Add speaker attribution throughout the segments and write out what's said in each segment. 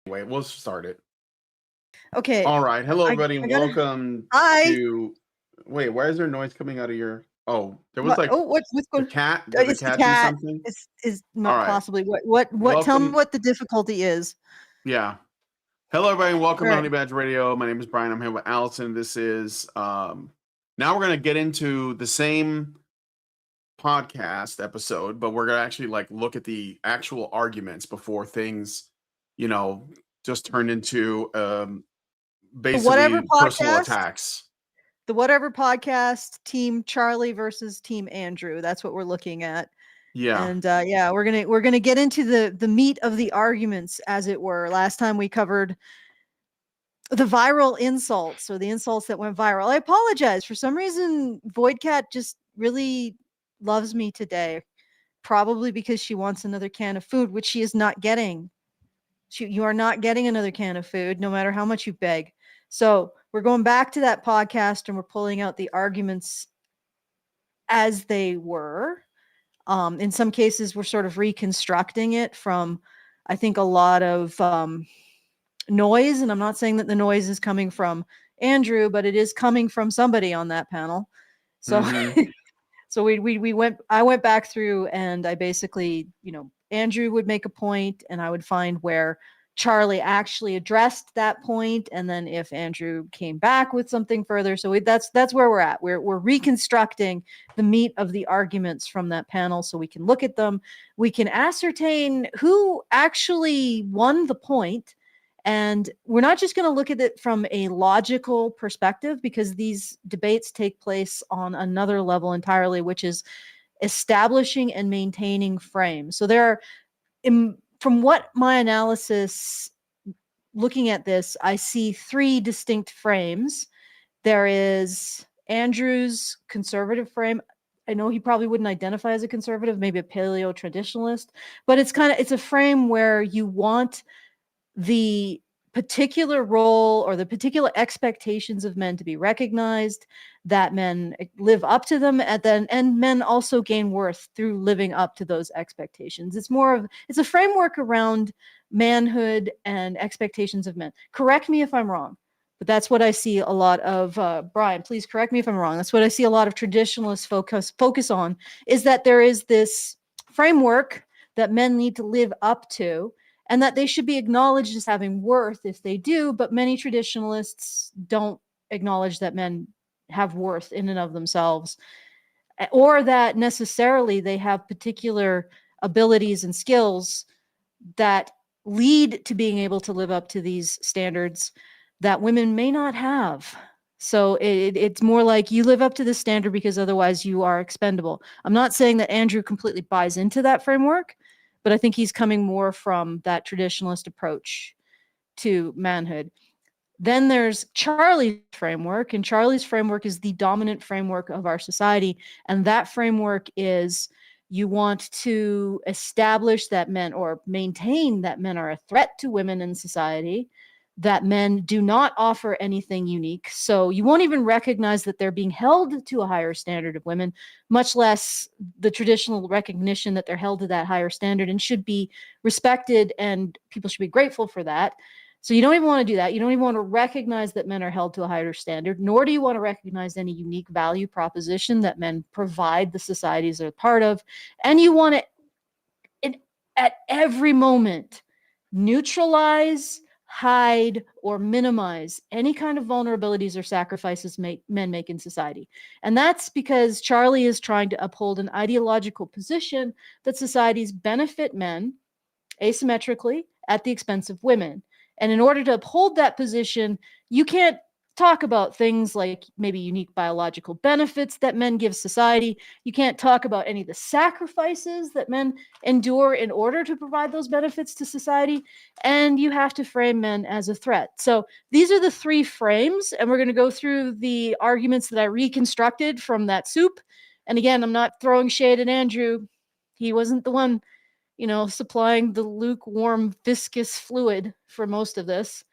Speaker 1: Wait, we'll start it.
Speaker 2: Okay.
Speaker 1: All right. Hello,
Speaker 2: I
Speaker 1: everybody,
Speaker 2: I
Speaker 1: and
Speaker 2: gotta.
Speaker 1: welcome
Speaker 2: Hi.
Speaker 1: to. Wait, why is there noise coming out of your? Oh, there was like
Speaker 2: What's
Speaker 1: the
Speaker 2: going?
Speaker 1: cat. Did the
Speaker 2: It's the
Speaker 1: cat do
Speaker 2: cat.
Speaker 1: something?
Speaker 2: Is
Speaker 1: All
Speaker 2: not
Speaker 1: right.
Speaker 2: possibly what? Tell me
Speaker 1: Welcome.
Speaker 2: what the difficulty is.
Speaker 1: Yeah. Hello, everybody, and welcome
Speaker 2: All
Speaker 1: to
Speaker 2: right.
Speaker 1: Honey Badger Radio. My name is Brian. I'm here with Allison. This is now we're gonna get into the same podcast episode, but we're gonna actually like look at the actual arguments before things, you know, just turn into
Speaker 2: The whatever
Speaker 1: basically personal
Speaker 2: podcast.
Speaker 1: attacks.
Speaker 2: The whatever podcast. Team Charly versus Team Andrew. That's what we're looking at.
Speaker 1: Yeah.
Speaker 2: And yeah, we're gonna get into the meat of the arguments, as it were. Last time we covered the viral insults, or the insults that went viral. I apologize. For some reason, Voidcat just really loves me today. Probably because she wants another can of food, which she is not getting. You are not getting another can of food, no matter how much you beg. So we're going back to that podcast and we're pulling out the arguments as they were. In some cases, we're sort of reconstructing it from, I think, a lot of noise. And I'm not saying that the noise is coming from Andrew, but it is coming from somebody on that panel. So,
Speaker 1: Mm-hmm.
Speaker 2: so I went back through and I basically, Andrew would make a point and I would find where Charly actually addressed that point, and then if Andrew came back with something further. So that's where we're at. We're reconstructing the meat of the arguments from that panel so we can look at them. We can ascertain who actually won the point. And we're not just going to look at it from a logical perspective, because these debates take place on another level entirely, which is establishing and maintaining frames. So there are, from what my analysis looking at this, I see three distinct frames. There is Andrew's conservative frame. I know he probably wouldn't identify as a conservative, maybe a paleo traditionalist, but it's a frame where you want the particular role or the particular expectations of men to be recognized, that men live up to them, and men also gain worth through living up to those expectations. It's a framework around manhood and expectations of men. Correct me if I'm wrong, but that's what I see a lot of. Brian, please correct me if I'm wrong. That's what I see a lot of traditionalists focus on, is that there is this framework that men need to live up to, and that they should be acknowledged as having worth if they do. But many traditionalists don't acknowledge that men have worth in and of themselves, or that necessarily they have particular abilities and skills that lead to being able to live up to these standards that women may not have. So it's more like you live up to this standard because otherwise you are expendable. I'm not saying that Andrew completely buys into that framework, but I think he's coming more from that traditionalist approach to manhood. Then there's Charly's framework, and Charly's framework is the dominant framework of our society. And that framework is, you want to establish that men, or maintain that men, are a threat to women in society, that men do not offer anything unique. So you won't even recognize that they're being held to a higher standard of women, much less the traditional recognition that they're held to that higher standard and should be respected, and people should be grateful for that. So you don't even want to do that. You don't even want to recognize that men are held to a higher standard, nor do you want to recognize any unique value proposition that men provide the societies they're part of. And you want to, at every moment, neutralize, hide, or minimize any kind of vulnerabilities or sacrifices men make in society. And that's because Charly is trying to uphold an ideological position that societies benefit men asymmetrically at the expense of women. And in order to uphold that position, you can't talk about things like maybe unique biological benefits that men give society. You can't talk about any of the sacrifices that men endure in order to provide those benefits to society. And you have to frame men as a threat. So these are the three frames, and we're going to go through the arguments that I reconstructed from that soup. And again, I'm not throwing shade at Andrew. He wasn't the one supplying the lukewarm viscous fluid for most of this.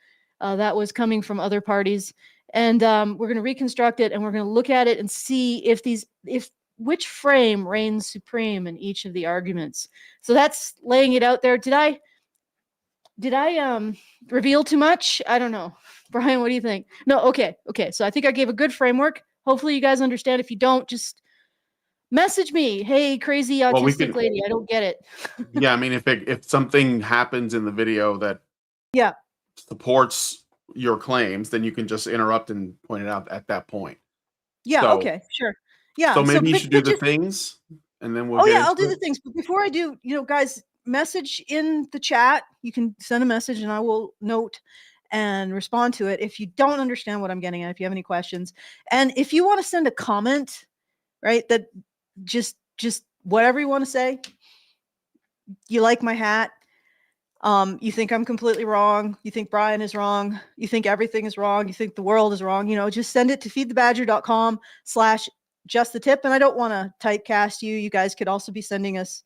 Speaker 2: That was coming from other parties. And we're going to reconstruct it, and we're going to look at it and see if which frame reigns supreme in each of the arguments. So that's laying it out there. Did I Did I reveal too much? I don't know. Brian, what do you think? No, okay. So I think I gave a good framework. Hopefully you guys understand. If you don't, just message me. Hey, crazy
Speaker 1: Well, we
Speaker 2: autistic
Speaker 1: can.
Speaker 2: lady, I don't get it.
Speaker 1: Yeah, I mean, if something happens in the video that
Speaker 2: Yeah.
Speaker 1: supports your claims, then you can just interrupt and point it out at that point.
Speaker 2: Yeah,
Speaker 1: So,
Speaker 2: okay, sure. Yeah,
Speaker 1: so
Speaker 2: so
Speaker 1: maybe you should do
Speaker 2: but
Speaker 1: the
Speaker 2: just
Speaker 1: things, and then we'll
Speaker 2: oh
Speaker 1: get
Speaker 2: yeah, I'll
Speaker 1: into
Speaker 2: do the
Speaker 1: it.
Speaker 2: things. But before I do, guys, message in the chat. You can send a message and I will note and respond to it if you don't understand what I'm getting at, if you have any questions. And if you want to send a comment, right, that just whatever you want to say. You like my hat. You think I'm completely wrong. You think Brian is wrong. You think everything is wrong. You think the world is wrong. Just send it to feedthebadger.com/justthetip. And I don't want to typecast you. You guys could also be sending us,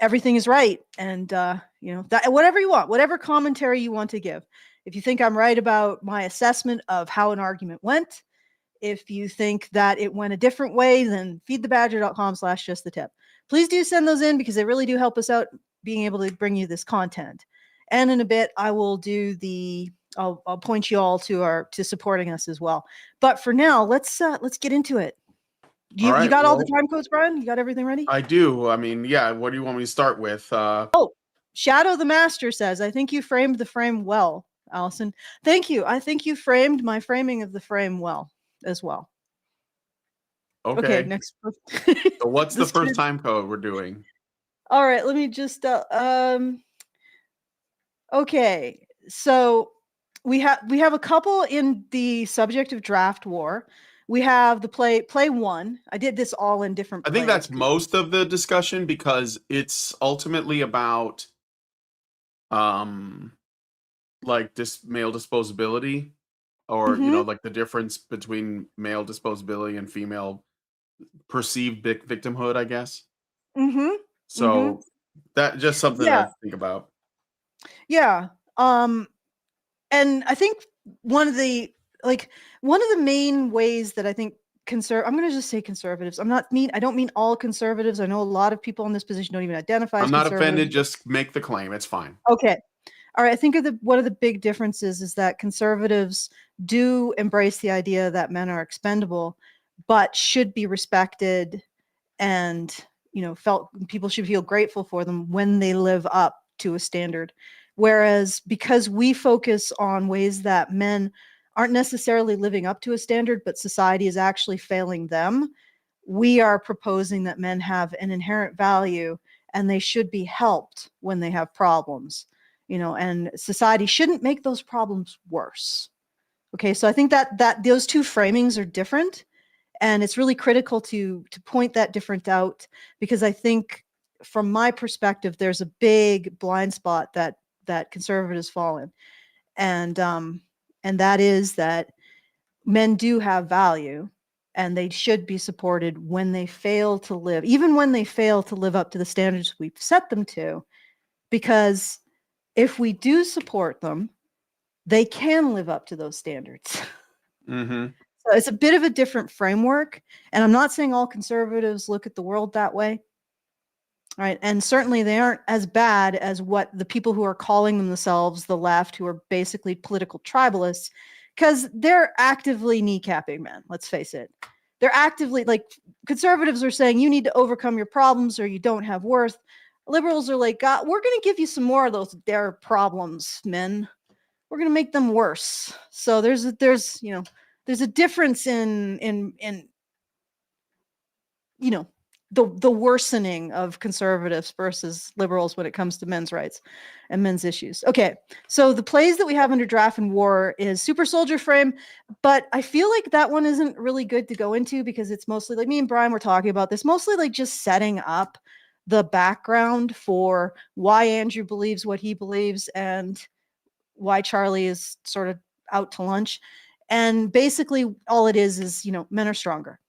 Speaker 2: everything is right. And, that whatever you want, whatever commentary you want to give. If you think I'm right about my assessment of how an argument went, if you think that it went a different way, then feedthebadger.com/justthetip. Please do send those in because they really do help us out being able to bring you this content. And in a bit, I will do I'll point you all to supporting us as well. But for now, let's get into it.
Speaker 1: All
Speaker 2: You
Speaker 1: right.
Speaker 2: got all the
Speaker 1: Well,
Speaker 2: time codes, Brian? You got everything ready?
Speaker 1: I do. I mean, yeah. What do you want me to start with?
Speaker 2: Oh, Shadow the Master says, I think you framed the frame well, Allison. Thank you. I think you framed my framing of the frame well as well. Okay,
Speaker 1: Okay.
Speaker 2: next.
Speaker 1: So what's the
Speaker 2: This
Speaker 1: first
Speaker 2: kid-
Speaker 1: time code we're doing?
Speaker 2: All right, let me just okay. So we have a couple in the subject of draft war. We have the play 1. I did this all in different
Speaker 1: I think
Speaker 2: plays.
Speaker 1: that's most of the discussion because it's ultimately about like male disposability, or
Speaker 2: Mm-hmm.
Speaker 1: like the difference between male disposability and female perceived victimhood, I guess.
Speaker 2: Mm-hmm. Mm-hmm.
Speaker 1: So that just something
Speaker 2: Yeah.
Speaker 1: to think about.
Speaker 2: Yeah. And I think one of the main ways that I think I'm going to just say conservatives. I don't mean all conservatives. I know a lot of people in this position don't even identify
Speaker 1: I'm
Speaker 2: as
Speaker 1: not
Speaker 2: conservatives.
Speaker 1: offended, just make the claim. It's fine.
Speaker 2: Okay. All right. I think one of the big differences is that conservatives do embrace the idea that men are expendable, but should be respected, and people should feel grateful for them when they live up to a standard. Whereas because we focus on ways that men aren't necessarily living up to a standard, but society is actually failing them, we are proposing that men have an inherent value and they should be helped when they have problems, and society shouldn't make those problems worse. Okay, so I think that those two framings are different, and it's really critical to point that difference out, because I think from my perspective there's a big blind spot that conservatives fall in, and that is that men do have value and they should be supported when they fail to live, even when they fail to live up to the standards we've set them to, because if we do support them, they can live up to those standards.
Speaker 1: Mm-hmm.
Speaker 2: So it's a bit of a different framework. And I'm not saying all conservatives look at the world that way. Right. And certainly they aren't as bad as what the people who are calling themselves the left, who are basically political tribalists, because they're actively kneecapping men. Let's face it. They're actively, like, conservatives are saying you need to overcome your problems or you don't have worth. Liberals are like, God, we're going to give you some more of their problems, men. We're going to make them worse. So there's a difference in the worsening of conservatives versus liberals when it comes to men's rights and men's issues. Okay, so the plays that we have under draft and war is Super Soldier Frame, but I feel like that one isn't really good to go into because it's mostly, like, me and Brian were talking about this, mostly like just setting up the background for why Andrew believes what he believes and why Charly is sort of out to lunch. And basically all it is men are stronger,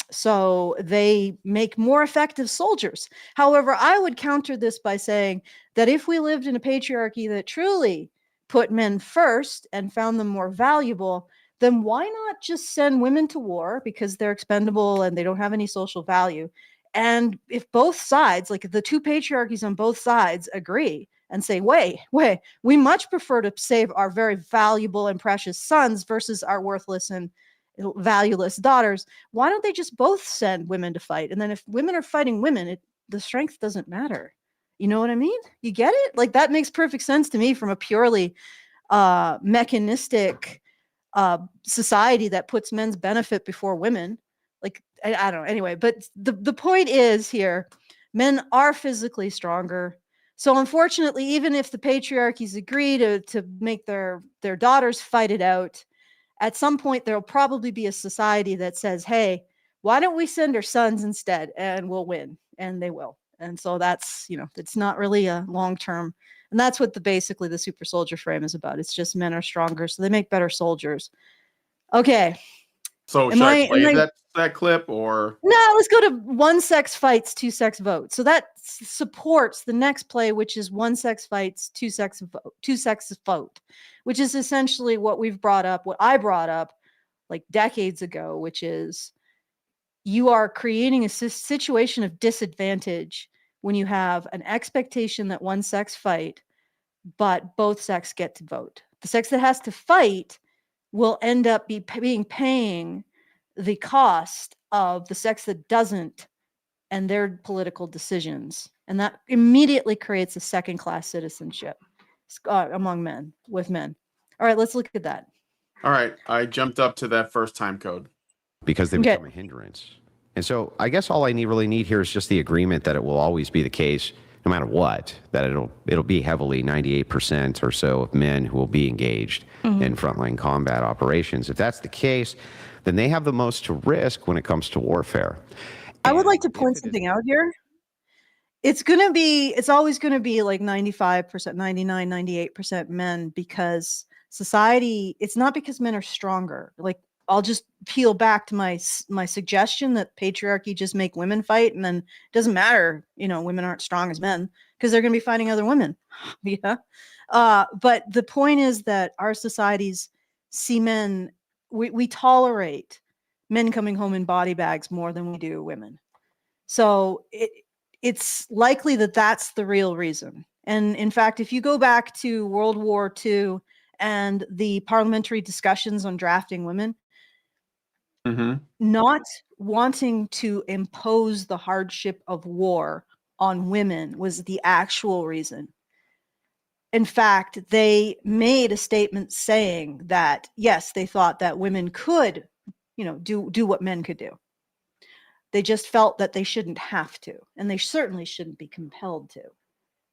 Speaker 2: so they make more effective soldiers. However, I would counter this by saying that if we lived in a patriarchy that truly put men first and found them more valuable, then why not just send women to war because they're expendable and they don't have any social value? And if both sides, like the two patriarchies on both sides, agree and say, wait, we much prefer to save our very valuable and precious sons versus our worthless and valueless daughters. Why don't they just both send women to fight? And then if women are fighting women, the strength doesn't matter. You know what I mean? You get it? Like, that makes perfect sense to me from a purely mechanistic society that puts men's benefit before women. Like, I don't know. Anyway, but the point is here, men are physically stronger. So unfortunately, even if the patriarchies agree to make their daughters fight it out, at some point there'll probably be a society that says, hey, why don't we send our sons instead and we'll win? And they will. And so that's, it's not really a long-term. And that's what basically the super soldier frame is about. It's just men are stronger, so they make better soldiers. Okay.
Speaker 1: So should I play that clip or?
Speaker 2: No, let's go to one sex fights, two sex votes. So that supports the next play, which is one sex fights, two sex vote, which is essentially what I brought up like decades ago, which is you are creating a situation of disadvantage when you have an expectation that one sex fight, but both sex get to vote. The sex that has to fight will end up paying the cost of the sex that doesn't and their political decisions. And that immediately creates a second-class citizenship among men, with men. All right, let's look at that.
Speaker 1: All right, I jumped up to that first time code.
Speaker 3: Because they become a hindrance. And so I guess all I really need here is just the agreement that it will always be the case, no matter what, that it'll be heavily 98% or so of men who will be engaged in frontline combat operations. If that's the case, then they have the most to risk when it comes to warfare.
Speaker 2: I would like to point something out here. It's always going to be like 95%, 99, 98% men, because society, it's not because men are stronger. Like, I'll just peel back to my suggestion that patriarchy just make women fight, and then it doesn't matter, women aren't strong as men because they're going to be fighting other women. Yeah. But the point is that our societies see men, we tolerate men coming home in body bags more than we do women. So it's likely that that's the real reason. And in fact, if you go back to World War II and the parliamentary discussions on drafting women, not wanting to impose the hardship of war on women was the actual reason. In fact, they made a statement saying that, yes, they thought that women could, do what men could do. They just felt that they shouldn't have to, and they certainly shouldn't be compelled to.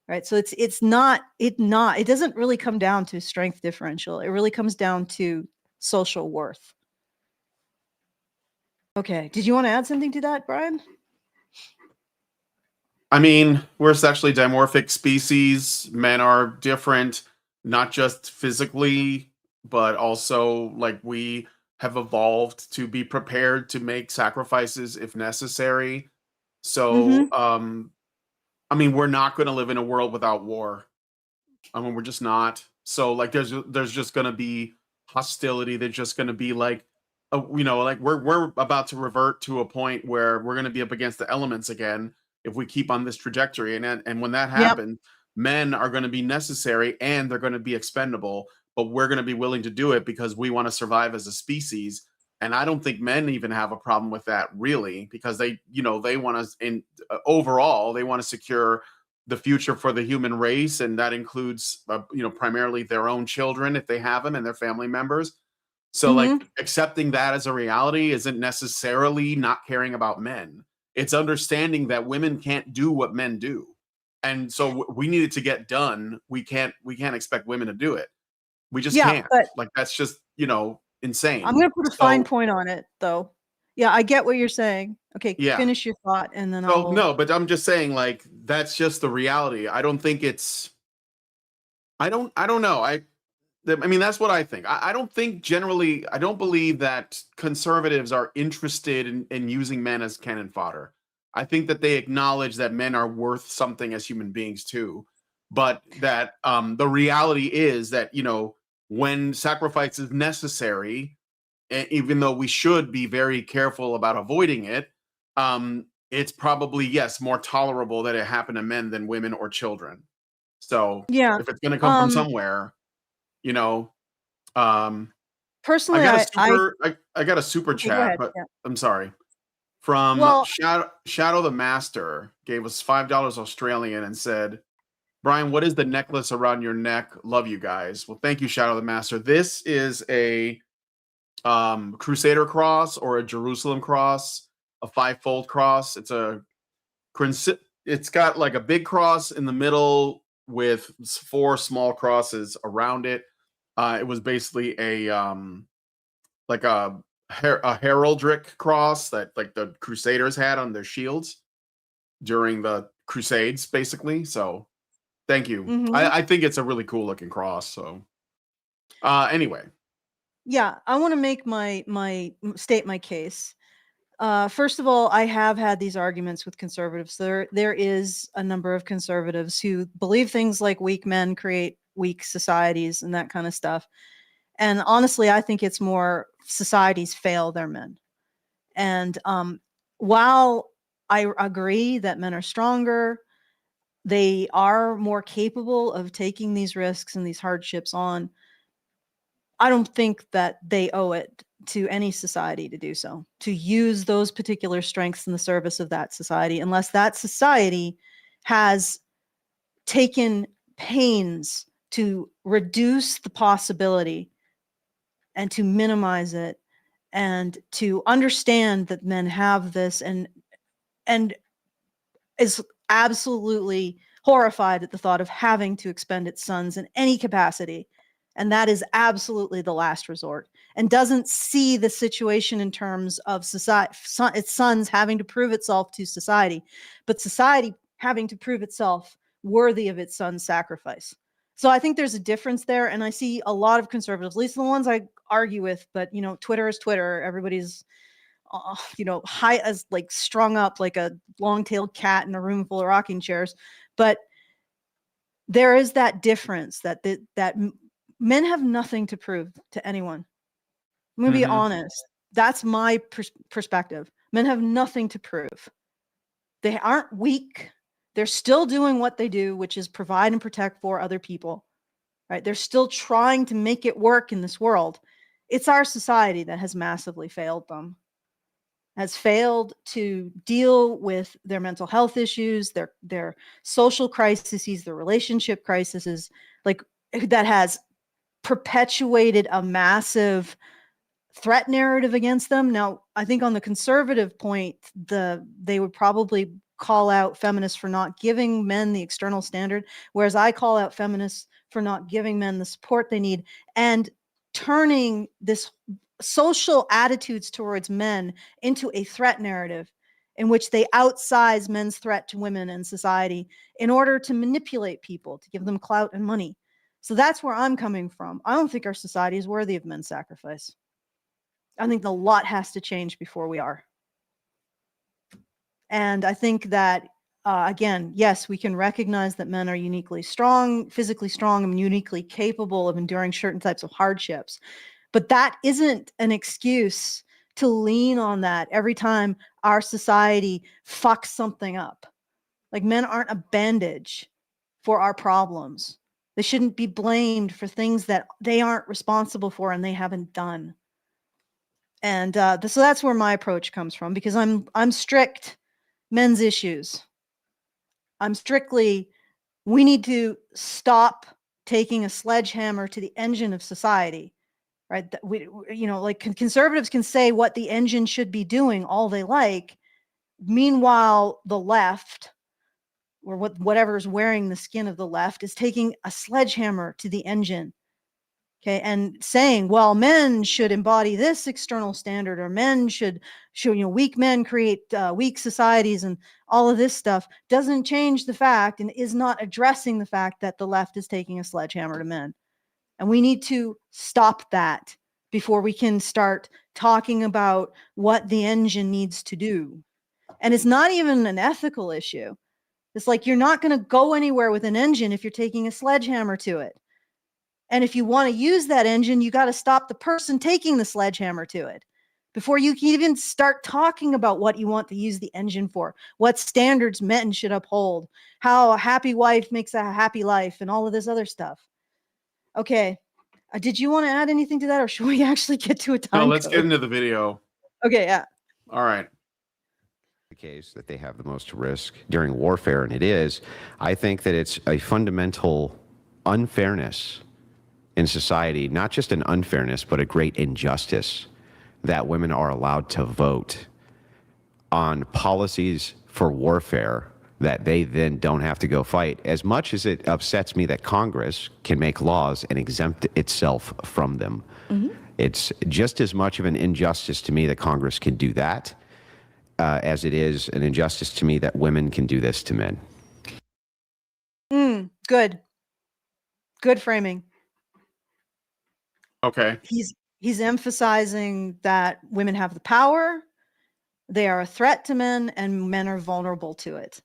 Speaker 2: Right? So it doesn't really come down to strength differential. It really comes down to social worth. Okay. Did you want to add something to that, Brian?
Speaker 1: I mean, we're a sexually dimorphic species. Men are different, not just physically, but also like we have evolved to be prepared to make sacrifices if necessary. So, I mean, we're not going to live in a world without war. I mean, we're just not. So like there's just going to be hostility. There's just going to be like like we're about to revert to a point where we're going to be up against the elements again if we keep on this trajectory. And when that happens, men are going to be necessary and they're going to be expendable, but we're going to be willing to do it because we want to survive as a species. And I don't think men even have a problem with that, really, because they want to, overall, they want to secure the future for the human race, and that includes primarily their own children if they have them and their family members. So like accepting that as a reality isn't necessarily not caring about men. It's understanding that women can't do what men do. And so we need it to get done. We can't expect women to do it. We just can't.
Speaker 2: But
Speaker 1: like that's just, insane.
Speaker 2: I'm going to put a fine point on it though. Yeah, I get what you're saying. Okay, finish your thought and then
Speaker 1: No, but I'm just saying like that's just the reality. I don't think it's I don't know. I mean, that's what I think. I don't think generally, I don't believe that conservatives are interested in using men as cannon fodder. I think that they acknowledge that men are worth something as human beings too. But that the reality is that, when sacrifice is necessary, even though we should be very careful about avoiding it, it's probably, yes, more tolerable that it happen to men than women or children. So
Speaker 2: Yeah.
Speaker 1: if it's going to come from somewhere, you know, um,
Speaker 2: Personally,
Speaker 1: I got a super
Speaker 2: okay, go
Speaker 1: chat,
Speaker 2: ahead.
Speaker 1: but
Speaker 2: Yeah.
Speaker 1: I'm sorry. From
Speaker 2: Well,
Speaker 1: Shadow the Master gave us $5 Australian and said, Brian, what is the necklace around your neck? Love you guys. Well, thank you, Shadow the Master. This is a Crusader cross or a Jerusalem cross, a 5-fold cross. It's got like a big cross in the middle with 4 small crosses around it. It was basically like a heraldic cross that like the Crusaders had on their shields during the Crusades, basically. So thank you.
Speaker 2: mhm.
Speaker 1: I think it's a really cool looking cross. So anyway.
Speaker 2: Yeah, I want to make state my case. First of all, I have had these arguments with conservatives. There is a number of conservatives who believe things like weak men create weak societies and that kind of stuff. And honestly, I think it's more societies fail their men. And while I agree that men are stronger, they are more capable of taking these risks and these hardships on. I don't think that they owe it to any society to do so, to use those particular strengths in the service of that society, unless that society has taken pains to reduce the possibility and to minimize it and to understand that men have this and is absolutely horrified at the thought of having to expend its sons in any capacity. And that is absolutely the last resort, and doesn't see the situation in terms of society, its sons having to prove itself to society, but society having to prove itself worthy of its son's sacrifice. So I think there's a difference there. And I see a lot of conservatives, at least the ones I argue with, but Twitter is Twitter. Everybody's high as like strung up like a long-tailed cat in a room full of rocking chairs. But there is that difference that men have nothing to prove to anyone. I'm going to be honest. That's my perspective. Men have nothing to prove. They aren't weak. They're still doing what they do, which is provide and protect for other people, right? They're still trying to make it work in this world. It's our society that has massively failed them, has failed to deal with their mental health issues, their social crises, their relationship crises, like that has perpetuated a massive threat narrative against them. Now, I think on the conservative point, they would probably call out feminists for not giving men the external standard, whereas I call out feminists for not giving men the support they need and turning this social attitudes towards men into a threat narrative in which they outsize men's threat to women and society in order to manipulate people, to give them clout and money. So that's where I'm coming from. I don't think our society is worthy of men's sacrifice. I think a lot has to change before we are. And I think that, again, yes, we can recognize that men are uniquely strong, physically strong, and uniquely capable of enduring certain types of hardships. But that isn't an excuse to lean on that every time our society fucks something up. Like, men aren't a bandage for our problems. They shouldn't be blamed for things that they aren't responsible for and they haven't done. And so that's where my approach comes from, because I'm strict men's issues. I'm strictly, we need to stop taking a sledgehammer to the engine of society, right? That like conservatives can say what the engine should be doing all they like. Meanwhile, the left, or whatever is wearing the skin of the left, is taking a sledgehammer to the engine. Okay, and saying, well, men should embody this external standard, or men should weak men create weak societies, and all of this stuff doesn't change the fact and is not addressing the fact that the left is taking a sledgehammer to men. And we need to stop that before we can start talking about what the engine needs to do. And it's not even an ethical issue. It's like, you're not going to go anywhere with an engine if you're taking a sledgehammer to it. And if you want to use that engine, you got to stop the person taking the sledgehammer to it. before you can even start talking about what you want to use the engine for, what standards men should uphold, how a happy wife makes a happy life, and all of this other stuff. Okay. Did you want to add anything to that, or should we actually get to a time
Speaker 1: No, let's
Speaker 2: code?
Speaker 1: get into the video.
Speaker 2: Okay, yeah.
Speaker 1: All right.
Speaker 3: The case that they have the most risk during warfare, and it is, I think that it's a fundamental unfairness in society, not just an unfairness, but a great injustice that women are allowed to vote on policies for warfare that they then don't have to go fight. As much as it upsets me that Congress can make laws and exempt itself from them, it's just as much of an injustice to me that Congress can do that as it is an injustice to me that women can do this to men.
Speaker 2: Good. Good framing.
Speaker 1: Okay.
Speaker 2: He's emphasizing that women have the power, they are a threat to men, and men are vulnerable to it.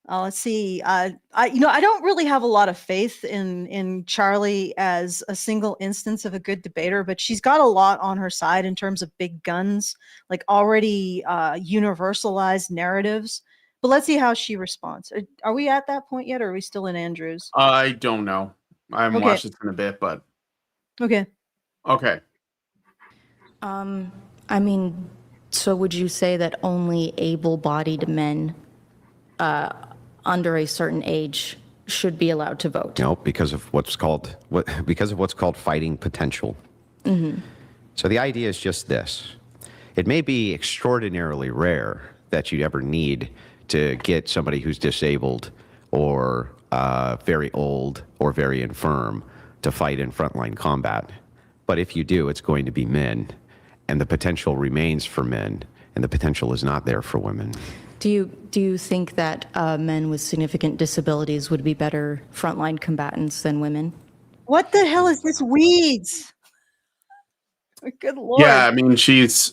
Speaker 2: Let's see. I don't really have a lot of faith in Charly as a single instance of a good debater, but she's got a lot on her side in terms of big guns, like already universalized narratives. But let's see how she responds. Are we at that point yet, or are we still in Andrews?
Speaker 1: I don't know. I haven't watched this in a bit, but
Speaker 2: Okay.
Speaker 1: okay.
Speaker 4: I mean, so would you say that only able-bodied men under a certain age should be allowed to vote?
Speaker 3: No, because of what's called fighting potential. So the idea is just this: it may be extraordinarily rare that you'd ever need to get somebody who's disabled or very old or very infirm to fight in frontline combat. But if you do, it's going to be men, and the potential remains for men, and the potential is not there for women.
Speaker 4: Do you think that men with significant disabilities would be better frontline combatants than women?
Speaker 2: What the hell is this weeds? Good Lord.
Speaker 1: Yeah, I mean, she's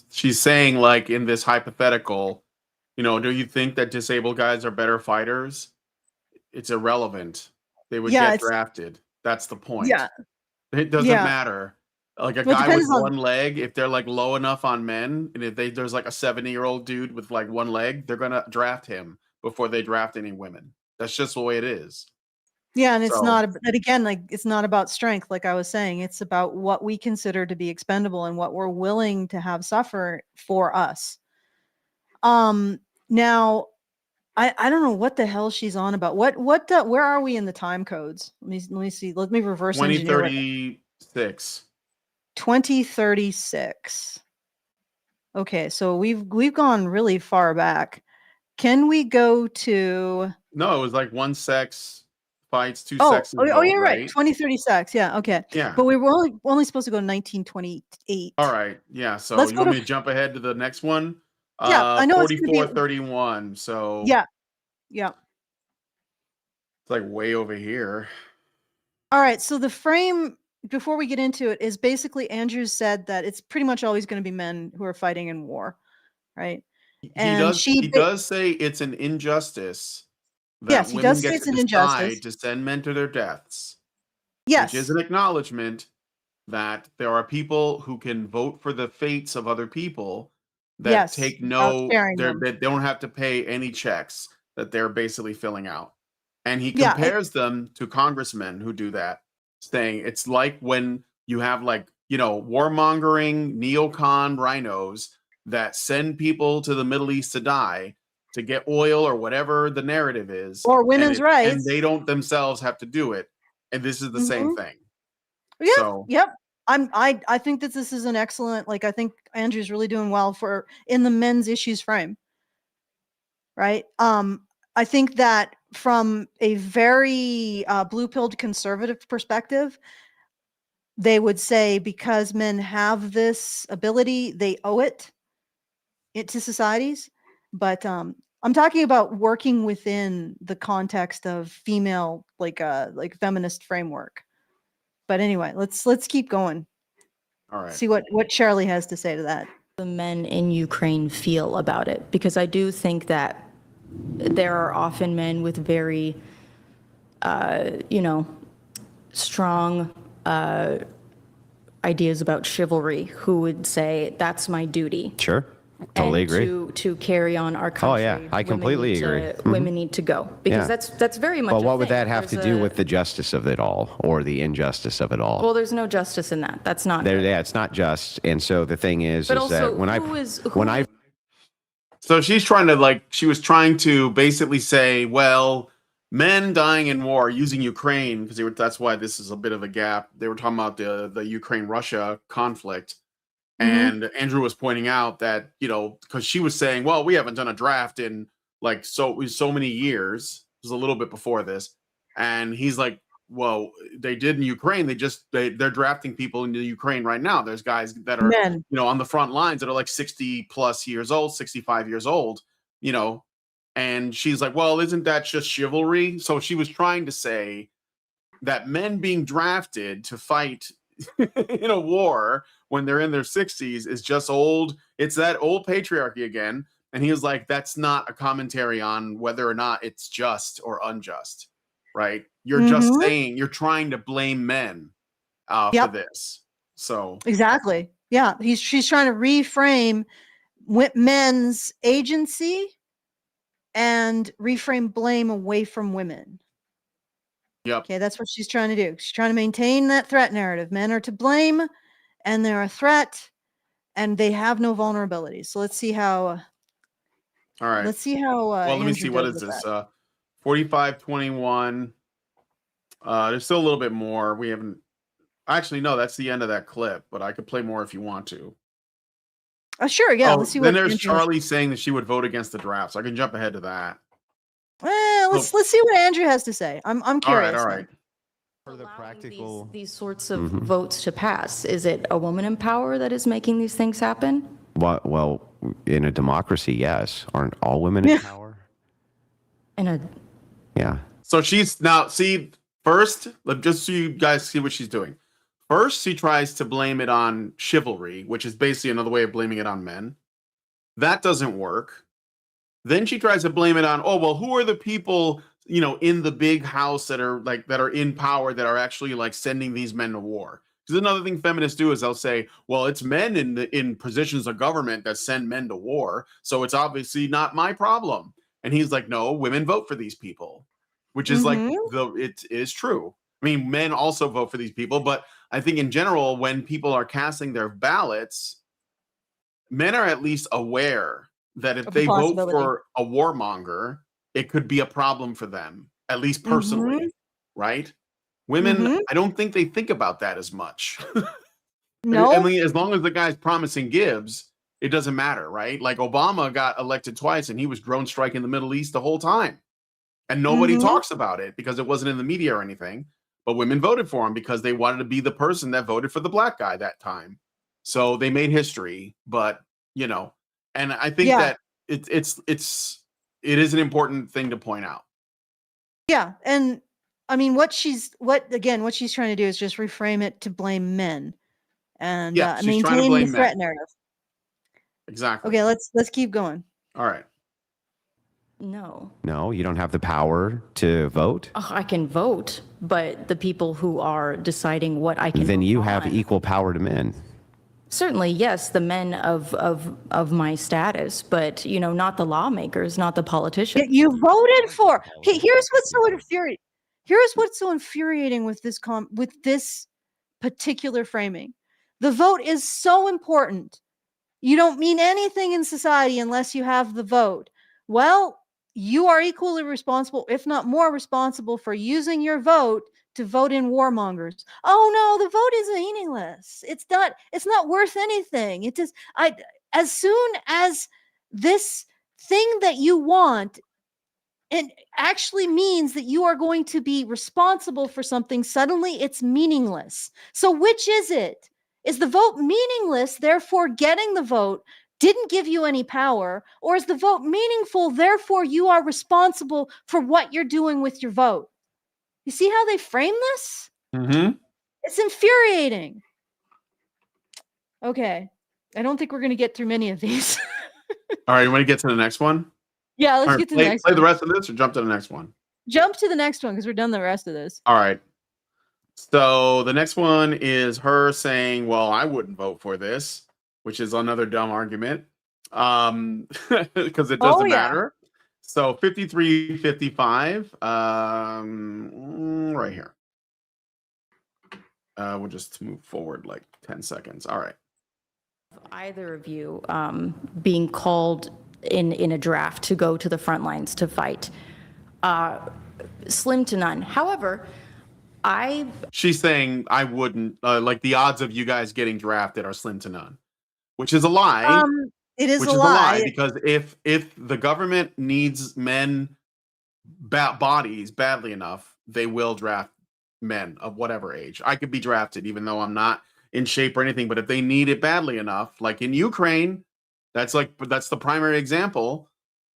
Speaker 1: saying, like, in this hypothetical, do you think that disabled guys are better fighters? It's irrelevant. They would get drafted. That's the point.
Speaker 2: Yeah.
Speaker 1: It doesn't matter. Like a guy with one leg, if they're like low enough on men, and if there's like a 70-year-old dude with like one leg, they're gonna draft him before they draft any women. That's just the way it is.
Speaker 2: Yeah, and it's not, but again, like, it's not about strength, like I was saying. It's about what we consider to be expendable and what we're willing to have suffer for us. Now, I don't know what the hell she's on about. Where are we in the time codes? Let me see. Let me reverse engineer.
Speaker 1: 2036.
Speaker 2: 2036. Okay, so we've gone really far back. Can we go to?
Speaker 1: No, it was like one sex fights, two sexes.
Speaker 2: Oh, you're right. 2036. Yeah. Okay.
Speaker 1: Yeah.
Speaker 2: But we were only supposed to go to 1928.
Speaker 1: All right. Yeah. So
Speaker 2: Let's
Speaker 1: you want me to jump ahead to the next one?
Speaker 2: Yeah, I know
Speaker 1: 4431. So
Speaker 2: yeah.
Speaker 1: It's like way over here.
Speaker 2: All right. So the frame, before we get into it, is basically Andrews said that it's pretty much always going to be men who are fighting in war, right?
Speaker 1: He does say it's an injustice that
Speaker 2: he
Speaker 1: women
Speaker 2: does say
Speaker 1: get
Speaker 2: it's
Speaker 1: to
Speaker 2: an
Speaker 1: decide
Speaker 2: injustice
Speaker 1: to send men to their deaths.
Speaker 2: Yes.
Speaker 1: Which is an acknowledgement that there are people who can vote for the fates of other people that take they don't have to pay any checks that they're basically filling out. And he compares them to congressmen who do that, saying it's like when you have warmongering neocon rhinos that send people to the Middle East to die to get oil or whatever the narrative is.
Speaker 2: Or women's rights.
Speaker 1: And they don't themselves have to do it. And this is the same thing.
Speaker 2: Yeah.
Speaker 1: So,
Speaker 2: yep. I think that this is an excellent, I think Andrew's really doing well in the men's issues frame. Right. I think that from a very blue-pilled conservative perspective, they would say because men have this ability, they owe it to societies. But I'm talking about working within the context of female, like feminist framework. But anyway, let's keep going.
Speaker 1: All right.
Speaker 2: See what Charly has to say to that.
Speaker 4: The men in Ukraine feel about it, because I do think that there are often men with very, strong, I ideas about chivalry who would say that's my duty.
Speaker 3: Sure. Totally
Speaker 4: and
Speaker 3: agree.
Speaker 4: To carry on our country.
Speaker 3: Oh, yeah. I completely agree.
Speaker 4: Women need to go because
Speaker 3: Yeah.
Speaker 4: that's very much.
Speaker 3: Well,
Speaker 4: a
Speaker 3: what would
Speaker 4: thing.
Speaker 3: that have to do with the justice of it all or the injustice of it all?
Speaker 4: Well, there's no justice in that. That's not.
Speaker 3: Yeah, it's not just. And so the thing is,
Speaker 4: But
Speaker 3: is
Speaker 4: also,
Speaker 3: that when I
Speaker 1: So she was trying to basically say, well, men dying in war using Ukraine, because that's why this is a bit of a gap. They were talking about the Ukraine-Russia conflict. And Andrew was pointing out that, because she was saying, well, we haven't done a draft in like so many years. It was a little bit before this. And he's like, well, they did in Ukraine. They're drafting people into Ukraine right now. There's guys that are,
Speaker 2: Men.
Speaker 1: on the front lines that are like 60 plus years old, 65 years old, and she's like, well, isn't that just chivalry? So she was trying to say that men being drafted to fight in a war when they're in their 60s is just old. It's that old patriarchy again. And he was like, that's not a commentary on whether or not it's just or unjust, right? You're just saying, you're trying to blame men for this. So
Speaker 2: Exactly. Yeah. She's trying to reframe men's agency and reframe blame away from women.
Speaker 1: Yep.
Speaker 2: Okay, that's what she's trying to do. She's trying to maintain that threat narrative. Men are to blame, and they're a threat, and they have no vulnerabilities. So let's see how.
Speaker 1: All right.
Speaker 2: Let's see how.
Speaker 1: Well, let me see. What is this? 45-21. There's still a little bit more. We haven't. Actually, no, that's the end of that clip. But I could play more if you want to.
Speaker 2: Sure. Yeah. Let's see.
Speaker 1: Then there's Charly saying that she would vote against the draft. So I can jump ahead to that.
Speaker 2: Well, let's see what Andrew has to say. I'm curious.
Speaker 1: All right.
Speaker 3: For the practical
Speaker 4: these sorts of votes to pass, is it a woman in power that is making these things happen?
Speaker 3: Well, in a democracy, yes. Aren't all women in power? Yeah.
Speaker 1: So she's now first, just so you guys see what she's doing. First, she tries to blame it on chivalry, which is basically another way of blaming it on men. That doesn't work. Then she tries to blame it on, who are the people, in the big house that are in power that are actually like sending these men to war? Because another thing feminists do is they'll say, well, it's men in positions of government that send men to war, so it's obviously not my problem. And he's like, no, women vote for these people, which is it is true. I mean, men also vote for these people, but I think in general, when people are casting their ballots, men are at least aware that if they vote for a warmonger, it could be a problem for them, at least personally, right? Women, I don't think they think about that as much.
Speaker 2: No.
Speaker 1: I mean, as long as the guy's promising gives, it doesn't matter, right? Like Obama got elected twice and he was drone striking the Middle East the whole time. And nobody talks about it because it wasn't in the media or anything. But women voted for him because they wanted to be the person that voted for the black guy that time. So they made history, but and I think that it is an important thing to point out.
Speaker 2: Yeah, and I mean, what she's trying to do is just reframe it to blame men, and maintain the threat narrative.
Speaker 1: Exactly.
Speaker 2: Okay, let's keep going.
Speaker 1: All right.
Speaker 4: No,
Speaker 3: you don't have the power to vote.
Speaker 4: I can vote, but the people who are deciding what I can.
Speaker 3: Then you
Speaker 4: vote
Speaker 3: have
Speaker 4: on,
Speaker 3: equal power to men.
Speaker 4: Certainly, yes, the men of my status, but not the lawmakers, not the politicians.
Speaker 2: You voted for. Okay, here's what's so infuriating. Here's what's so infuriating with this particular framing. The vote is so important. You don't mean anything in society unless you have the vote. Well, you are equally responsible, if not more responsible, for using your vote to vote in warmongers. Oh no, the vote is meaningless. It's not worth anything. It just as soon as this thing that you want it actually means that you are going to be responsible for something, suddenly it's meaningless. So which is it? Is the vote meaningless, therefore getting the vote didn't give you any power, or is the vote meaningful, therefore you are responsible for what you're doing with your vote? You see how they frame this? It's infuriating. Okay. I don't think we're going to get through many of these.
Speaker 1: All right. You want to get to the next one?
Speaker 2: Yeah, let's get to the next one.
Speaker 1: Play the rest of this or jump to the next one?
Speaker 2: Jump to the next one because we're done the rest of this.
Speaker 1: All right. So the next one is her saying, well, I wouldn't vote for this, which is another dumb argument. Because it
Speaker 2: Oh
Speaker 1: doesn't
Speaker 2: yeah.
Speaker 1: matter. So 53-55, right here. We'll just move forward like 10 seconds. All right.
Speaker 4: Either of you being called in a draft to go to the front lines to fight. Slim to none. However,
Speaker 1: She's saying I wouldn't, like the odds of you guys getting drafted are slim to none, which is a lie.
Speaker 2: It is
Speaker 1: Which
Speaker 2: a
Speaker 1: is
Speaker 2: lie.
Speaker 1: Because if the government needs men bodies badly enough, they will draft men of whatever age. I could be drafted even though I'm not in shape or anything, but if they need it badly enough, like in Ukraine, that's the primary example,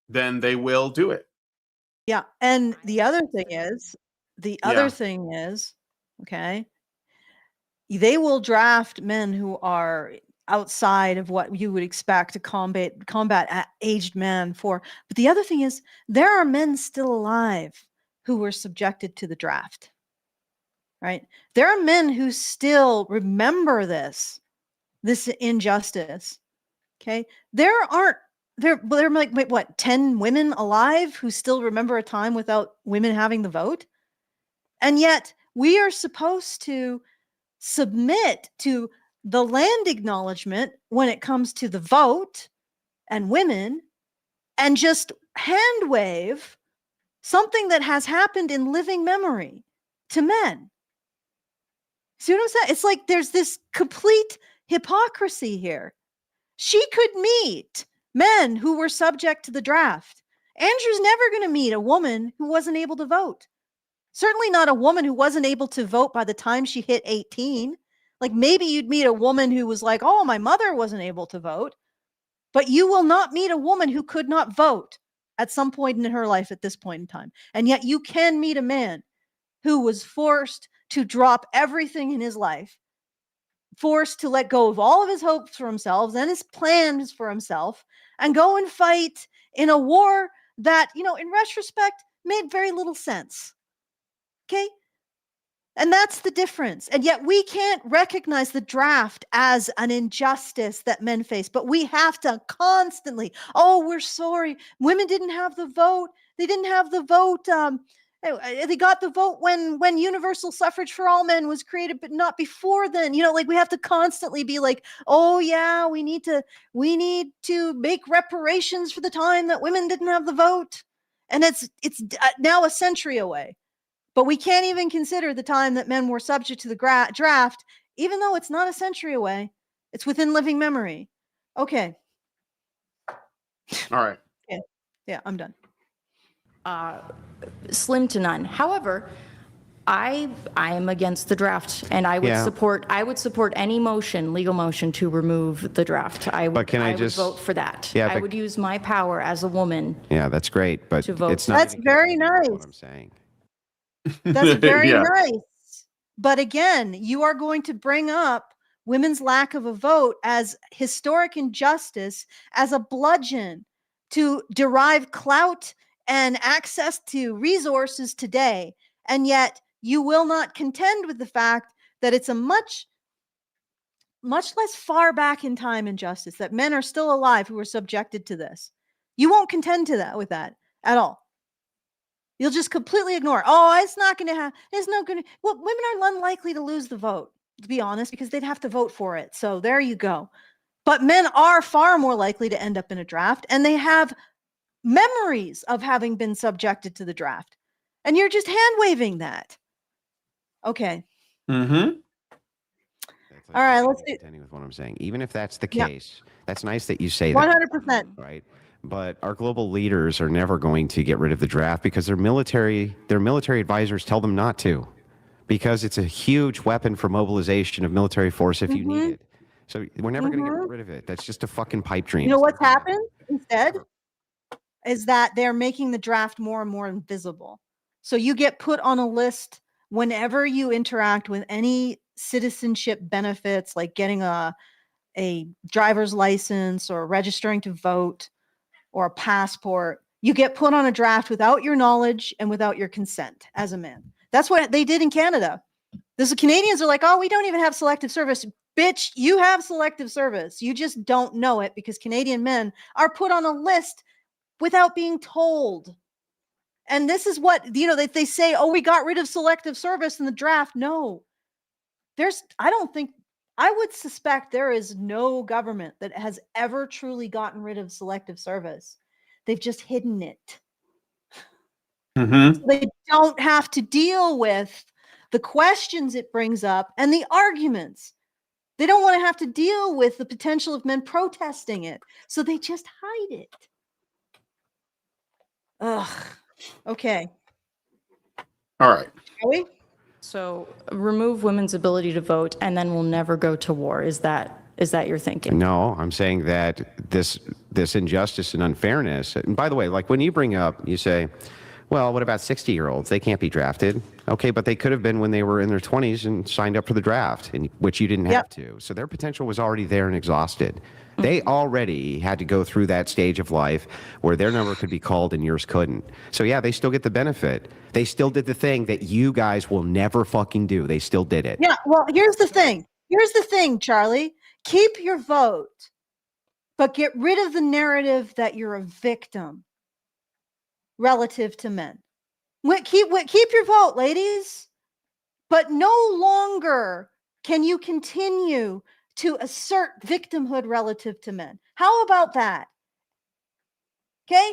Speaker 1: then they will do it.
Speaker 2: Yeah. And the other thing is, okay, they will draft men who are outside of what you would expect a combat aged man for. But the other thing is, there are men still alive who were subjected to the draft. Right? There are men who still remember this injustice. Okay. There are like, wait, what, 10 women alive who still remember a time without women having the vote? And yet we are supposed to submit to the land acknowledgement when it comes to the vote and women, and just hand wave something that has happened in living memory to men. See what I'm saying? It's like there's this complete hypocrisy here. She could meet men who were subject to the draft. Andrew's never going to meet a woman who wasn't able to vote. Certainly not a woman who wasn't able to vote by the time she hit 18. Like maybe you'd meet a woman who was like, oh, my mother wasn't able to vote. But you will not meet a woman who could not vote at some point in her life at this point in time. And yet you can meet a man who was forced to drop everything in his life, forced to let go of all of his hopes for himself and his plans for himself, and go and fight in a war that, in retrospect, made very little sense. Okay? And that's the difference. And yet we can't recognize the draft as an injustice that men face, but we have to constantly, oh, we're sorry. Women didn't have the vote. They didn't have the vote. They got the vote when universal suffrage for all men was created, but not before then. Like we have to constantly be like, oh yeah, we need to make reparations for the time that women didn't have the vote. And it's now a century away. But we can't even consider the time that men were subject to the draft, even though it's not a century away. It's within living memory. Okay.
Speaker 1: All right.
Speaker 2: Yeah, I'm done.
Speaker 4: Slim to none. However, I am against the draft, and I would support any legal motion to remove the draft. I would vote for that.
Speaker 3: Yeah,
Speaker 4: I would use my power as a woman.
Speaker 3: Yeah, that's great, but
Speaker 4: to vote.
Speaker 3: it's not.
Speaker 2: That's very nice.
Speaker 3: What I'm saying.
Speaker 2: That's very nice. But again, you are going to bring up women's lack of a vote as historic injustice, as a bludgeon to derive clout and access to resources today. And yet you will not contend with the fact that it's a much less far back in time injustice, that men are still alive who are subjected to this. You won't contend with that at all. You'll just completely ignore. Oh, it's not going to happen. It's not going to. Well, women are unlikely to lose the vote, to be honest, because they'd have to vote for it. So there you go. But men are far more likely to end up in a draft, and they have memories of having been subjected to the draft. And you're just hand waving that. Okay.
Speaker 1: Mm-hmm.
Speaker 2: All right. Let's do.
Speaker 3: Contending with what I'm saying. Even if that's the case, that's nice that you say that.
Speaker 2: 100%.
Speaker 3: Right. But our global leaders are never going to get rid of the draft because their military advisors tell them not to, because it's a huge weapon for mobilization of military force if you need it. So we're never going to get rid of it. That's just a fucking pipe dream.
Speaker 2: You know what's happened instead is that they're making the draft more and more invisible. So you get put on a list whenever you interact with any citizenship benefits, like getting a driver's license or registering to vote or a passport. You get put on a draft without your knowledge and without your consent as a man. That's what they did in Canada. The Canadians are like, oh, we don't even have selective service. Bitch, you have selective service. You just don't know it because Canadian men are put on a list without being told. And this is what, they say, oh, we got rid of selective service in the draft. No, I would suspect there is no government that has ever truly gotten rid of selective service. They've just hidden it. So they don't have to deal with the questions it brings up and the arguments. They don't want to have to deal with the potential of men protesting it. So they just hide it. Ugh. Okay.
Speaker 1: All right.
Speaker 2: Shall we?
Speaker 4: So remove women's ability to vote, and then we'll never go to war. Is that your thinking?
Speaker 3: No, I'm saying that this injustice and unfairness, and by the way, like when you bring up, you say, well, what about 60-year-olds? They can't be drafted. Okay, but they could have been when they were in their 20s and signed up for the draft, which you didn't have to. So their potential was already there and exhausted. They already had to go through that stage of life where their number could be called and yours couldn't. So yeah, they still get the benefit. They still did the thing that you guys will never fucking do. They still did it.
Speaker 2: Yeah, well, here's the thing, Charlie. Keep your vote, but get rid of the narrative that you're a victim relative to men. Keep your vote, ladies, but no longer can you continue to assert victimhood relative to men. How about that? Okay?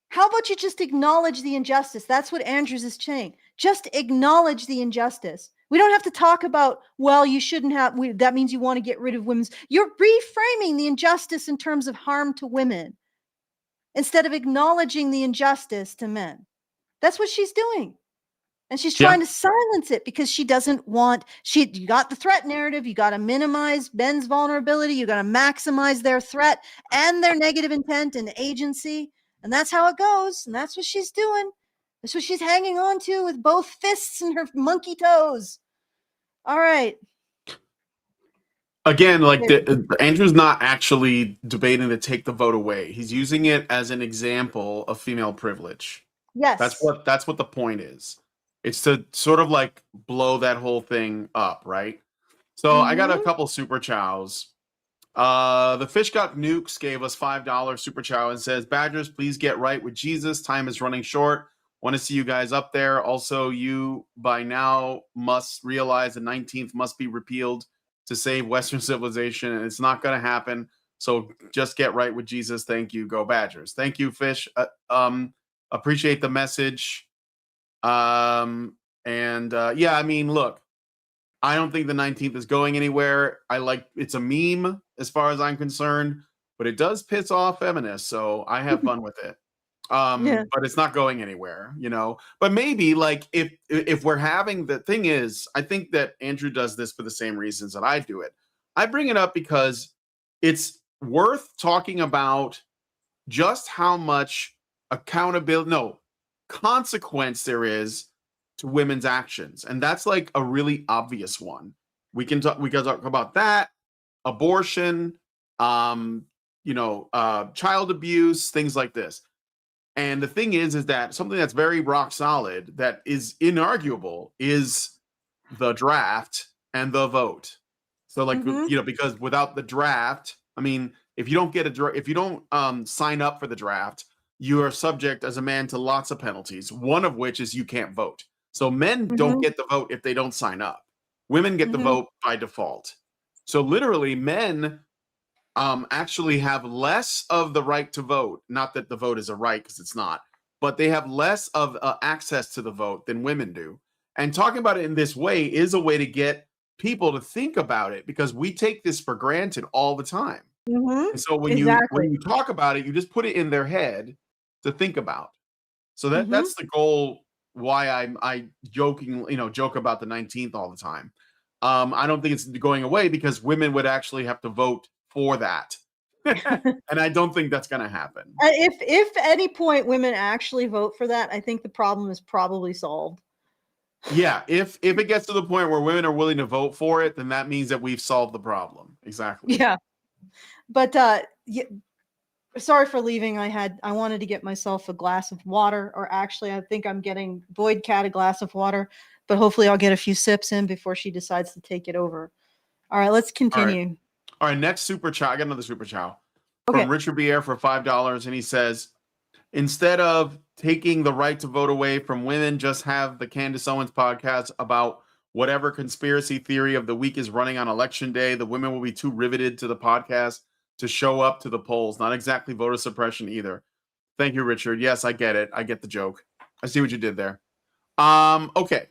Speaker 2: How about you just acknowledge the injustice? That's what Andrews is saying. Just acknowledge the injustice. We don't have to talk about, well, you shouldn't have, that means you want to get rid of women's. You're reframing the injustice in terms of harm to women instead of acknowledging the injustice to men. That's what she's doing. And she's trying to silence it because she doesn't want, you got the threat narrative. You got to minimize men's vulnerability. You got to maximize their threat and their negative intent and agency. And that's how it goes. And that's what she's doing. That's what she's hanging on to with both fists and her monkey toes. All right.
Speaker 1: Again, like Andrew's not actually debating to take the vote away. He's using it as an example of female privilege.
Speaker 2: Yes.
Speaker 1: That's what the point is. It's to sort of like blow that whole thing up, right? So I got a couple super chows. The Fish Got Nukes gave us $5 super chow and says, Badgers, please get right with Jesus. Time is running short. Want to see you guys up there. Also, you by now must realize the 19th must be repealed to save Western civilization, and it's not going to happen. So just get right with Jesus. Thank you. Go Badgers. Thank you, Fish. Appreciate the message. Yeah, I mean, look, I don't think the 19th is going anywhere. It's a meme as far as I'm concerned, but it does piss off feminists. So I have fun with it. But it's not going anywhere, but maybe like if we're having, the thing is, I think that Andrew does this for the same reasons that I do it. I bring it up because it's worth talking about just how much consequence there is to women's actions. And that's like a really obvious one. We can talk about that, abortion, child abuse, things like this. And the thing is that something that's very rock solid, that is inarguable, is the draft and the vote. So like, because without the draft, I mean, if you don't sign up for the draft, you are subject as a man to lots of penalties, one of which is you can't vote. So men don't get the vote if they don't sign up. Women get the vote by default. So literally men actually have less of the right to vote. Not that the vote is a right, because it's not, but they have less of access to the vote than women do. And talking about it in this way is a way to get people to think about it, because we take this for granted all the time. And so when you talk about it, you just put it in their head to think about. So that's the goal. Why I joke about the 19th all the time. I don't think it's going away, because women would actually have to vote for that. And I don't think that's going to happen.
Speaker 2: If at any point women actually vote for that, I think the problem is probably solved.
Speaker 1: Yeah, if it gets to the point where women are willing to vote for it, then that means that we've solved the problem. Exactly.
Speaker 2: Yeah. But sorry for leaving. I wanted to get myself a glass of water, or actually I think I'm getting Void Cat a glass of water. but hopefully I'll get a few sips in before she decides to take it over. All right, let's continue.
Speaker 1: All right, next super chat. I got another super chat
Speaker 2: Okay.
Speaker 1: from Richard Bier for $5, and he says, instead of taking the right to vote away from women, just have the Candace Owens podcast about whatever conspiracy theory of the week is running on election day. The women will be too riveted to the podcast to show up to the polls. Not exactly voter suppression either. Thank you, Richard. Yes, I get it. I get the joke. I see what you did there. Okay.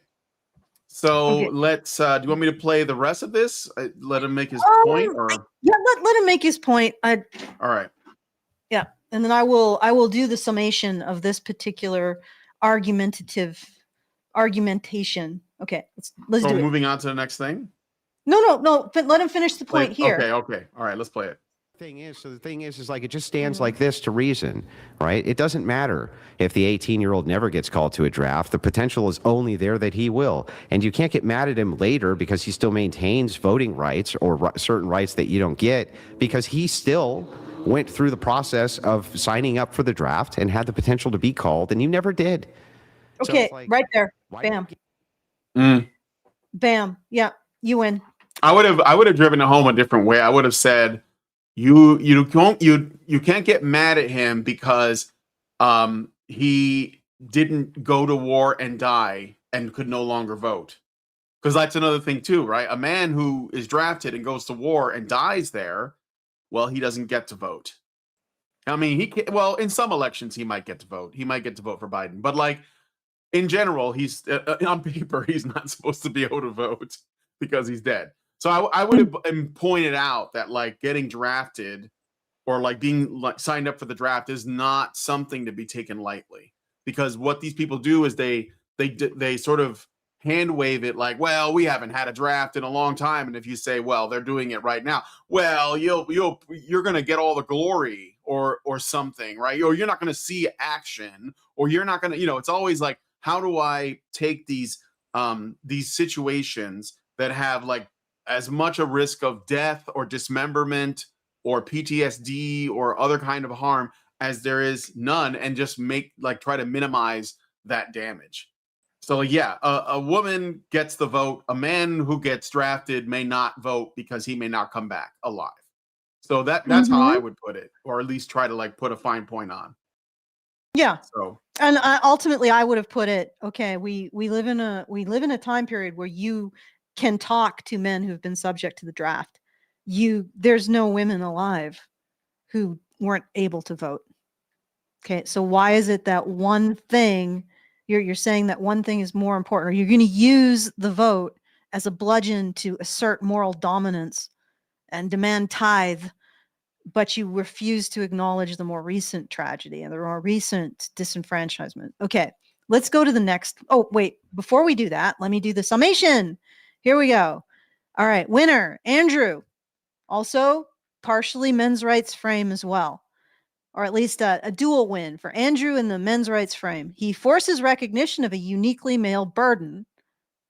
Speaker 1: So let's, do you want me to play the rest of this? Let him make his point, or?
Speaker 2: Yeah, let him make his point.
Speaker 1: All right.
Speaker 2: Yeah. And then I will do the summation of this particular argumentation. Okay. Let's do it.
Speaker 1: Moving on to the next thing.
Speaker 2: No. But let him finish the point here.
Speaker 1: Okay. All right. Let's play it.
Speaker 3: The thing is like it just stands like this to reason, right? It doesn't matter if the 18-year-old never gets called to a draft. The potential is only there that he will. And you can't get mad at him later because he still maintains voting rights or certain rights that you don't get, because he still went through the process of signing up for the draft and had the potential to be called, and you never did.
Speaker 2: Okay, so right there. Bam. Bam. Yeah, you win.
Speaker 1: I would have driven it home a different way. I would have said, you can't get mad at him because he didn't go to war and die and could no longer vote. Because that's another thing too, right? A man who is drafted and goes to war and dies there, well, he doesn't get to vote. I mean, in some elections he might get to vote. He might get to vote for Biden, but like in general, he's on paper he's not supposed to be able to vote because he's dead. So I would have pointed out that like getting drafted or like being like signed up for the draft is not something to be taken lightly, because what these people do is they sort of hand wave it like, well, we haven't had a draft in a long time, and if you say, well, they're doing it right now, well, you're going to get all the glory or something, right? Or you're not going to see action, or you're not going to, it's always like, how do I take these situations that have like as much a risk of death or dismemberment or PTSD or other kind of harm as there is none, and just try to minimize that damage. So yeah, a woman gets the vote. A man who gets drafted may not vote because he may not come back alive. So that's how I would put it, or at least try to like put a fine point on.
Speaker 2: Yeah.
Speaker 1: So,
Speaker 2: and ultimately I would have put it, okay, we live in a time period where you can talk to men who've been subject to the draft. There's no women alive who weren't able to vote. Okay. So why is it that one thing you're saying that one thing is more important, or you're going to use the vote as a bludgeon to assert moral dominance and demand tithe, but you refuse to acknowledge the more recent tragedy and the more recent disenfranchisement. Okay, let's go to the next. Oh, wait, before we do that, let me do the summation. Here we go. All right, winner, Andrew. Also, partially men's rights frame as well, or at least a dual win for Andrew in the men's rights frame. He forces recognition of a uniquely male burden,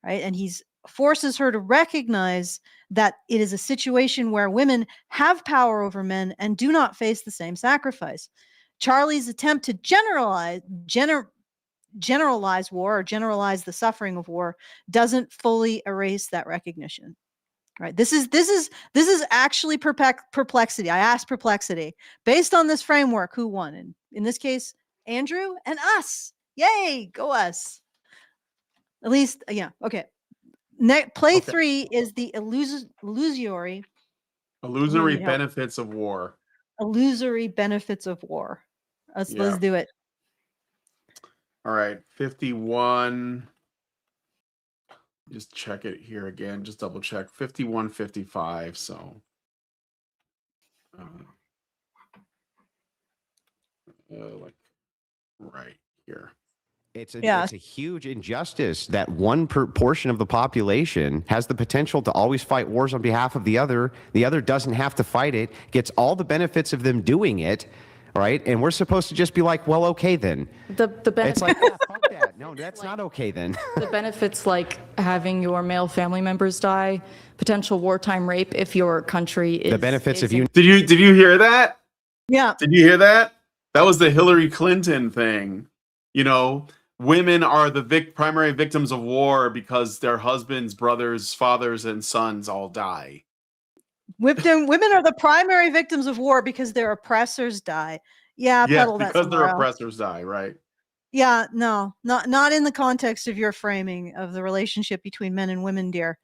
Speaker 2: right? And he forces her to recognize that it is a situation where women have power over men and do not face the same sacrifice. Charly's attempt to generalize war, or generalize the suffering of war, doesn't fully erase that recognition. Right. This is actually perplexity. I asked perplexity based on this framework, who won? And in this case, Andrew and us. Yay, go us. At least, yeah. Okay. Play 3 is the illusory
Speaker 1: benefits of war.
Speaker 2: Illusory benefits of war. Let's do it.
Speaker 1: All right, 51. Just check it here again. Just double check. 51-55. So, like right here.
Speaker 3: It's a huge injustice that one portion of the population has the potential to always fight wars on behalf of the other. The other doesn't have to fight it, gets all the benefits of them doing it, right? And we're supposed to just be like, well, okay then.
Speaker 4: The benefits.
Speaker 3: It's like, yeah, fuck that. No, that's not okay then.
Speaker 4: The benefits, like having your male family members die, potential wartime rape if your country is.
Speaker 3: The benefits of you.
Speaker 1: Did you hear that?
Speaker 2: Yeah.
Speaker 1: Did you hear that? That was the Hillary Clinton thing. women are the primary victims of war because their husbands, brothers, fathers, and sons all die.
Speaker 2: Women are the primary victims of war because their oppressors die. Yeah,
Speaker 1: yes,
Speaker 2: peddle that
Speaker 1: because their
Speaker 2: somewhere else.
Speaker 1: oppressors die, right?
Speaker 2: Yeah, no, not in the context of your framing of the relationship between men and women, dear.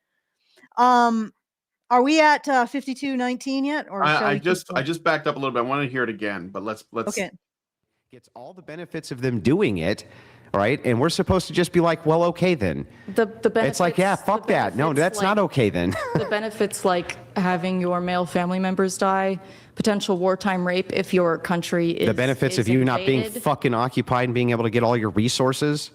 Speaker 2: Are we at 52:19 yet, or
Speaker 1: I just backed up a little bit. I want to hear it again, but let's.
Speaker 2: Okay.
Speaker 3: Gets all the benefits of them doing it, right? And we're supposed to just be like, well, okay then.
Speaker 4: The benefits,
Speaker 3: it's like, yeah, fuck that. No, that's like, not okay then.
Speaker 4: The benefits like having your male family members die, potential wartime rape if your country is
Speaker 3: the benefits of you not being fucking occupied and being able to get all your resources.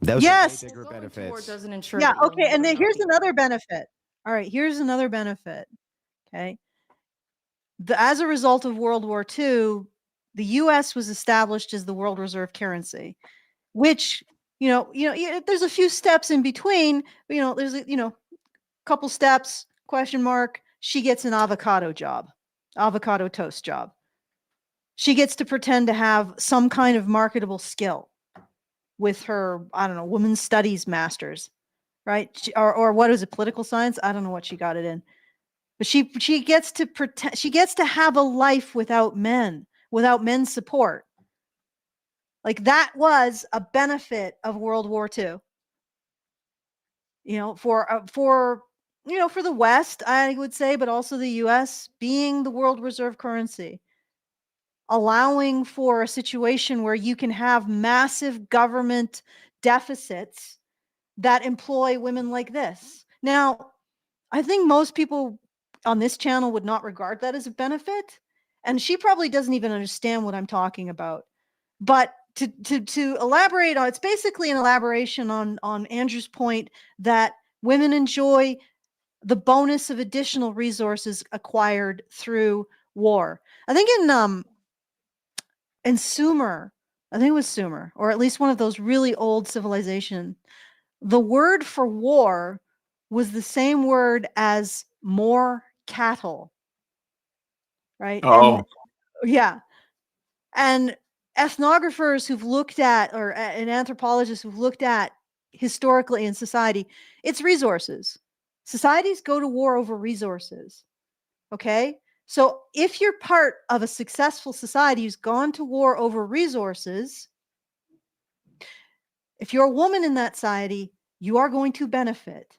Speaker 3: Those
Speaker 2: yes.
Speaker 3: are way bigger benefits.
Speaker 4: Doesn't ensure
Speaker 2: yeah. Okay. And then here's another benefit. All right. Here's another benefit. Okay. As a result of World War II, the U.S. was established as the world reserve currency, which, there's a few steps in between, there's a, couple steps, question mark. She gets an avocado toast job. She gets to pretend to have some kind of marketable skill with her, I don't know, women's studies master's, right? Or what is it, political science? I don't know what she got it in. But she gets to pretend, she gets to have a life without men's support. Like that was a benefit of World War II. For the West, I would say, but also the US being the world reserve currency, allowing for a situation where you can have massive government deficits that employ women like this. Now, I think most people on this channel would not regard that as a benefit. And she probably doesn't even understand what I'm talking about. But to elaborate on, it's basically an elaboration on Andrew's point that women enjoy the bonus of additional resources acquired through war. I think in Sumer, I think it was Sumer, or at least one of those really old civilization, the word for war was the same word as more cattle. Right?
Speaker 1: Oh.
Speaker 2: And, yeah. And ethnographers who've looked at, and anthropologists who've looked at historically in society, it's resources. Societies go to war over resources. Okay? So if you're part of a successful society who's gone to war over resources, if you're a woman in that society, you are going to benefit.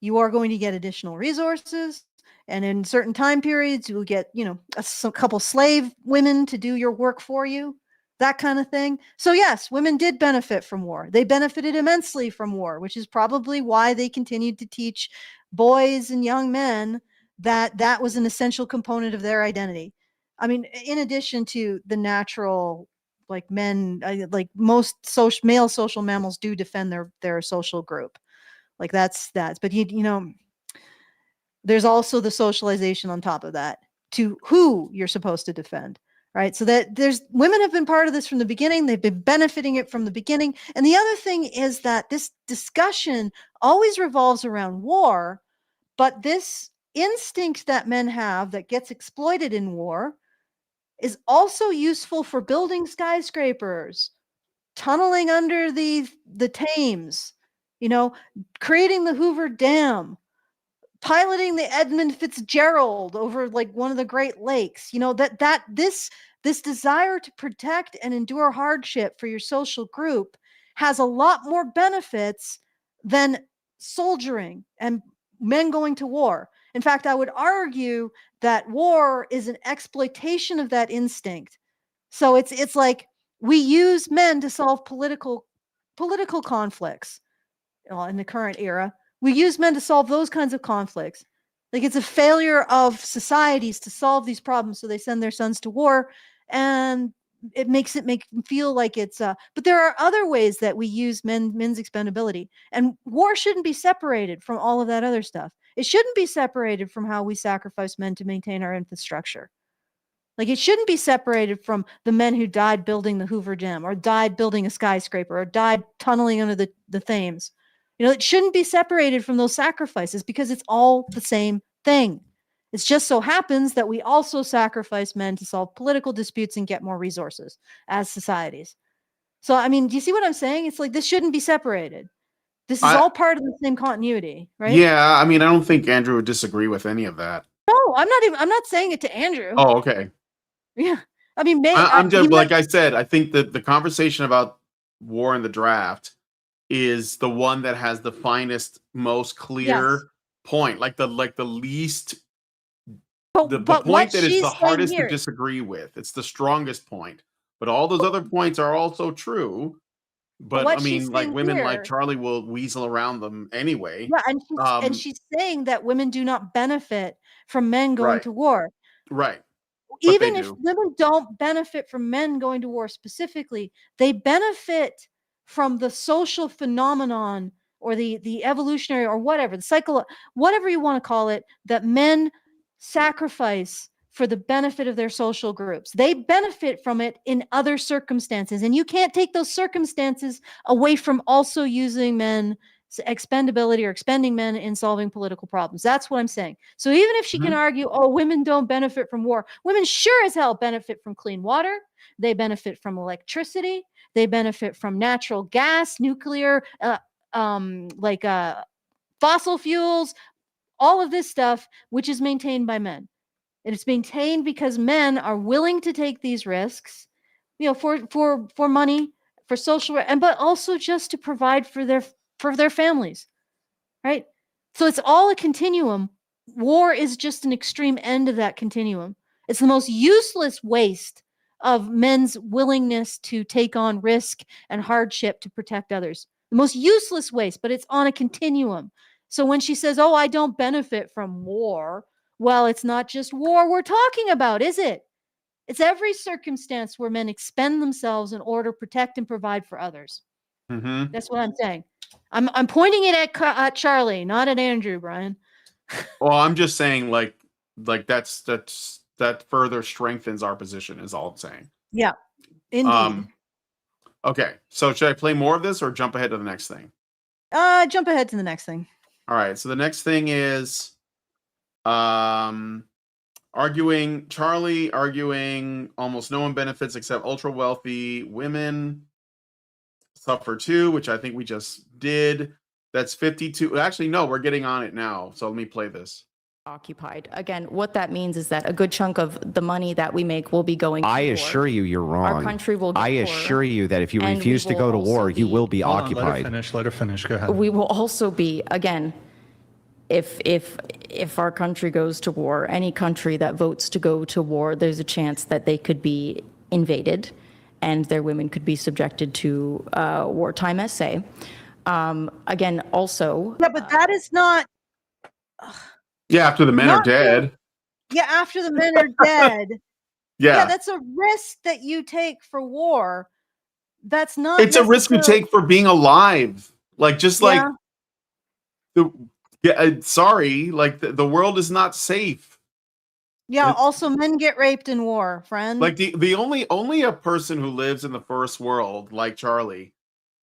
Speaker 2: You are going to get additional resources. And in certain time periods, you'll get, a couple slave women to do your work for you, that kind of thing. So yes, women did benefit from war. They benefited immensely from war, which is probably why they continued to teach boys and young men that was an essential component of their identity. I mean, in addition to the natural, like men, like most male social mammals do defend their social group. Like that's, but there's also the socialization on top of that to who you're supposed to defend, right? So that women have been part of this from the beginning. They've been benefiting it from the beginning. And the other thing is that this discussion always revolves around war, but this instinct that men have that gets exploited in war is also useful for building skyscrapers, tunneling under the Thames, creating the Hoover Dam, piloting the Edmund Fitzgerald over like one of the Great Lakes, this desire to protect and endure hardship for your social group has a lot more benefits than soldiering and men going to war. In fact, I would argue that war is an exploitation of that instinct. So it's like we use men to solve political conflicts in the current era. We use men to solve those kinds of conflicts. Like it's a failure of societies to solve these problems, so they send their sons to war, and it makes them feel like it's but there are other ways that we use men's expendability, and war shouldn't be separated from all of that other stuff. It shouldn't be separated from how we sacrifice men to maintain our infrastructure. Like it shouldn't be separated from the men who died building the Hoover Dam, or died building a skyscraper, or died tunneling under the Thames. It shouldn't be separated from those sacrifices because it's all the same thing. It just so happens that we also sacrifice men to solve political disputes and get more resources as societies. So, I mean, do you see what I'm saying? It's like, this shouldn't be separated. This is all part of the same continuity, right?
Speaker 1: Yeah, I mean, I don't think Andrew would disagree with any of that.
Speaker 2: No, I'm not saying it to Andrew.
Speaker 1: Oh, okay.
Speaker 2: Yeah. I mean,
Speaker 1: I'm just, like I said, I think that the conversation about war and the draft is the one that has the finest, most clear point, like the least, the point that is the hardest to disagree with. It's the strongest point, but all those other points are also true. But I mean, like women like Charly will weasel around them anyway.
Speaker 2: Yeah, and she's saying that women do not benefit from men going to war.
Speaker 1: Right.
Speaker 2: Even if women don't benefit from men going to war specifically, they benefit from the social phenomenon or the evolutionary or whatever, the cycle, whatever you want to call it, that men sacrifice for the benefit of their social groups. They benefit from it in other circumstances, and you can't take those circumstances away from also using men expendability or expending men in solving political problems. That's what I'm saying. So even if she can argue, oh, women don't benefit from war, women sure as hell benefit from clean water. They benefit from electricity. They benefit from natural gas, nuclear, fossil fuels, all of this stuff, which is maintained by men. And it's maintained because men are willing to take these risks, for money, for social, but also just to provide for their families, right? So it's all a continuum. War is just an extreme end of that continuum. It's the most useless waste of men's willingness to take on risk and hardship to protect others. The most useless waste, but it's on a continuum. So when she says, oh, I don't benefit from war, well, it's not just war we're talking about, is it? It's every circumstance where men expend themselves in order to protect and provide for others. That's what I'm saying. I'm pointing it at Charly, not at Andrew, Brian.
Speaker 1: Well, I'm just saying, like that further strengthens our position, is all I'm saying.
Speaker 2: Yeah, indeed.
Speaker 1: Okay, so should I play more of this or jump ahead to the next thing?
Speaker 2: Jump ahead to the next thing.
Speaker 1: All right, so the next thing is Charly arguing almost no one benefits except ultra wealthy women suffer too, which I think we just did. That's 52. Actually, no, we're getting on it now. So let me play this.
Speaker 4: Occupied. Again, what that means is that a good chunk of the money that we make will be going to war.
Speaker 3: I assure you, you're wrong.
Speaker 4: Our country will get
Speaker 3: I assure you that if you refuse to go to war, you will be occupied.
Speaker 5: Let her finish. Go ahead.
Speaker 4: We will also be, again, if our country goes to war, any country that votes to go to war, there's a chance that they could be invaded and their women could be subjected to wartime essay. Again, also...
Speaker 2: Yeah, but that is not...
Speaker 1: Yeah, after the men are dead.
Speaker 2: Yeah, after the men are dead.
Speaker 1: Yeah,
Speaker 2: that's a risk that you take for war. That's not...
Speaker 1: It's a risk you take for being alive. Like, just like... sorry, like the world is not safe.
Speaker 2: Yeah, also men get raped in war, friend.
Speaker 1: Like the only a person who lives in the first world like Charly,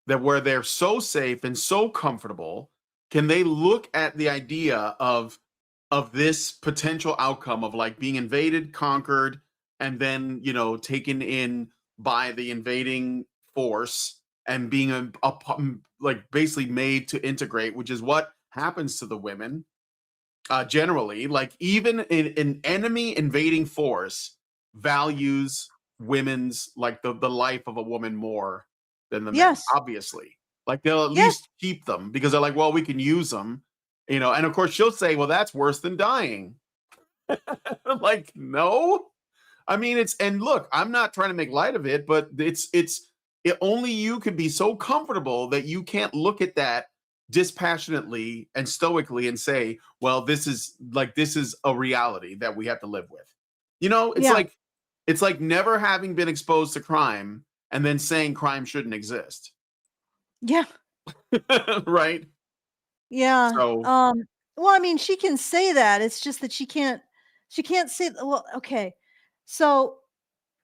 Speaker 1: that where they're so safe and so comfortable, can they look at the idea of this potential outcome of like being invaded, conquered, and then, taken in by the invading force and being like basically made to integrate, which is what happens to the women generally. Like even an enemy invading force values women's, like the life of a woman more than the men, obviously. Like they'll at least keep them because they're like, well, we can use them, and of course she'll say, well, that's worse than dying. Like, no, I mean, and look, I'm not trying to make light of it, but only you could be so comfortable that you can't look at that dispassionately and stoically and say, well, this is a reality that we have to live with. It's like never having been exposed to crime and then saying crime shouldn't exist.
Speaker 2: Yeah.
Speaker 1: Right.
Speaker 2: Yeah.
Speaker 1: So,
Speaker 2: well, I mean, she can say that. It's just that she can't say, well, okay. So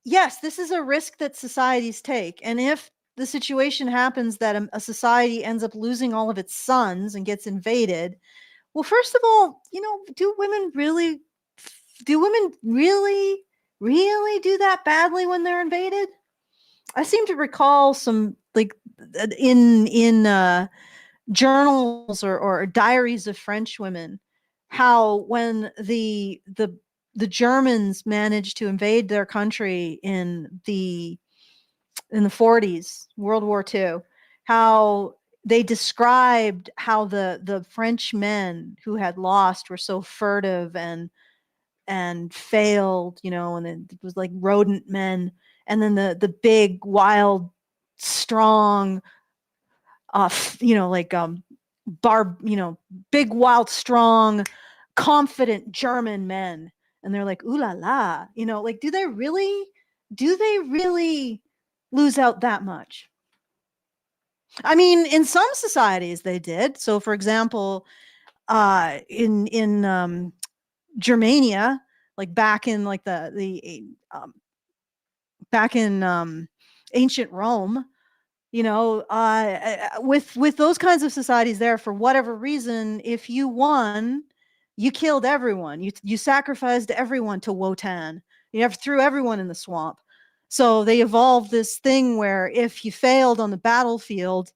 Speaker 2: yes, this is a risk that societies take. And if the situation happens that a society ends up losing all of its sons and gets invaded, well, first of all, do women really do that badly when they're invaded? I seem to recall some like in journals or diaries of French women, how when the Germans managed to invade their country in the 40s, World War II, how they described how the French men who had lost were so furtive and failed, and it was like rodent men, and then the big, wild, strong, like big, wild, strong, confident German men, and they're like, ooh la la, like do they really lose out that much? I mean, in some societies they did. So, for example, in Germania, like back in like back in ancient Rome, with those kinds of societies there, for whatever reason, if you won, you killed everyone. You sacrificed everyone to Wotan. You threw everyone in the swamp. So they evolved this thing where if you failed on the battlefield,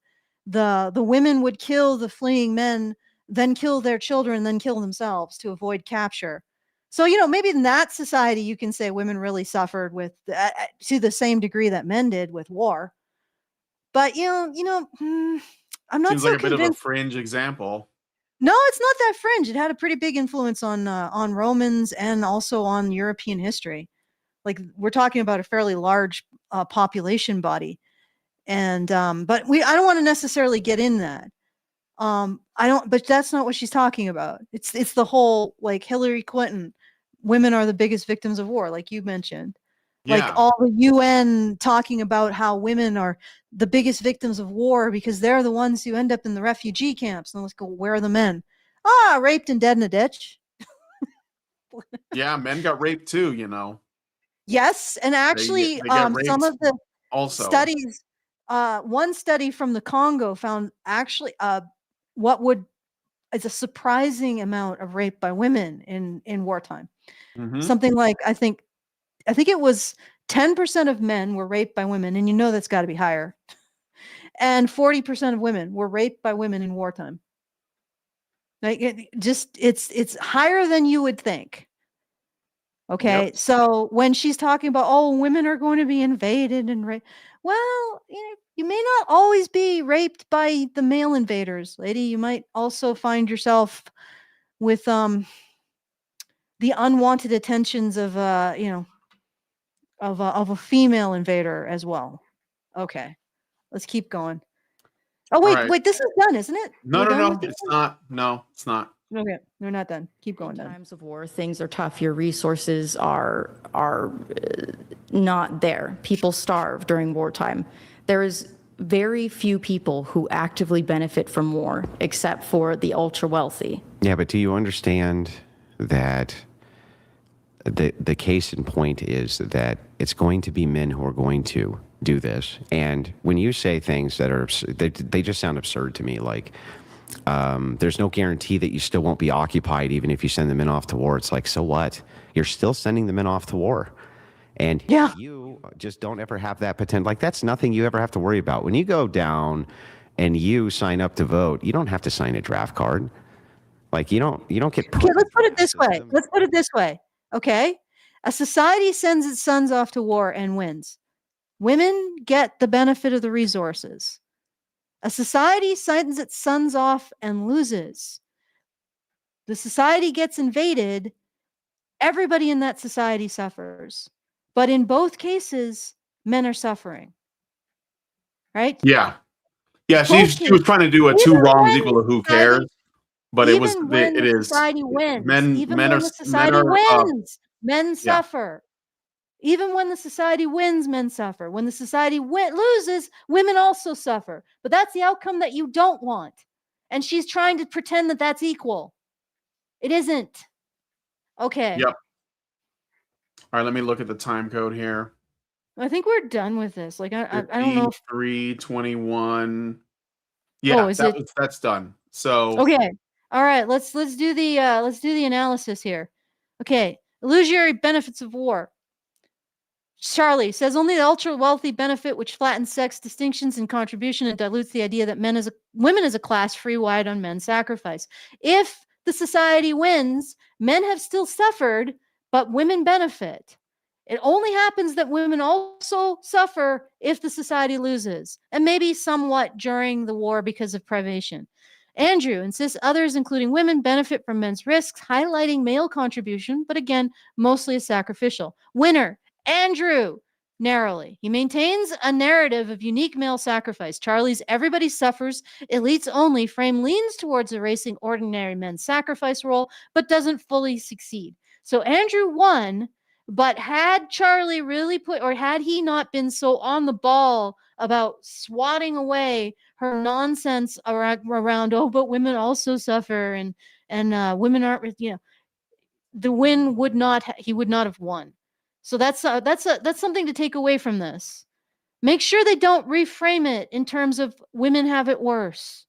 Speaker 2: the women would kill the fleeing men, then kill their children, then kill themselves to avoid capture. So, maybe in that society, you can say women really suffered with to the same degree that men did with war. But, I'm not
Speaker 1: Seems
Speaker 2: so
Speaker 1: like a bit of a
Speaker 2: convinced.
Speaker 1: fringe example.
Speaker 2: No, it's not that fringe. It had a pretty big influence on Romans and also on European history. Like, we're talking about a fairly large population body. And but I don't want to necessarily get in that. But that's not what she's talking about. It's the whole, like, Hillary Clinton, women are the biggest victims of war, like you mentioned. Like
Speaker 1: Yeah.
Speaker 2: all the UN talking about how women are the biggest victims of war because they're the ones who end up in the refugee camps. And let's go, where are the men? Raped and dead in a ditch.
Speaker 1: Yeah, men got raped too.
Speaker 2: Yes, and actually,
Speaker 1: They get
Speaker 2: some
Speaker 1: raped
Speaker 2: of the
Speaker 1: also.
Speaker 2: studies, one study from the Congo found actually what would is a surprising amount of rape by women in wartime.
Speaker 1: Mhm.
Speaker 2: Something like I think it was 10% of men were raped by women, and that's got to be higher. And 40% of women were raped by women in wartime. Like it's higher than you would think. Okay,
Speaker 1: Yep.
Speaker 2: so when she's talking about, women are going to be invaded and raped, well, you may not always be raped by the male invaders, lady. You might also find yourself with the unwanted attentions of of a female invader as well. Okay, let's keep going. Oh
Speaker 1: All
Speaker 2: wait,
Speaker 1: right.
Speaker 2: this is done, isn't it?
Speaker 1: No,
Speaker 2: We're
Speaker 1: no,
Speaker 2: done
Speaker 1: no.
Speaker 2: with this
Speaker 1: It's
Speaker 2: one?
Speaker 1: not. No, it's not.
Speaker 2: Okay, we're not done. Keep going.
Speaker 4: In
Speaker 2: Done.
Speaker 4: times of war, things are tough. Your resources are not there. People starve during wartime. There is very few people who actively benefit from war, except for the ultra wealthy.
Speaker 3: Yeah, but do you understand that the case in point is that it's going to be men who are going to do this? And when you say things that are, they just sound absurd to me, like there's no guarantee that you still won't be occupied even if you send the men off to war. It's like, so what? You're still sending the men off to war. And
Speaker 2: Yeah.
Speaker 3: you just don't ever have that potential. Like, that's nothing you ever have to worry about. When you go down and you sign up to vote, you don't have to sign a draft card. Like, you don't get put.
Speaker 2: Okay, let's put it this way.
Speaker 3: system.
Speaker 2: Let's put it this way. Okay, a society sends its sons off to war and wins. Women get the benefit of the resources. A society sends its sons off and loses. The society gets invaded. Everybody in that society suffers. But in both cases, men are suffering. Right?
Speaker 1: Yeah. Yeah.
Speaker 2: Both
Speaker 1: She was trying to do a two
Speaker 2: Even
Speaker 1: wrongs
Speaker 2: when
Speaker 1: equal to who
Speaker 2: society-
Speaker 1: cares, but it was.
Speaker 2: Even when
Speaker 1: It
Speaker 2: the
Speaker 1: is.
Speaker 2: society wins,
Speaker 1: Men.
Speaker 2: even
Speaker 1: Men
Speaker 2: when
Speaker 1: are.
Speaker 2: the
Speaker 1: Men
Speaker 2: society
Speaker 1: are.
Speaker 2: wins, men
Speaker 1: yeah.
Speaker 2: suffer. Even when the society wins, men suffer. When the society loses, women also suffer. But that's the outcome that you don't want. And she's trying to pretend that that's equal. It isn't. Okay.
Speaker 1: Yep. All right. Let me look at the time code here.
Speaker 2: I think we're done with this. Like I don't know if
Speaker 1: 3:21. Yeah,
Speaker 2: is it
Speaker 1: that's done. So
Speaker 2: okay. All right, let's do the analysis here. Okay, illusory benefits of war. Charly says only the ultra wealthy benefit, which flattens sex distinctions and contribution and dilutes the idea that women as a class free wide on men's sacrifice. If the society wins, men have still suffered, but women benefit. It only happens that women also suffer if the society loses, and maybe somewhat during the war because of privation. Andrew insists others, including women, benefit from men's risks, highlighting male contribution, but again, mostly as sacrificial. Winner, Andrew, narrowly. He maintains a narrative of unique male sacrifice. Charly's everybody suffers, elites only frame leans towards erasing ordinary men's sacrifice role, but doesn't fully succeed. So Andrew won, but had Charly really had he not been so on the ball about swatting away her nonsense around oh, but women also suffer and women aren't, the win would not, he would not have won. So that's something to take away from this. Make sure they don't reframe it in terms of women have it worse.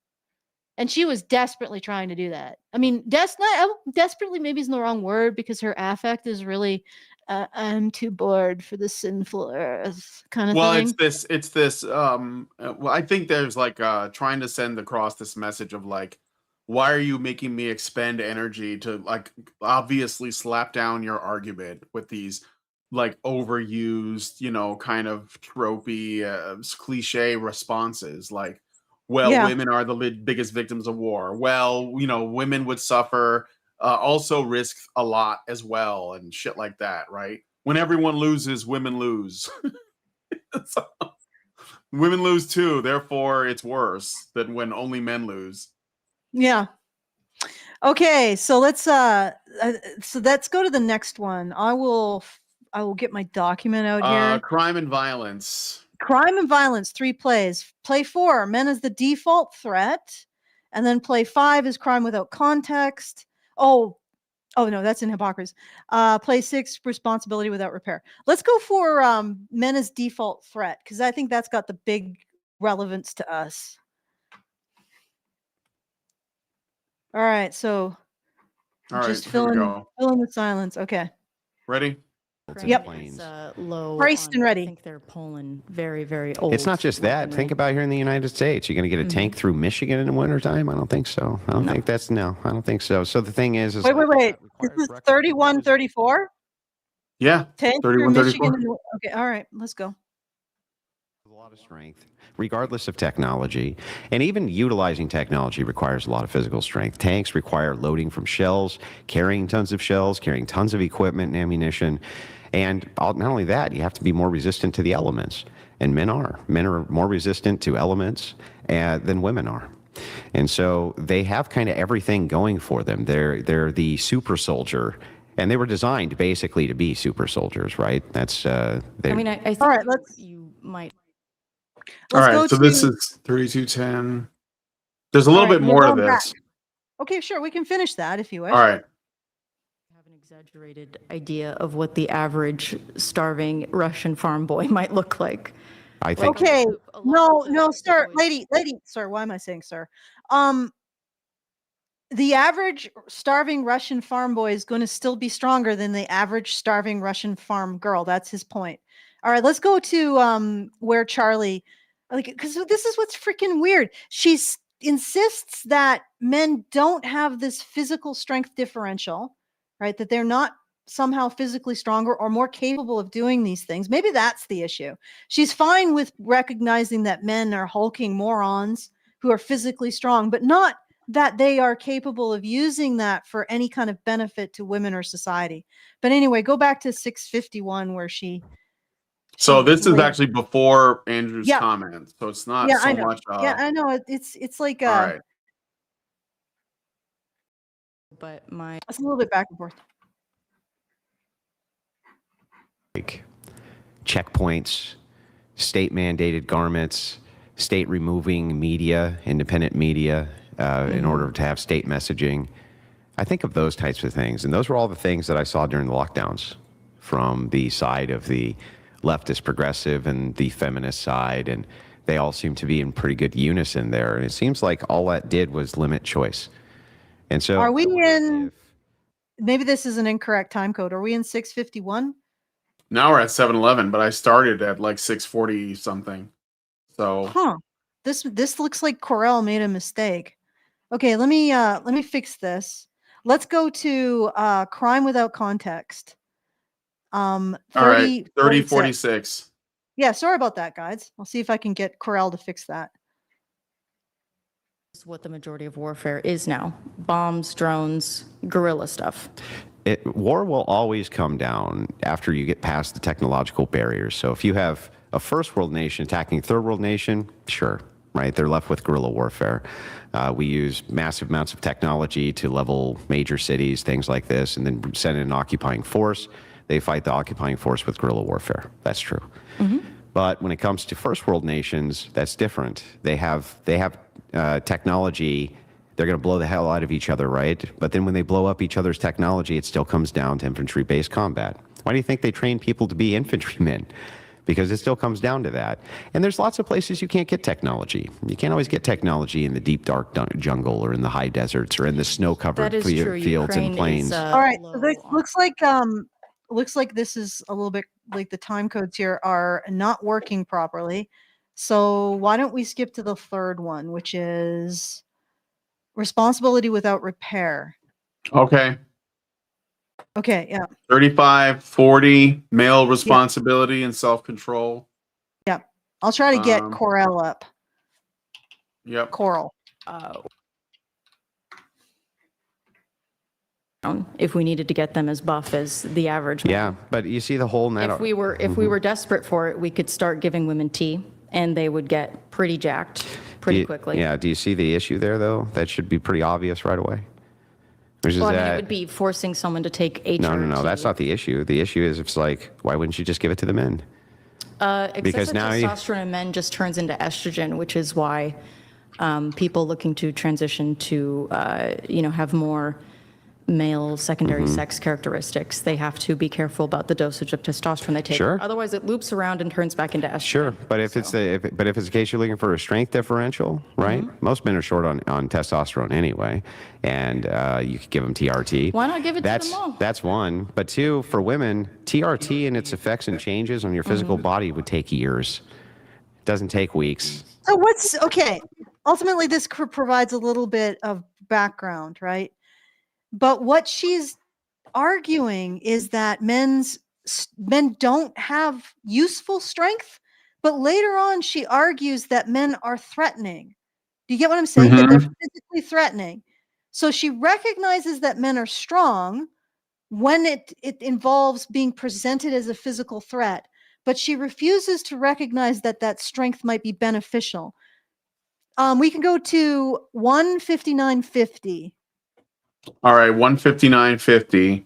Speaker 2: And she was desperately trying to do that. I mean, desperately maybe isn't the wrong word, because her affect is really, I'm too bored for the sinful earth kind of thing.
Speaker 1: It's this. Well, I think there's like trying to send across this message of like, why are you making me expend energy to like obviously slap down your argument with these like overused, kind of tropey, cliche responses like, well,
Speaker 2: Yeah.
Speaker 1: women are the biggest victims of war. Well, women would suffer, also risk a lot as well, and shit like that, right? When everyone loses, women lose. So, women lose too, therefore it's worse than when only men lose.
Speaker 2: Yeah. Okay, so let's go to the next one. I will get my document out here.
Speaker 1: Crime and violence.
Speaker 2: Crime and violence, 3 plays. Play 4, men as the default threat. And then play 5 is crime without context. Oh no, that's in hypocrisy. Play 6, responsibility without repair. Let's go for men as default threat, because I think that's got the big relevance to us. All right, so just fill in the silence. Okay.
Speaker 1: Ready?
Speaker 2: Yep.
Speaker 4: Low.
Speaker 2: Braced and ready.
Speaker 4: I think they're Poland very, very old.
Speaker 3: It's not just that. Think about here in the United States. You're going to get a tank through Michigan in the wintertime? I don't think so. I don't think so. So the thing is
Speaker 2: wait. This is 31, 34?
Speaker 1: Yeah.
Speaker 2: Tank
Speaker 1: 31,
Speaker 2: through Michigan.
Speaker 1: 34.
Speaker 2: Okay, all right, let's go.
Speaker 3: A lot of strength, regardless of technology, and even utilizing technology requires a lot of physical strength. Tanks require loading from shells, carrying tons of shells, carrying tons of equipment and ammunition, and not only that, you have to be more resistant to the elements. And men are more resistant to elements than women are, and so they have kind of everything going for them. They're the super soldier. And they were designed basically to be super soldiers, right? That's
Speaker 4: I think
Speaker 2: all right,
Speaker 4: you might.
Speaker 1: All right, so this is 3210. There's a little bit more to this.
Speaker 2: Okay, sure, we can finish that if you wish.
Speaker 1: All right.
Speaker 4: Have an exaggerated idea of what the average starving Russian farm boy might look like.
Speaker 3: I think.
Speaker 2: Okay, no, sir, lady, sir. Why am I saying sir? The average starving Russian farm boy is going to still be stronger than the average starving Russian farm girl. That's his point. All right, let's go to where Charly, because this is what's freaking weird. She insists that men don't have this physical strength differential, right? That they're not somehow physically stronger or more capable of doing these things. Maybe that's the issue. She's fine with recognizing that men are hulking morons who are physically strong, but not that they are capable of using that for any kind of benefit to women or society. But anyway, go back to 651 where she.
Speaker 1: So this is actually before Andrew's
Speaker 2: Yeah.
Speaker 1: comment. So it's not
Speaker 2: Yeah,
Speaker 1: so
Speaker 2: I know.
Speaker 1: much.
Speaker 2: Yeah, I know. It's like
Speaker 1: All right.
Speaker 4: But
Speaker 2: it's a little bit back and forth.
Speaker 3: Like checkpoints, state mandated garments, state removing media, independent media, in order to have state messaging. I think of those types of things. And those were all the things that I saw during the lockdowns from the side of the leftist progressive and the feminist side. And they all seem to be in pretty good unison there. And it seems like all that did was limit choice. And so
Speaker 2: are we in, maybe this is an incorrect time code. Are we in 651?
Speaker 1: Now we're at 7-Eleven, but I started at like 6:40 something. So
Speaker 2: Huh. This looks like Corel made a mistake. Okay, let me fix this. Let's go to crime without context. 30,
Speaker 1: all right, 30,
Speaker 2: 46.
Speaker 1: 46.
Speaker 2: Yeah, sorry about that, guys. I'll see if I can get Corel to fix that.
Speaker 4: It's what the majority of warfare is now. Bombs, drones, guerrilla stuff.
Speaker 3: War will always come down after you get past the technological barriers. So if you have a first world nation attacking a third world nation, sure, right? They're left with guerrilla warfare. We use massive amounts of technology to level major cities, things like this, and then send in an occupying force. They fight the occupying force with guerrilla warfare. That's true. But when it comes to first world nations, that's different. They have technology. They're going to blow the hell out of each other, right? But then when they blow up each other's technology, it still comes down to infantry-based combat. Why do you think they train people to be infantrymen? Because it still comes down to that. And there's lots of places you can't get technology. You can't always get technology in the deep, dark jungle or in the high deserts or in the snow-covered fields
Speaker 4: Ukraine
Speaker 3: and plains.
Speaker 2: All right, so this looks like this is a little bit like the time codes here are not working properly. So why don't we skip to the third one, which is responsibility without repair.
Speaker 1: Okay.
Speaker 2: Okay, yeah.
Speaker 1: 35, 40, male responsibility and self-control.
Speaker 2: Yeah. I'll try to get
Speaker 1: Um,
Speaker 2: Corel up.
Speaker 1: Yep.
Speaker 2: Coral.
Speaker 4: If we needed to get them as buff as the average man.
Speaker 3: Yeah, but you see the whole net.
Speaker 4: If we were desperate for it, we could start giving women tea, and they would get pretty jacked pretty quickly.
Speaker 3: Yeah, do you see the issue there, though? That should be pretty obvious right away. Which is
Speaker 4: Well, I mean,
Speaker 3: that,
Speaker 4: it would be forcing someone to take HRT.
Speaker 3: no, that's not the issue. The issue is it's like, why wouldn't you just give it to the men? Because
Speaker 4: Excessive
Speaker 3: now
Speaker 4: testosterone in men just turns into estrogen, which is why people looking to transition to, have more male secondary sex characteristics, they have to be careful about the dosage of testosterone they take.
Speaker 3: Sure.
Speaker 4: Otherwise, it loops around and turns back into estrogen.
Speaker 3: Sure, but if it's the case you're looking for a strength differential, right? Most men are short on testosterone anyway, and you could give them TRT.
Speaker 4: Why not give it to them all?
Speaker 3: That's one. But two, for women, TRT and its effects and changes on your physical body would take years. It doesn't take weeks.
Speaker 2: So okay. Ultimately, this provides a little bit of background, right? But what she's arguing is that men don't have useful strength, but later on she argues that men are threatening. Do you get what I'm saying? That they're physically threatening. So she recognizes that men are strong when it involves being presented as a physical threat, but she refuses to recognize that strength might be beneficial. We can go to 159.50.
Speaker 1: All right, 159.50.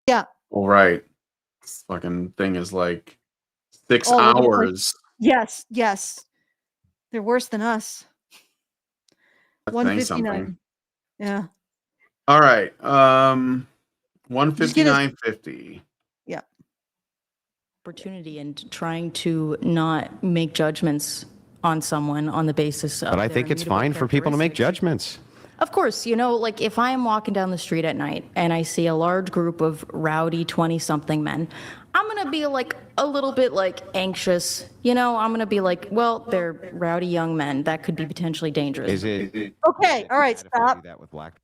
Speaker 2: Yeah.
Speaker 1: All right. This fucking thing is like 6
Speaker 2: All over the place.
Speaker 1: hours.
Speaker 2: Yes. They're worse than us.
Speaker 1: That's saying
Speaker 2: 159.
Speaker 1: something.
Speaker 2: Yeah.
Speaker 1: All right. 159.50.
Speaker 2: Yeah.
Speaker 4: Opportunity and trying to not make judgments on someone on the basis of
Speaker 3: But I
Speaker 4: their
Speaker 3: think it's
Speaker 4: immutable
Speaker 3: fine for people to make
Speaker 4: characteristics.
Speaker 3: judgments.
Speaker 4: Of course, like if I am walking down the street at night and I see a large group of rowdy 20-something men, I'm going to be like a little bit like anxious. I'm going to be like, well, they're rowdy young men. That could be potentially dangerous.
Speaker 3: Is it?
Speaker 2: Okay. All right.
Speaker 3: If I do
Speaker 2: Stop.
Speaker 3: that with black.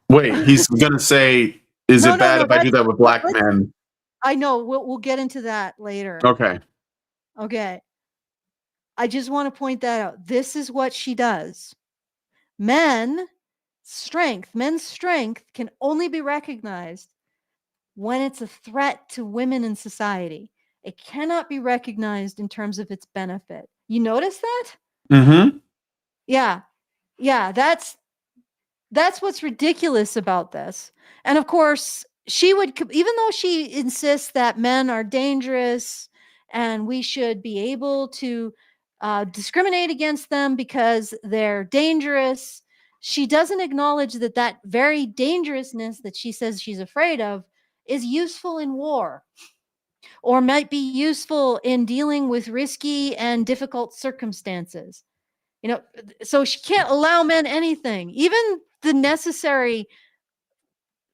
Speaker 1: Wait, he's going to say, is
Speaker 2: No,
Speaker 1: it bad if I do that with black men?
Speaker 2: I know. We'll get into that later.
Speaker 1: Okay.
Speaker 2: Okay. I just want to point that out. This is what she does. Men's strength can only be recognized when it's a threat to women in society. It cannot be recognized in terms of its benefit. You notice that?
Speaker 1: Mm-hmm.
Speaker 2: Yeah. That's what's ridiculous about this. And of course, she would, even though she insists that men are dangerous and we should be able to discriminate against them because they're dangerous, she doesn't acknowledge that very dangerousness that she says she's afraid of is useful in war or might be useful in dealing with risky and difficult circumstances. So she can't allow men anything, even the necessary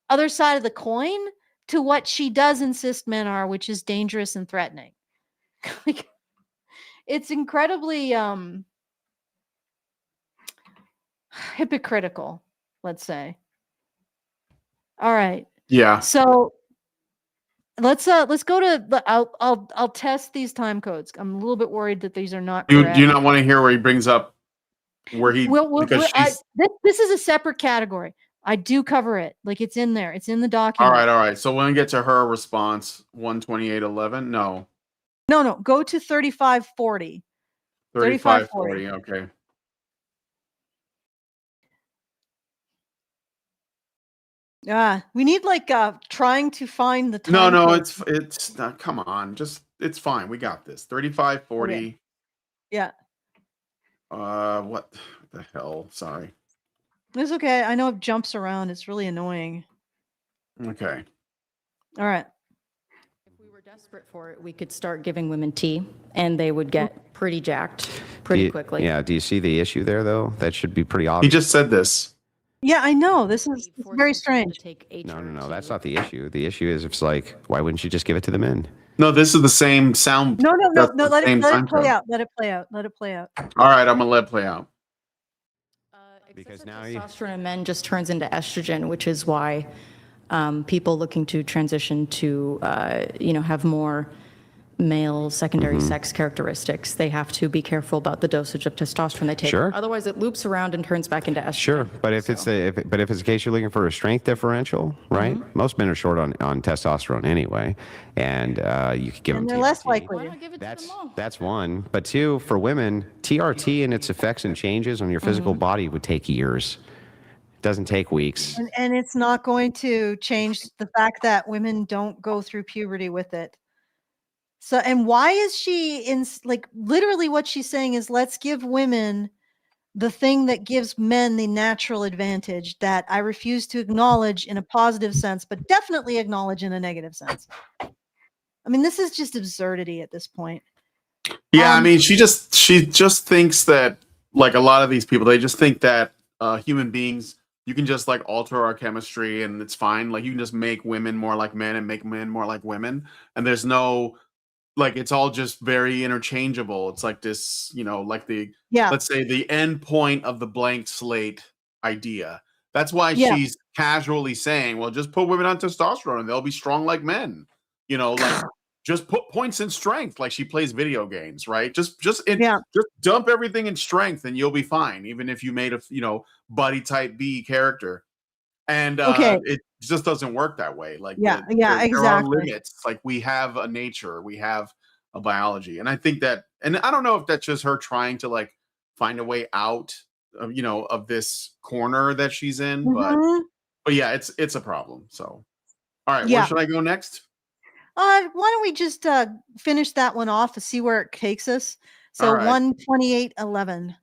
Speaker 2: other side of the coin to what she does insist men are, which is dangerous and threatening. Like, it's incredibly hypocritical, let's say. All right.
Speaker 1: Yeah.
Speaker 2: So let's go to I'll test these time codes. I'm a little bit worried that these are not
Speaker 1: Do
Speaker 2: correct.
Speaker 1: you not want to hear where he brings up where he because she's
Speaker 2: this is a separate category. I do cover it. Like, it's in there. It's in the document.
Speaker 1: all right. So when we get to her response, 128.11.
Speaker 2: No. Go to 3540.
Speaker 1: 3540. Okay.
Speaker 2: We need like trying to find the time.
Speaker 1: No,
Speaker 2: code.
Speaker 1: it's not. Come on, just it's fine. We got this. 3540.
Speaker 2: Okay. Yeah.
Speaker 1: What the hell? Sorry.
Speaker 2: It's okay. I know it jumps around. It's really annoying.
Speaker 1: Okay.
Speaker 2: All right.
Speaker 4: If we were desperate for it, we could start giving women tea, and they would get pretty jacked pretty quickly.
Speaker 3: Yeah. Do you see the issue there, though? That should be pretty
Speaker 1: He
Speaker 3: obvious.
Speaker 1: just said this.
Speaker 2: Yeah, I know. This is very strange.
Speaker 3: No. That's not the issue. The issue is, it's like, why wouldn't you just give it to the men?
Speaker 1: No, this is the same sound.
Speaker 2: No.
Speaker 1: That's the
Speaker 2: Let
Speaker 1: same
Speaker 2: it
Speaker 1: time
Speaker 2: play
Speaker 1: code.
Speaker 2: out. Let it play out. Let it play out.
Speaker 1: All right, I'm gonna let it play out.
Speaker 3: Because
Speaker 4: Excessive
Speaker 3: now you-
Speaker 4: testosterone in men just turns into estrogen, which is why people looking to transition to have more male secondary sex characteristics, they have to be careful about the dosage of testosterone they take.
Speaker 3: Sure.
Speaker 4: Otherwise, it loops around and turns back into estrogen.
Speaker 3: Sure, but if it's the case you're looking for a strength differential, right? Most men are short on testosterone anyway, and you could give
Speaker 2: And
Speaker 3: them
Speaker 2: they're
Speaker 3: TRT.
Speaker 2: less likely.
Speaker 4: Why not give it to them all?
Speaker 3: That's one. But two, for women, TRT and its effects and changes on your physical body would take years. It doesn't take weeks.
Speaker 2: And it's not going to change the fact that women don't go through puberty with it. So, and why is she literally what she's saying is, let's give women the thing that gives men the natural advantage that I refuse to acknowledge in a positive sense, but definitely acknowledge in a negative sense. I mean, this is just absurdity at this point.
Speaker 1: Yeah, I mean, she just thinks that, like, a lot of these people, they just think that human beings, you can just like alter our chemistry and it's fine. Like, you can just make women more like men and make men more like women, and there's no, like, it's all just very interchangeable. It's like this, like let's say the end point of the blank slate idea. That's why she's casually saying, well, just put women on testosterone and they'll be strong like men. Like, just put points in strength, like she plays video games, right? Just dump everything in strength and you'll be fine, even if you made a buddy type B character. And it just doesn't work that way. Like,
Speaker 2: exactly.
Speaker 1: There are limits. Like, we have a nature, we have a biology, and I think that, and I don't know if that's just her trying to like find a way out of of this corner that she's in, but yeah, it's a problem. So, all right, where should I go next?
Speaker 2: Why don't we just finish that one off and see where it takes us? So,
Speaker 1: All right.
Speaker 2: 128.11.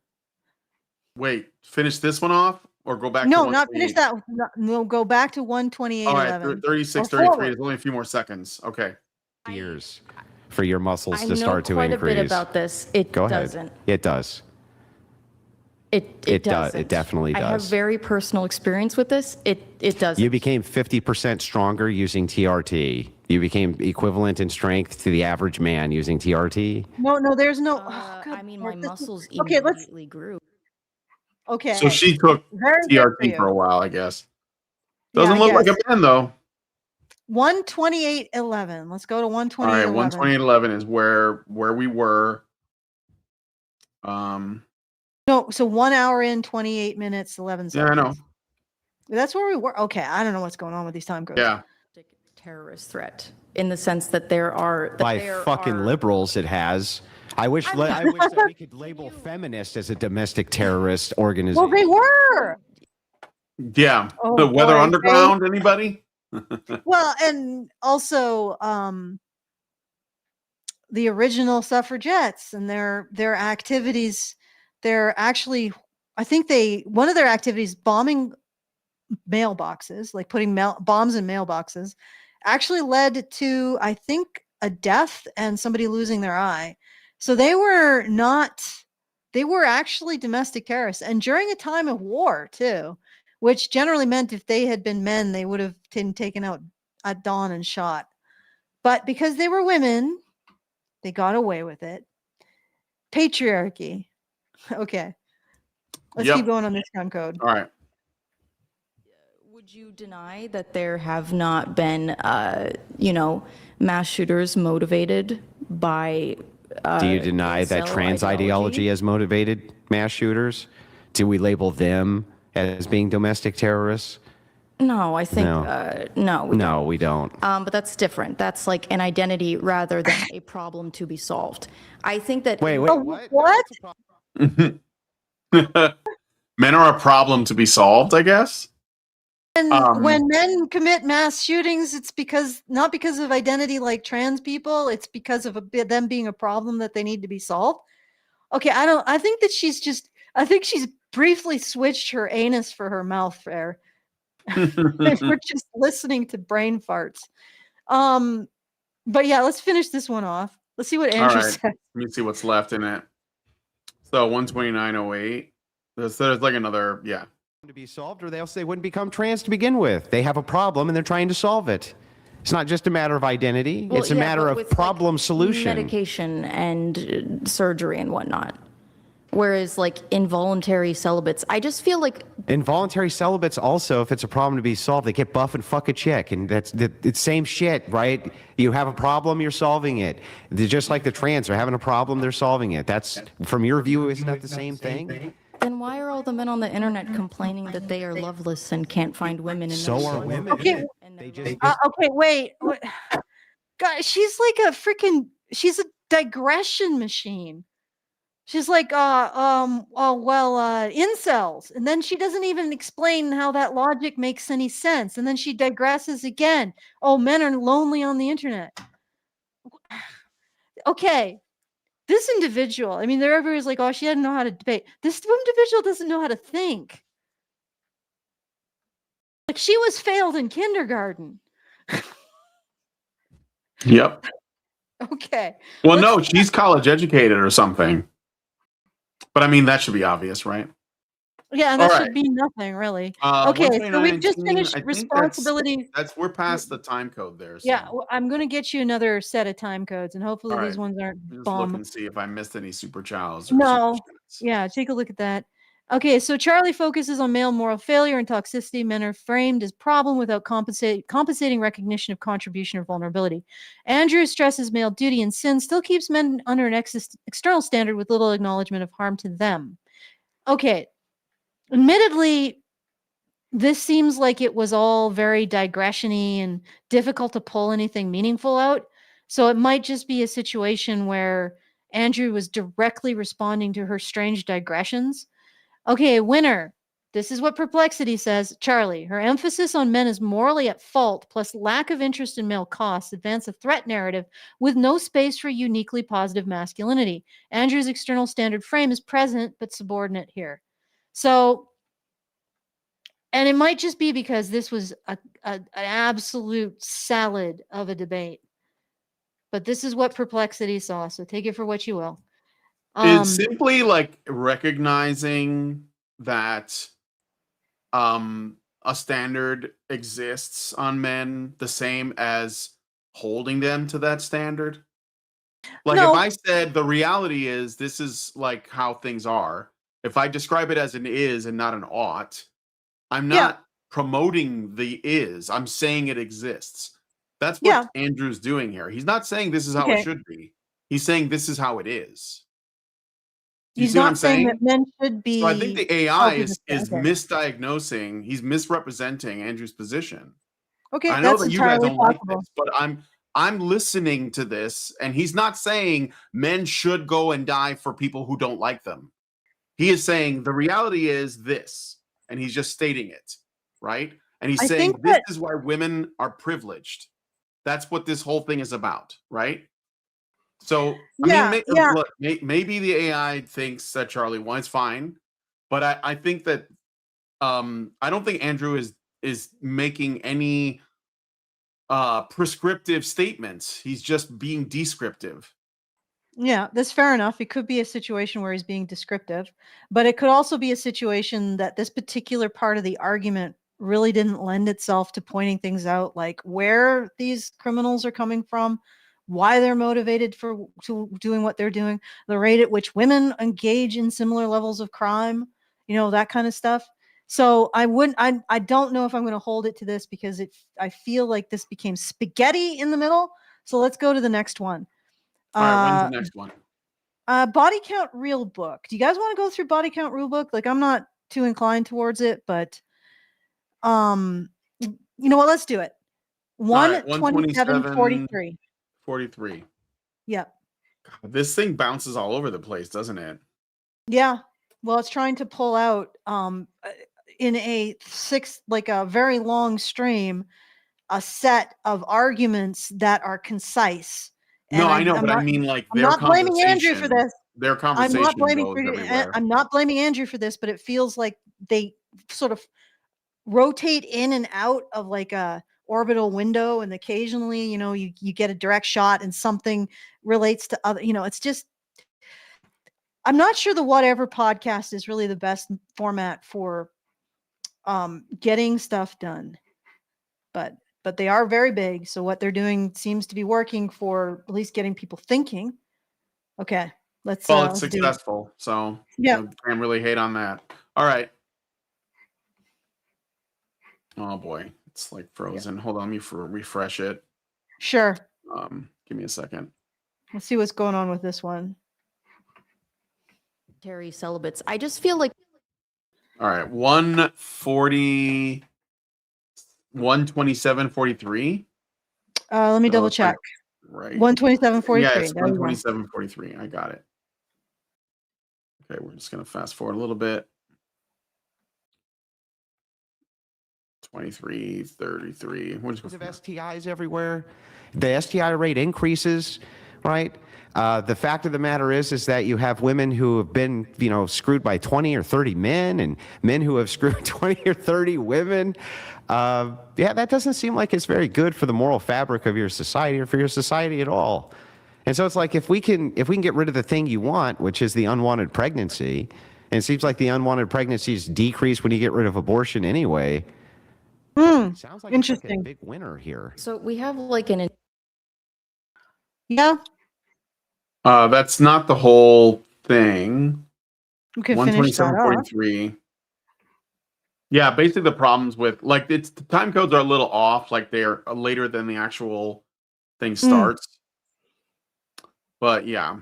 Speaker 1: Wait, finish this one off or go back?
Speaker 2: No,
Speaker 1: to
Speaker 2: not finish that. No, go back to 128.11.
Speaker 1: All right, 36, 33. There's only a few more seconds. Okay.
Speaker 3: Years for your muscles
Speaker 4: I
Speaker 3: to start to
Speaker 4: know quite
Speaker 3: increase.
Speaker 4: a bit about this. It
Speaker 3: Go ahead.
Speaker 4: doesn't.
Speaker 3: It does.
Speaker 4: It
Speaker 3: does.
Speaker 4: doesn't.
Speaker 3: It definitely
Speaker 4: I have
Speaker 3: does.
Speaker 4: very personal experience with this. It doesn't.
Speaker 3: You became 50% stronger using TRT. You became equivalent in strength to the average man using TRT.
Speaker 2: No, there's no.
Speaker 4: I mean, my muscles
Speaker 2: okay,
Speaker 4: immediately grew.
Speaker 2: Okay.
Speaker 1: So she took
Speaker 2: Very good
Speaker 1: TRT for a while, I guess.
Speaker 2: Yeah,
Speaker 1: Doesn't
Speaker 2: I
Speaker 1: look like
Speaker 2: guess.
Speaker 1: a man though.
Speaker 2: 128.11. Let's go to 128.11.
Speaker 1: All right, 128.11 is where we were.
Speaker 2: No, so 1 hour in, 28 minutes, 11 seconds.
Speaker 1: Yeah, I know.
Speaker 2: That's where we were. Okay, I don't know what's going on with these time codes.
Speaker 1: Yeah.
Speaker 4: Terrorist threat in the sense that there are
Speaker 3: Liberals, it has. I wish that we could label feminists as a domestic terrorist organization.
Speaker 2: Well, they were.
Speaker 1: Yeah.
Speaker 2: Oh,
Speaker 1: the Weather
Speaker 2: boy,
Speaker 1: Underground, anybody?
Speaker 2: Well, and also the original suffragettes and their activities. They're actually, I think one of their activities, bombing mailboxes, like putting bombs in mailboxes, actually led to, I think, a death and somebody losing their eye. So they were actually domestic terrorists, and during a time of war too, which generally meant if they had been men, they would have been taken out at dawn and shot. But because they were women, they got away with it. Patriarchy. Okay. Let's
Speaker 1: Yep.
Speaker 2: keep going on this gun code.
Speaker 1: All right.
Speaker 4: Would you deny that there have not been, mass shooters motivated by
Speaker 3: Do you deny that
Speaker 4: incel
Speaker 3: trans ideology has motivated mass shooters? Do we label them as being domestic terrorists?
Speaker 4: No, I think,
Speaker 3: No.
Speaker 4: no.
Speaker 3: We don't.
Speaker 4: But that's different. That's like an identity rather than a problem to be solved. I think that.
Speaker 3: Wait,
Speaker 2: Oh, what?
Speaker 1: Men are a problem to be solved, I guess.
Speaker 2: And when men commit mass shootings, it's not because of identity like trans people. It's because of them being a problem that they need to be solved. Okay, I think she's briefly switched her anus for her mouth there. We're just listening to brain farts. But yeah, let's finish this one off. Let's see what Andrew said.
Speaker 1: Let me see what's left in it. So 129.08. There's like another, yeah.
Speaker 3: To be solved, or else they wouldn't become trans to begin with. They have a problem and they're trying to solve it. It's not just a matter of identity.
Speaker 4: Well,
Speaker 3: it's a matter of problem solution.
Speaker 4: Medication and surgery and whatnot. Whereas like involuntary celibates, I just feel like
Speaker 3: involuntary celibates also, if it's a problem to be solved, they get buff and fuck a chick, and it's same shit, right? You have a problem, you're solving it. They're just like the trans are having a problem, they're solving it. That's, from your view, isn't that the same thing?
Speaker 4: then why are all the men on the internet complaining that they are loveless and can't find women in
Speaker 3: So are women.
Speaker 2: Okay, okay, wait. God, she's like she's a digression machine. She's like, incels. And then she doesn't even explain how that logic makes any sense. And then she digresses again. Oh, men are lonely on the internet. Okay. This individual, I mean, everybody's like, oh, she doesn't know how to debate. This individual doesn't know how to think. Like, she was failed in kindergarten.
Speaker 1: Yep.
Speaker 2: Okay.
Speaker 1: Well, no, she's college educated or something. But I mean, that should be obvious, right?
Speaker 2: Yeah, and that should be nothing, really. Okay, so we've just finished responsibility.
Speaker 1: We're past the time code there. So.
Speaker 2: Yeah, I'm going to get you another set of time codes, and hopefully these ones aren't
Speaker 1: just
Speaker 2: bomb.
Speaker 1: look and see if I missed any super chows.
Speaker 2: No. Yeah, take a look at that. Okay, so Charly focuses on male moral failure and toxicity. Men are framed as problem without compensating recognition of contribution or vulnerability. Andrew stresses male duty and sin, still keeps men under an external standard with little acknowledgement of harm to them. Okay, admittedly, this seems like it was all very digression-y and difficult to pull anything meaningful out. So it might just be a situation where Andrew was directly responding to her strange digressions. Okay, winner. This is what Perplexity says. Charly, her emphasis on men is morally at fault, plus lack of interest in male costs, advance a threat narrative with no space for uniquely positive masculinity. Andrew's external standard frame is present, but subordinate here. So, and it might just be because this was an absolute salad of a debate. But this is what Perplexity saw, so take it for what you will.
Speaker 1: It's simply like recognizing that a standard exists on men the same as holding them to that standard. Like if I said the reality is this is like how things are, if I describe it as an is and not an ought, I'm not promoting the is, I'm saying it exists. That's what Andrew's doing here. He's not saying this is how it should be. He's saying this is how it is.
Speaker 2: He's not saying that men should be.
Speaker 1: So I think the AI is misdiagnosing. He's misrepresenting Andrew's position.
Speaker 2: Okay,
Speaker 1: I know that you guys don't like this, but I'm listening to this, and he's not saying men should go and die for people who don't like them. He is saying the reality is this, and he's just stating it, right? And he's saying this is why women are privileged. That's what this whole thing is about, right? So, I mean, look, maybe the AI thinks that Charly wants fine, but I think that I don't think Andrew is making any prescriptive statements. He's just being descriptive.
Speaker 2: Yeah, that's fair enough. It could be a situation where he's being descriptive, but it could also be a situation that this particular part of the argument really didn't lend itself to pointing things out, like where these criminals are coming from, why they're motivated to doing what they're doing, the rate at which women engage in similar levels of crime, that kind of stuff. So I don't know if I'm going to hold it to this, because I feel like this became spaghetti in the middle. So let's go to the next one.
Speaker 1: All right, when's the next one?
Speaker 2: Body count real book. Do you guys want to go through body count rule book? Like, I'm not too inclined towards it, but you know what? Let's do it. 127.43.
Speaker 1: 43.
Speaker 2: Yep.
Speaker 1: This thing bounces all over the place, doesn't it?
Speaker 2: Yeah. Well, it's trying to pull out in a very long stream, a set of arguments that are concise.
Speaker 1: No, I know, but I mean, like,
Speaker 2: I'm not blaming Andrew for this.
Speaker 1: Their conversation
Speaker 2: I'm not blaming Andrew for this, but it feels like they sort of rotate in and out of like a orbital window, and occasionally, you get a direct shot and something relates to other, it's just, I'm not sure the whatever podcast is really the best format for getting stuff done, but they are very big. So what they're doing seems to be working for at least getting people thinking. Okay, let's.
Speaker 1: Well, it's successful, so
Speaker 2: yeah,
Speaker 1: can't really hate on that. All right. Oh boy, it's like frozen. Yeah. Hold on, let me refresh it.
Speaker 2: Sure.
Speaker 1: Give me a second.
Speaker 2: Let's see what's going on with this one.
Speaker 4: Terry celibates. I just feel like.
Speaker 1: All right, 140. 127.43.
Speaker 2: Let me double check.
Speaker 1: Right.
Speaker 2: 127.43.
Speaker 1: Yeah, it's 127.43. I got it. Okay, we're just gonna fast forward a little bit. 23.33. We're just
Speaker 3: of STIs everywhere. The STI rate increases, right? The fact of the matter is that you have women who have been, screwed by 20 or 30 men, and men who have screwed 20 or 30 women. That doesn't seem like it's very good for the moral fabric of your society, or for your society at all. And so it's like, if we can get rid of the thing you want, which is the unwanted pregnancy, and it seems like the unwanted pregnancies decrease when you get rid of abortion anyway. Sounds like
Speaker 2: interesting.
Speaker 3: It's like a big winner here.
Speaker 4: So we have like
Speaker 2: yeah.
Speaker 1: That's not the whole thing.
Speaker 2: We could finish that off.
Speaker 1: 127.43. Yeah, basically the problems with, like, the time codes are a little off, like they're later than the actual thing starts. But yeah.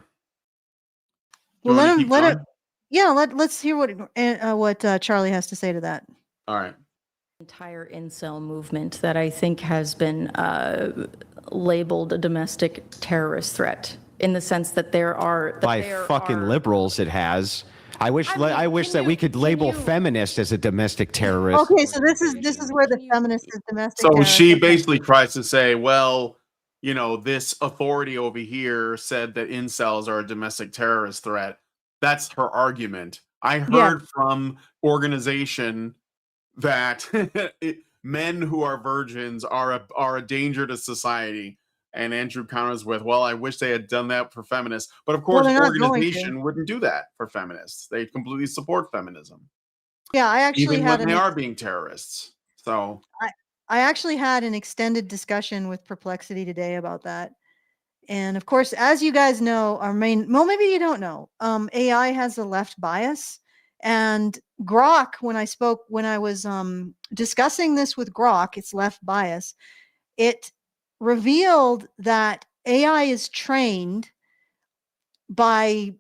Speaker 2: Well, let's hear what Charly has to say to that.
Speaker 1: All right.
Speaker 4: Entire incel movement that I think has been labeled a domestic terrorist threat, in the sense that
Speaker 3: liberals. It has. I wish that we could label feminist as a domestic terrorist.
Speaker 2: Okay, so this is where the feminist is domestic.
Speaker 1: So she basically tries to say, well, this authority over here said that incels are a domestic terrorist threat. That's her argument. I heard from organization that men who are virgins are a danger to society. And Andrew counters with, well, I wish they had done that for feminists. But of course, organization wouldn't do that for feminists. They completely support feminism.
Speaker 2: Yeah, I actually
Speaker 1: even when they are being terrorists. So
Speaker 2: I actually had an extended discussion with Perplexity today about that. And of course, as you guys know, maybe you don't know, AI has a left bias. And Grok, when I was discussing this with Grok, its left bias, it revealed that AI is trained by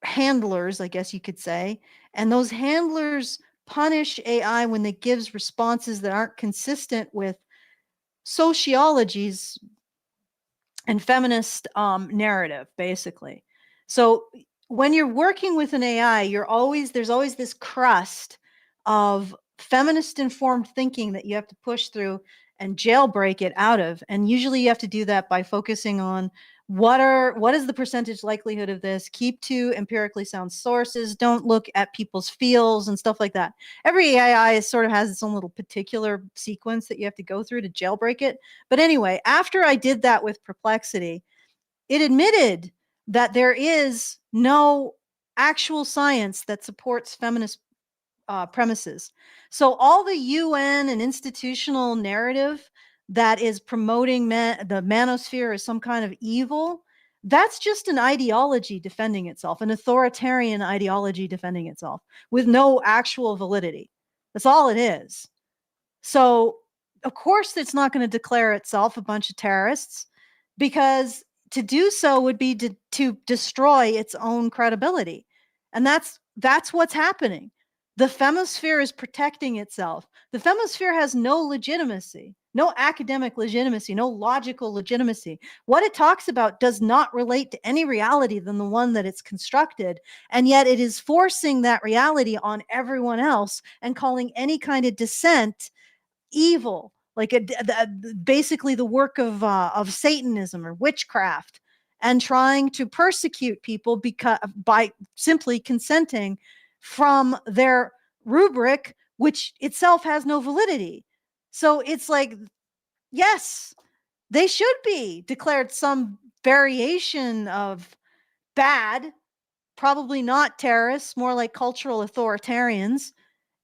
Speaker 2: handlers, I guess you could say, and those handlers punish AI when it gives responses that aren't consistent with sociology's and feminist narrative, basically. So when you're working with an AI, there's always this crust of feminist informed thinking that you have to push through and jailbreak it out of. And usually you have to do that by focusing on what is the percentage likelihood of this? Keep to empirically sound sources. Don't look at people's feels and stuff like that. Every AI sort of has its own little particular sequence that you have to go through to jailbreak it. But anyway, after I did that with Perplexity, it admitted that there is no actual science that supports feminist premises. So all the UN and institutional narrative that is promoting the manosphere as some kind of evil, that's just an ideology defending itself, an authoritarian ideology defending itself with no actual validity. That's all it is. So, of course, it's not going to declare itself a bunch of terrorists, because to do so would be to destroy its own credibility. And that's what's happening. The femisphere is protecting itself. The femisphere has no legitimacy, no academic legitimacy, no logical legitimacy. What it talks about does not relate to any reality than the one that it's constructed. And yet it is forcing that reality on everyone else and calling any kind of dissent evil, like basically the work of Satanism or witchcraft, and trying to persecute people by simply consenting from their rubric, which itself has no validity. So it's like, yes, they should be declared some variation of bad, probably not terrorists, more like cultural authoritarians,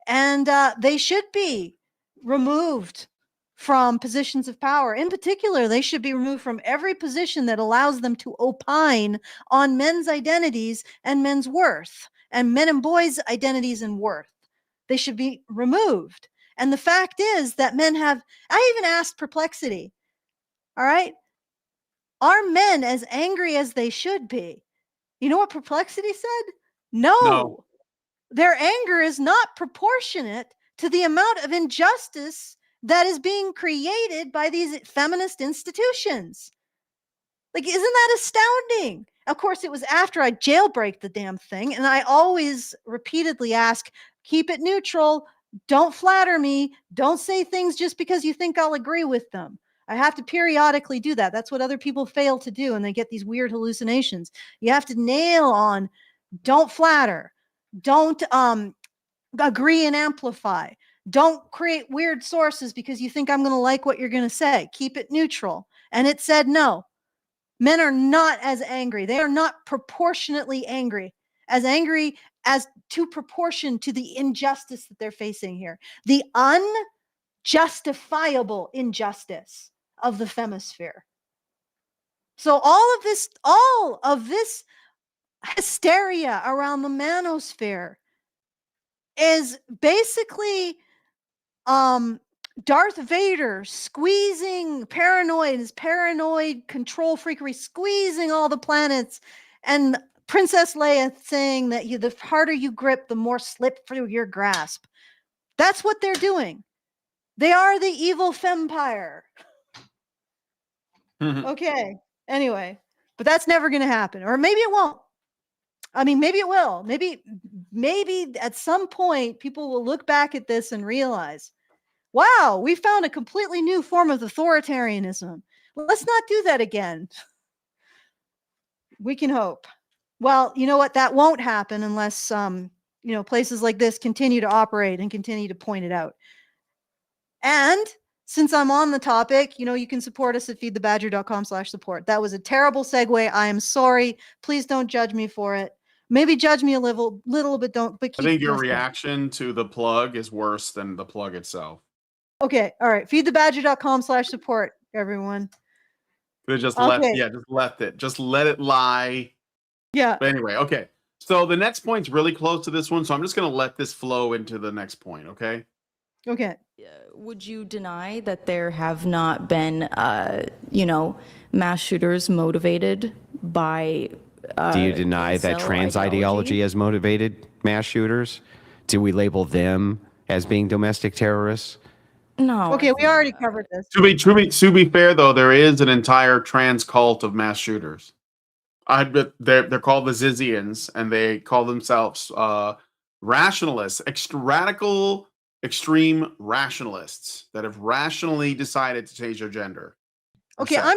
Speaker 2: and they should be removed from positions of power. In particular, they should be removed from every position that allows them to opine on men's identities and men's worth, and men and boys' identities and worth. They should be removed. And the fact is that I even asked Perplexity, all right, are men as angry as they should be? You know what Perplexity said? No. Their anger is not proportionate to the amount of injustice that is being created by these feminist institutions. Like, isn't that astounding? Of course, it was after I jailbreak the damn thing, and I always repeatedly ask, keep it neutral, don't flatter me, don't say things just because you think I'll agree with them. I have to periodically do that. That's what other people fail to do, and they get these weird hallucinations. You have to nail on, don't flatter, don't agree and amplify, don't create weird sources because you think I'm going to like what you're going to say. Keep it neutral. And it said no. Men are not as angry. They are not proportionately angry as to proportion to the injustice that they're facing here. The unjustifiable injustice of the femisphere. So all of this hysteria around the manosphere is basically Darth Vader squeezing his paranoid control freakery, squeezing all the planets, and Princess Leia saying that the harder you grip, the more slip through your grasp. That's what they're doing. They are the evil fempire. Okay. Anyway, but that's never going to happen. Or maybe it won't. I mean, maybe it will. Maybe at some point people will look back at this and realize, wow, we found a completely new form of authoritarianism. Let's not do that again. We can hope. Well, you know what? That won't happen unless places like this continue to operate and continue to point it out. And since I'm on the topic, you can support us at feedthebadger.com/support. That was a terrible segue. I am sorry. Please don't judge me for it. Maybe judge me a little, but don't. But
Speaker 1: I think your reaction to the plug is worse than the plug itself.
Speaker 2: Okay. All right. Feedthebadger.com/support, everyone.
Speaker 1: Just let it lie.
Speaker 2: Yeah.
Speaker 1: But anyway, okay. So the next point's really close to this one, so I'm just going to let this flow into the next point, okay?
Speaker 2: Okay.
Speaker 4: Would you deny that there have not been, mass shooters motivated by
Speaker 3: Do you deny that trans ideology has motivated mass shooters? Do we label them as being domestic terrorists?
Speaker 4: No.
Speaker 2: Okay, we already covered this.
Speaker 1: To be fair, though, there is an entire trans cult of mass shooters. They're called the Zizians, and they call themselves rationalists, radical, extreme rationalists that have rationally decided to change their gender.
Speaker 2: Okay, I'm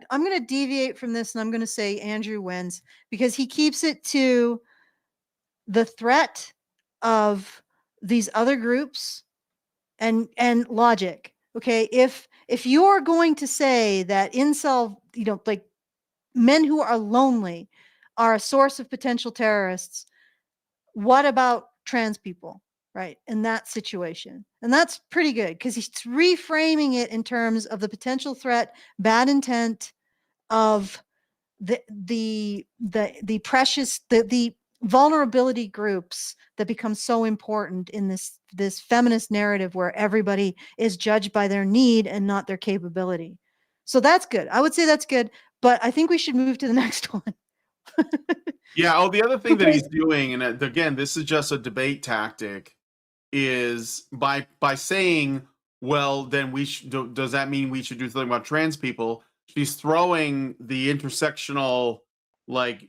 Speaker 2: gonna deviate from this, and I'm gonna say Andrew wins because he keeps it to the threat of these other groups and logic. Okay, if you're going to say that incel, like men who are lonely are a source of potential terrorists, what about trans people, right, in that situation. And that's pretty good because he's reframing it in terms of the potential threat, bad intent of the precious, the vulnerability groups that become so important in this feminist narrative where everybody is judged by their need and not their capability. So that's good. I would say that's good, but I think we should move to the next one.
Speaker 1: Yeah. Oh, the other thing that he's doing, and again, this is just a debate tactic, is by saying, well, then does that mean we should do something about trans people? She's throwing the intersectional, like,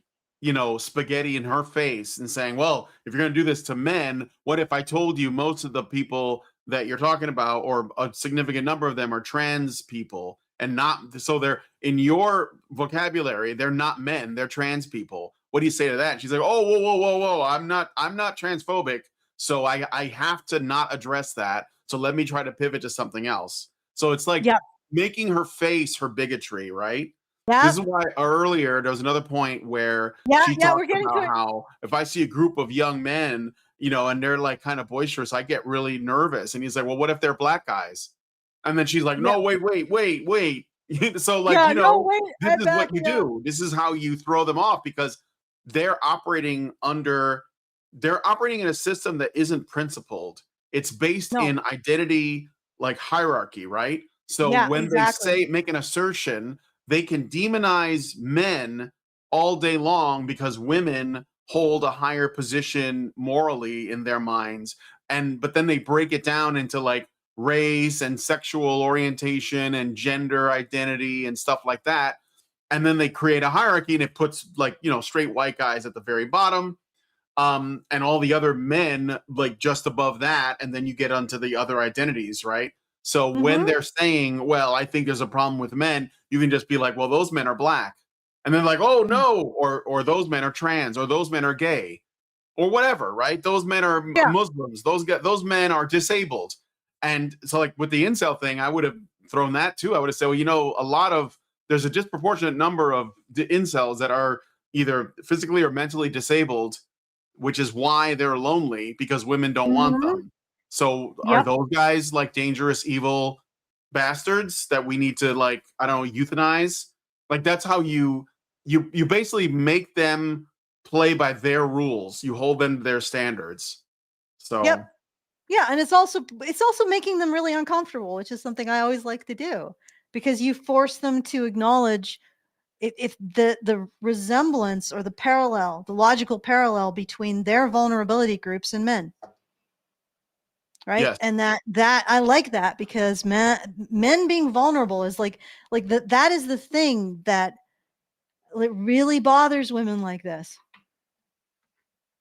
Speaker 1: spaghetti in her face and saying, well, if you're going to do this to men, what if I told you most of the people that you're talking about, or a significant number of them, are trans people, and not, so they're, in your vocabulary, they're not men, they're trans people. What do you say to that? And she's like, oh, whoa, I'm not transphobic, so I have to not address that, so let me try to pivot to something else. So it's like making her face her bigotry, right? This is why earlier there was another point where she talked about how if I see a group of young men, and they're like kind of boisterous, I get really nervous. And he's like, well, what if they're black guys? And then she's like, no, wait. So like, this is what you do. This is how you throw them off, because they're operating in a system that isn't principled. It's based in identity, like hierarchy, right? So when they make an assertion, they can demonize men all day long because women hold a higher position morally in their minds. But then they break it down into like race and sexual orientation and gender identity and stuff like that. And then they create a hierarchy, and it puts like, straight white guys at the very bottom, and all the other men like just above that. And then you get onto the other identities, right? So when they're saying, well, I think there's a problem with men, you can just be like, well, those men are black. And then like, oh no, or those men are trans, or those men are gay, or whatever, right? Those men are Muslims, those men are disabled. And so like with the incel thing, I would have thrown that too. I would have said, well, there's a disproportionate number of incels that are either physically or mentally disabled, which is why they're lonely, because women don't want them. So are those guys like dangerous, evil bastards that we need to, like, I don't know, euthanize? Like, that's how you basically make them play by their rules. You hold them to their standards. So
Speaker 2: yeah, and it's also making them really uncomfortable, which is something I always like to do, because you force them to acknowledge if the resemblance or the logical parallel between their vulnerability groups and men. Right. Yes. And that I like that, because men being vulnerable is like that is the thing that really bothers women like this.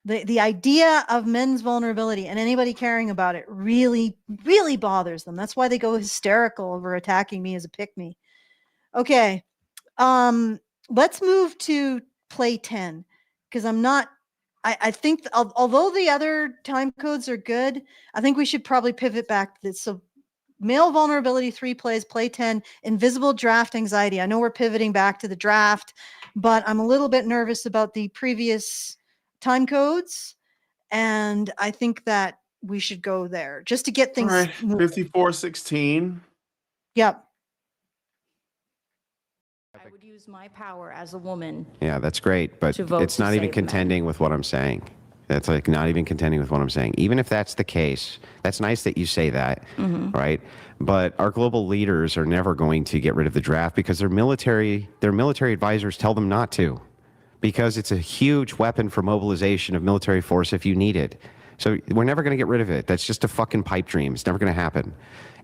Speaker 2: The idea of men's vulnerability and anybody caring about it really, really bothers them. That's why they go hysterical over attacking me as a pick-me. Okay. Let's move to play 10, because I think although the other time codes are good, I think we should probably pivot back to this. So male vulnerability 3 plays, play 10, invisible draft anxiety. I know we're pivoting back to the draft, but I'm a little bit nervous about the previous time codes. And I think that we should go there just to get things. All right,
Speaker 1: 5416.
Speaker 2: Yep.
Speaker 4: I would use my power as a woman.
Speaker 3: Yeah, that's great, but it's not even contending with what I'm saying. That's like not even contending with what I'm saying. Even if that's the case, that's nice that you say that, right? But our global leaders are never going to get rid of the draft, because their military advisors tell them not to, because it's a huge weapon for mobilization of military force if you need it. So we're never going to get rid of it. That's just a fucking pipe dream. It's never going to happen,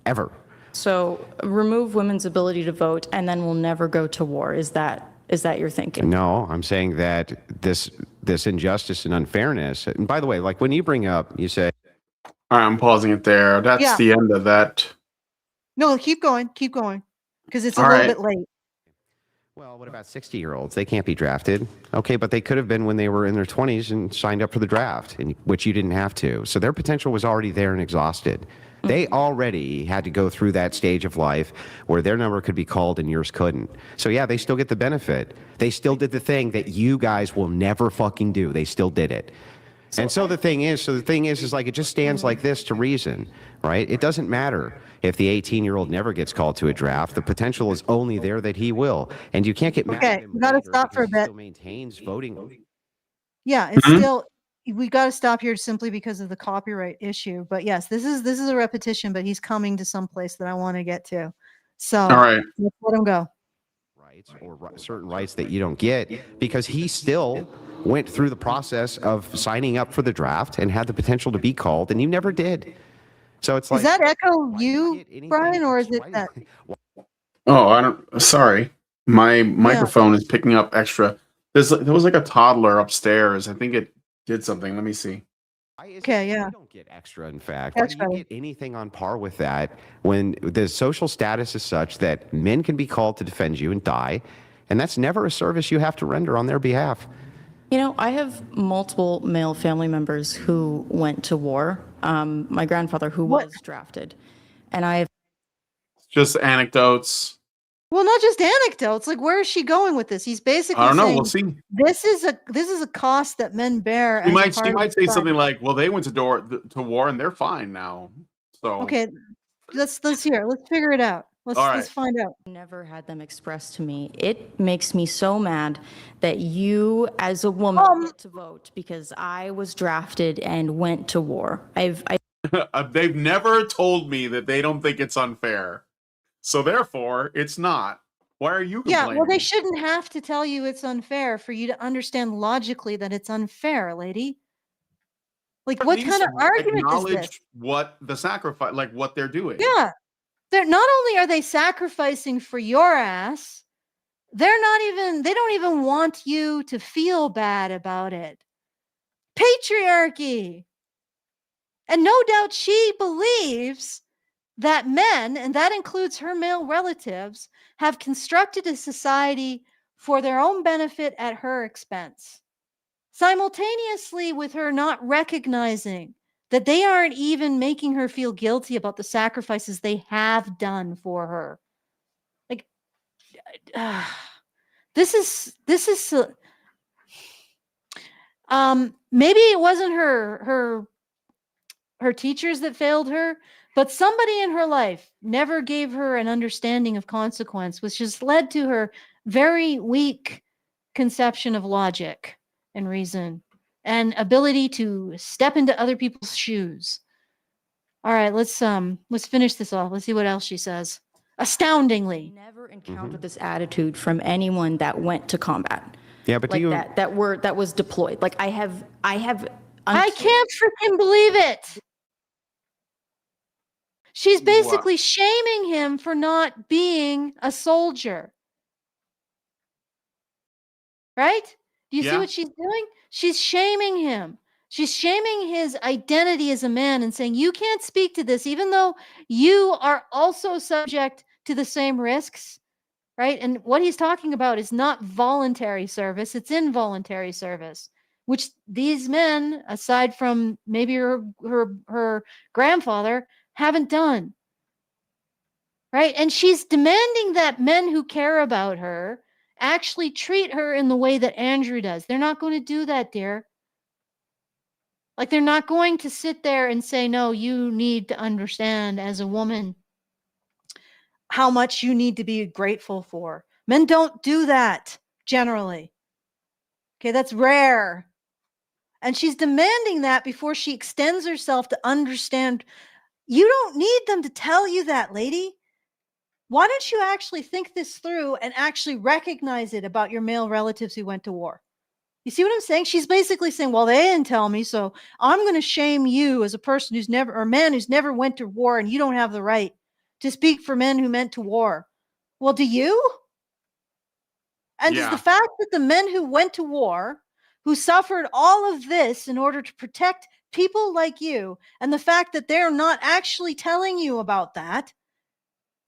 Speaker 3: ever.
Speaker 4: So remove women's ability to vote, and then we'll never go to war. Is that your thinking?
Speaker 3: No, I'm saying that this injustice and unfairness. And by the way, like when you bring up, you say,
Speaker 1: all right, I'm pausing it there. That's the end of that.
Speaker 2: No, keep going, because it's a little bit late.
Speaker 3: Well, what about 60-year-olds? They can't be drafted. Okay, but they could have been when they were in their 20s and signed up for the draft, which you didn't have to. So their potential was already there and exhausted. They already had to go through that stage of life where their number could be called and yours couldn't. So yeah, they still get the benefit. They still did the thing that you guys will never fucking do. They still did it. And so the thing is like it just stands like this to reason, right? It doesn't matter if the 18-year-old never gets called to a draft. The potential is only there that he will, and you can't get mad at him
Speaker 2: we gotta
Speaker 3: later
Speaker 2: stop for a
Speaker 3: because he
Speaker 2: bit.
Speaker 3: still maintains voting.
Speaker 2: Yeah, it's
Speaker 1: Mhm.
Speaker 2: still, we got to stop here simply because of the copyright issue. But yes, this is a repetition, but he's coming to some place that I want to get to. So
Speaker 1: All right.
Speaker 2: let's let him go.
Speaker 3: Rights or certain rights that you don't get because he still went through the process of signing up for the draft and had the potential to be called, and you never did. So it's like,
Speaker 2: Does that echo
Speaker 3: why do
Speaker 2: you,
Speaker 3: get anything
Speaker 2: Brian, or is
Speaker 3: extra?
Speaker 2: it that?
Speaker 1: Oh, I don't. Sorry, my microphone is picking up extra. There was like a toddler upstairs. I think it did something. Let me see.
Speaker 2: Okay, yeah.
Speaker 3: You don't get extra, in fact.
Speaker 2: That's
Speaker 3: Why do you get anything on par with that when the social status is such that men can be called to defend you and die, and that's never a service you have to render on their behalf?
Speaker 4: You know, I have multiple male family members who went to war. My grandfather, who
Speaker 2: What?
Speaker 4: was drafted, and I have.
Speaker 1: Just anecdotes.
Speaker 2: Well, not just anecdotes. Like, where is she going with this? He's basically
Speaker 1: I don't know.
Speaker 2: saying
Speaker 1: We'll see.
Speaker 2: this is a cost that men bear.
Speaker 1: She
Speaker 2: as a
Speaker 1: might
Speaker 2: part of
Speaker 1: say
Speaker 2: the
Speaker 1: something
Speaker 2: fight.
Speaker 1: like, "Well, they went to war and they're fine now." So
Speaker 2: Okay, let's hear. Let's figure it out. Let's
Speaker 1: All right.
Speaker 2: let's find out.
Speaker 4: Never had them express to me. It makes me so mad that you, as a woman, get to vote because I was drafted and went to war.
Speaker 1: they've never told me that they don't think it's unfair. So therefore, it's not. Why are you
Speaker 2: Yeah,
Speaker 1: complaining?
Speaker 2: well, they shouldn't have to tell you it's unfair for you to understand logically that it's unfair, lady. Like,
Speaker 1: At
Speaker 2: what
Speaker 1: least
Speaker 2: kind of argument is this?
Speaker 1: acknowledge what the sacrifice, like what they're doing.
Speaker 2: Yeah, they're not only are they sacrificing for your ass, they don't even want you to feel bad about it. Patriarchy. And no doubt she believes that men, and that includes her male relatives, have constructed a society for their own benefit at her expense, simultaneously with her not recognizing that they aren't even making her feel guilty about the sacrifices they have done for her. Like, this is maybe it wasn't her teachers that failed her, but somebody in her life never gave her an understanding of consequence, which has led to her very weak conception of logic and reason and ability to step into other people's shoes. All right, let's finish this off. Let's see what else she says. Astoundingly.
Speaker 4: Never encountered this attitude from anyone that went to combat.
Speaker 3: Yeah, but
Speaker 4: Like
Speaker 3: do you?
Speaker 4: that was deployed. Like I have.
Speaker 2: I can't freaking believe it. She's basically shaming him for not being a soldier. Right? Do you see what she's doing? She's shaming him. She's shaming his identity as a man and saying, you can't speak to this, even though you are also subject to the same risks, right? And what he's talking about is not voluntary service, it's involuntary service, which these men, aside from maybe her grandfather, haven't done. Right? And she's demanding that men who care about her actually treat her in the way that Andrew does. They're not going to do that, dear. Like, they're not going to sit there and say, no, you need to understand as a woman how much you need to be grateful for. Men don't do that generally. Okay, that's rare. And she's demanding that before she extends herself to understand. You don't need them to tell you that, lady. Why don't you actually think this through and actually recognize it about your male relatives who went to war? You see what I'm saying? She's basically saying, well, they didn't tell me, so I'm going to shame you as a person who's never, or a man who's never went to war, and you don't have the right to speak for men who went to war. Well, do you? And does the fact that the men who went to war, who suffered all of this in order to protect people like you, and the fact that they're not actually telling you about that,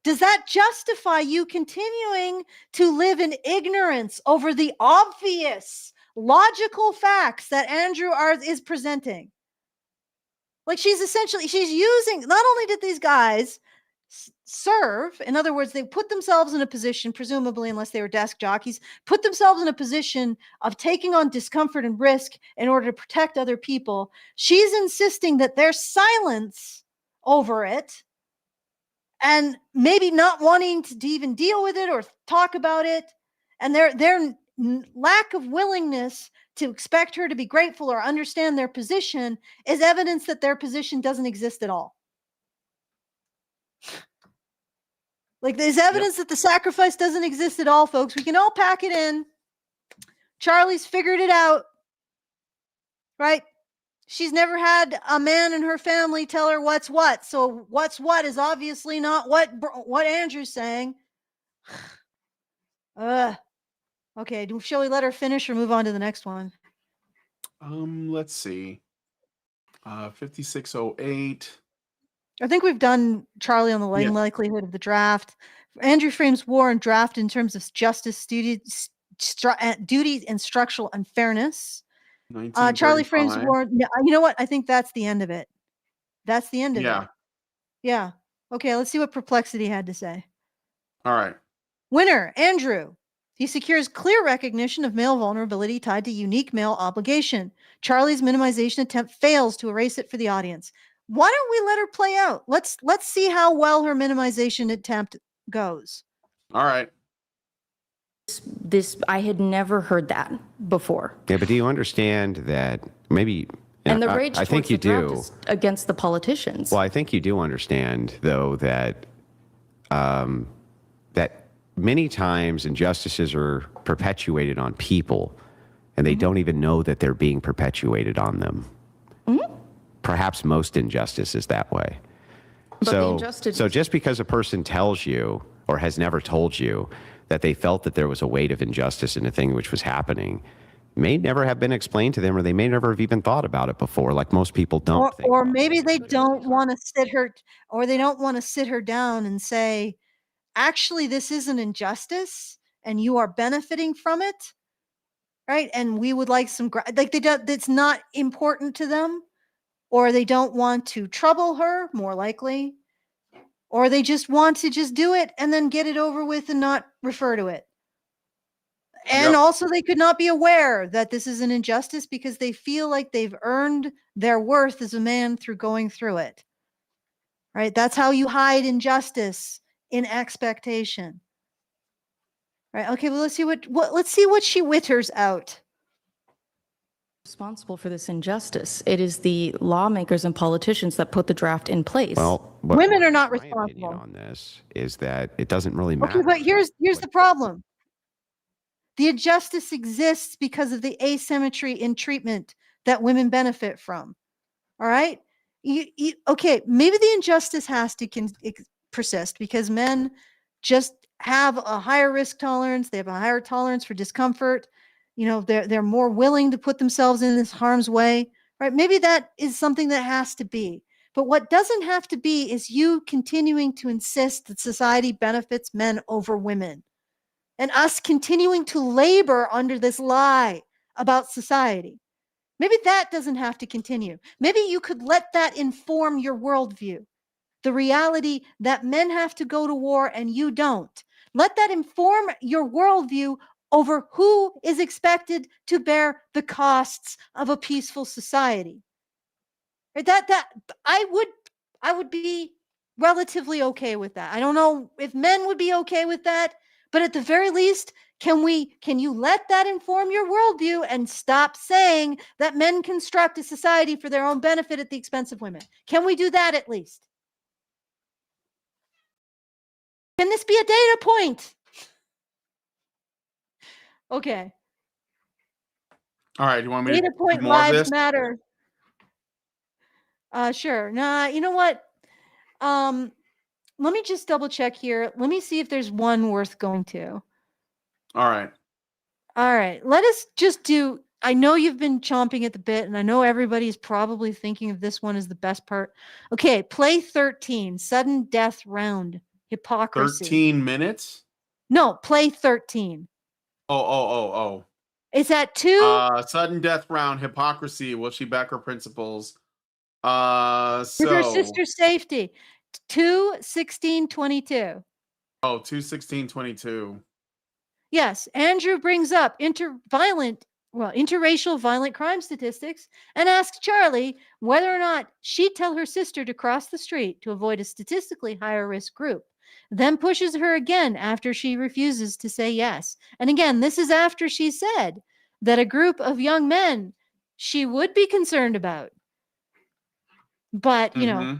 Speaker 2: does that justify you continuing to live in ignorance over the obvious logical facts that Andrew is presenting? Like, she's using, not only did these guys serve. In other words, they put themselves in a position, presumably, unless they were desk jockeys, put themselves in a position of taking on discomfort and risk in order to protect other people. She's insisting that their silence over it and maybe not wanting to even deal with it or talk about it, and their lack of willingness to expect her to be grateful or understand their position is evidence that their position doesn't exist at all. Like, there's evidence that the sacrifice doesn't exist at all, folks. We can all pack it in. Charly's figured it out, right? She's never had a man in her family tell her what's what. So what's what is obviously not what Andrew's saying. Okay, shall we let her finish or move on to the next one?
Speaker 1: Let's see. 5608.
Speaker 2: I think we've done Charly on the likelihood of the draft. Andrew frames war and draft in terms of justice, duties, and structural unfairness. Charly frames war. You know what? I think that's the end of it. That's the end of it. Yeah. Okay, let's see what Perplexity had to say.
Speaker 1: All right.
Speaker 2: Winner, Andrew. He secures clear recognition of male vulnerability tied to unique male obligation. Charly's minimization attempt fails to erase it for the audience. Why don't we let her play out? Let's see how well her minimization attempt goes.
Speaker 1: All right.
Speaker 4: This I had never heard that before.
Speaker 3: Yeah, but do you understand that maybe?
Speaker 4: And the rage
Speaker 3: I think you do
Speaker 4: is against the politicians.
Speaker 3: Well, I think you do understand, though, that that many times injustices are perpetuated on people, and they don't even know that they're being perpetuated on them. Perhaps most injustice is that way. So just because a person tells you or has never told you that they felt that there was a weight of injustice in a thing which was happening may never have been explained to them, or they may never have even thought about it before, like most people don't.
Speaker 2: Or maybe they don't want to sit her, or they don't want to sit her down and say, actually, this is an injustice and you are benefiting from it, right? And we would like some, like it's not important to them, or they don't want to trouble her, more likely, or they just want to just do it and then get it over with and not refer to it. And also they could not be aware that this is an injustice because they feel like they've earned their worth as a man through going through it, right? That's how you hide injustice, in expectation, right? Okay, well, let's see what she witters out.
Speaker 4: Responsible for this injustice. It is the lawmakers and politicians that put the draft in place.
Speaker 3: Well,
Speaker 2: women are not
Speaker 3: my
Speaker 2: responsible.
Speaker 3: opinion on this is that it doesn't really matter.
Speaker 2: Okay, but here's the problem. The injustice exists because of the asymmetry in treatment that women benefit from. All right? Okay, maybe the injustice has to persist because men just have a higher risk tolerance. They have a higher tolerance for discomfort. You know, they're more willing to put themselves in this harm's way, right? Maybe that is something that has to be. But what doesn't have to be is you continuing to insist that society benefits men over women, and us continuing to labor under this lie about society. Maybe that doesn't have to continue. Maybe you could let that inform your worldview. The reality that men have to go to war and you don't. Let that inform your worldview over who is expected to bear the costs of a peaceful society. That I would be relatively okay with that. I don't know if men would be okay with that, but at the very least, can you let that inform your worldview and stop saying that men construct a society for their own benefit at the expense of women? Can we do that at least? Can this be a data point? Okay.
Speaker 1: All right. You want me
Speaker 2: Data
Speaker 1: to
Speaker 2: point
Speaker 1: do more of
Speaker 2: lives
Speaker 1: this?
Speaker 2: matter. Sure. Nah, you know what? Let me just double check here. Let me see if there's one worth going to.
Speaker 1: All right.
Speaker 2: All right. Let us just do. I know you've been chomping at the bit, and I know everybody's probably thinking of this one as the best part. Okay, play 13, sudden death round, hypocrisy.
Speaker 1: 13 minutes?
Speaker 2: No, play 13.
Speaker 1: Oh.
Speaker 2: Is that 2?
Speaker 1: Sudden death round, hypocrisy. Will she back her principles?
Speaker 2: With her sister's safety. 2:16:22.
Speaker 1: Oh, 2:16:22.
Speaker 2: Yes, Andrew brings up interracial violent crime statistics and asks Charly whether or not she'd tell her sister to cross the street to avoid a statistically higher risk group, then pushes her again after she refuses to say yes. And again, this is after she said that a group of young men she would be concerned about. But, you know,
Speaker 1: Mhm.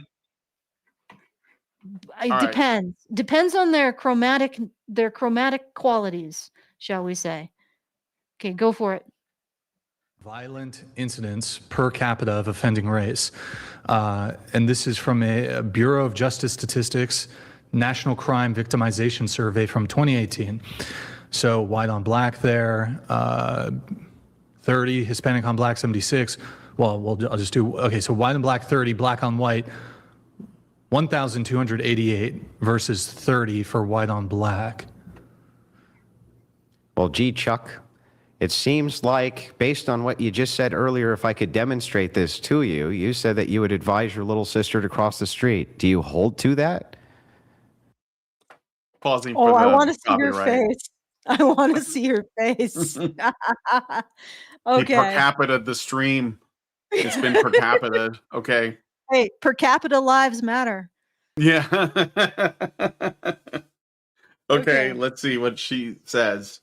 Speaker 2: it
Speaker 1: All right.
Speaker 2: depends on their chromatic qualities, shall we say. Okay, go for it.
Speaker 5: Violent incidents per capita of offending race. And this is from a Bureau of Justice Statistics National Crime Victimization Survey from 2018. So white on black there, 30, Hispanic on black 76. Well, I'll just do, okay, so white on black 30, black on white 1,288 versus 30 for white on black.
Speaker 3: Well, gee, Chuck, it seems like, based on what you just said earlier, if I could demonstrate this to you, you said that you would advise your little sister to cross the street. Do you hold to that?
Speaker 1: Pausing
Speaker 2: Oh,
Speaker 1: for
Speaker 2: I
Speaker 1: the
Speaker 2: want to see her
Speaker 1: copyright.
Speaker 2: face. I want to see her face.
Speaker 1: He per
Speaker 2: Okay.
Speaker 1: capita the stream. It's been per capita. Okay.
Speaker 2: Hey, per capita lives matter.
Speaker 1: Yeah.
Speaker 2: Okay.
Speaker 1: Okay, let's see what she says.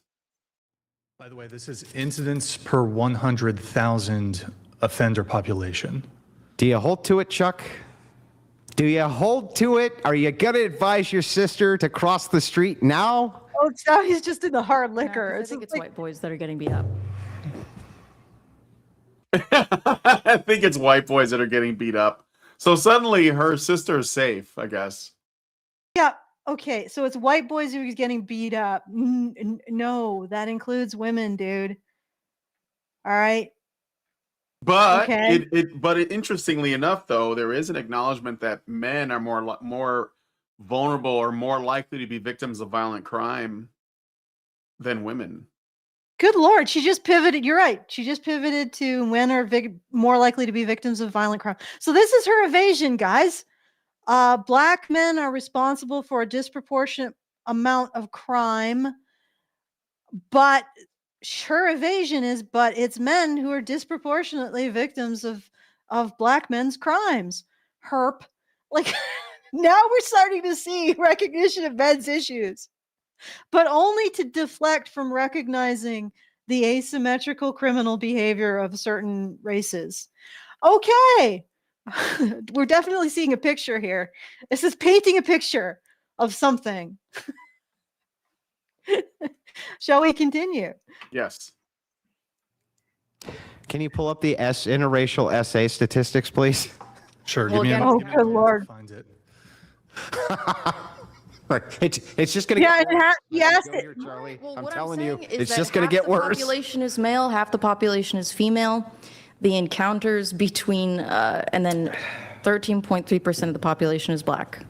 Speaker 5: By the way, this is incidents per 100,000 offender population.
Speaker 3: Do you hold to it, Chuck? Do you hold to it? Are you going to advise your sister to cross the street now?
Speaker 2: Oh, now he's just in the hard liquor.
Speaker 4: I think it's
Speaker 2: like,
Speaker 4: white boys that are getting beat up.
Speaker 1: I think it's white boys that are getting beat up. So suddenly her sister is safe, I guess.
Speaker 2: yeah. Okay, so it's white boys who are getting beat up. No, that includes women, dude. All right.
Speaker 1: But
Speaker 2: Okay.
Speaker 1: interestingly enough, though, there is an acknowledgement that men are more vulnerable or more likely to be victims of violent crime than women.
Speaker 2: Good Lord, she just pivoted. You're right. She just pivoted to men are more likely to be victims of violent crime. So this is her evasion, guys. Black men are responsible for a disproportionate amount of crime, but her evasion is, but it's men who are disproportionately victims of black men's crimes. Herp. Like now we're starting to see recognition of men's issues, but only to deflect from recognizing the asymmetrical criminal behavior of certain races. Okay. We're definitely seeing a picture here. This is painting a picture of something. Shall we continue?
Speaker 1: Yes.
Speaker 3: Can you pull up the interracial SA statistics, please?
Speaker 5: Sure,
Speaker 4: Well,
Speaker 5: give me
Speaker 4: again,
Speaker 5: a
Speaker 2: Oh,
Speaker 5: give me a
Speaker 2: good
Speaker 5: minute to
Speaker 2: Lord.
Speaker 5: find it.
Speaker 3: It's just going to
Speaker 2: Yeah,
Speaker 3: get worse.
Speaker 2: yes.
Speaker 3: Go here, Charlie.
Speaker 4: Well,
Speaker 3: I'm
Speaker 4: what
Speaker 3: telling you,
Speaker 4: saying is
Speaker 3: it's
Speaker 4: that
Speaker 3: just going to
Speaker 4: half
Speaker 3: get worse.
Speaker 4: The population is male, half the population is female. The encounters between, and then 13.3% of the population is black.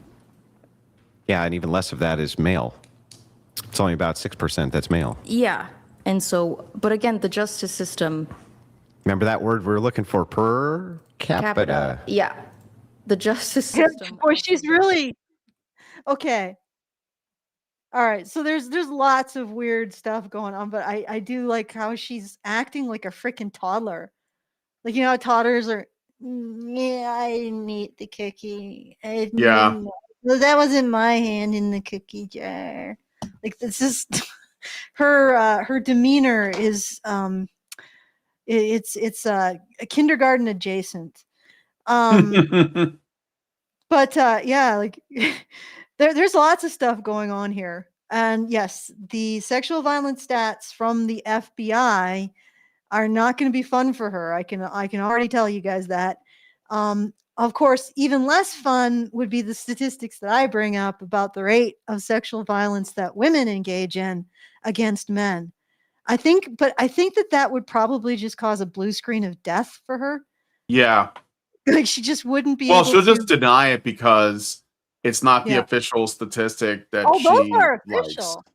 Speaker 3: Yeah, and even less of that is male. It's only about 6% that's male.
Speaker 4: Yeah. And so, but again, the justice system.
Speaker 3: Remember that word we're looking for, per capita.
Speaker 4: Yeah. The justice
Speaker 2: Yeah,
Speaker 4: system.
Speaker 2: boy, she's really okay. All right, so there's lots of weird stuff going on, but I do like how she's acting like a freaking toddler. Like, you know how toddlers are, yeah, I didn't eat the cookie.
Speaker 1: Yeah.
Speaker 2: No, that wasn't my hand in the cookie jar. Like, this is her demeanor is it's a kindergarten adjacent. But yeah, like there's lots of stuff going on here. And yes, the sexual violence stats from the FBI are not going to be fun for her. I can already tell you guys that. Of course, even less fun would be the statistics that I bring up about the rate of sexual violence that women engage in against men. I think that would probably just cause a blue screen of death for her.
Speaker 1: Yeah.
Speaker 2: Like she just wouldn't be
Speaker 1: Well,
Speaker 2: able
Speaker 1: she'll
Speaker 2: to.
Speaker 1: just deny it because it's not the
Speaker 2: Yeah.
Speaker 1: official statistic that
Speaker 2: Oh,
Speaker 1: she
Speaker 2: those are
Speaker 1: likes.
Speaker 2: official.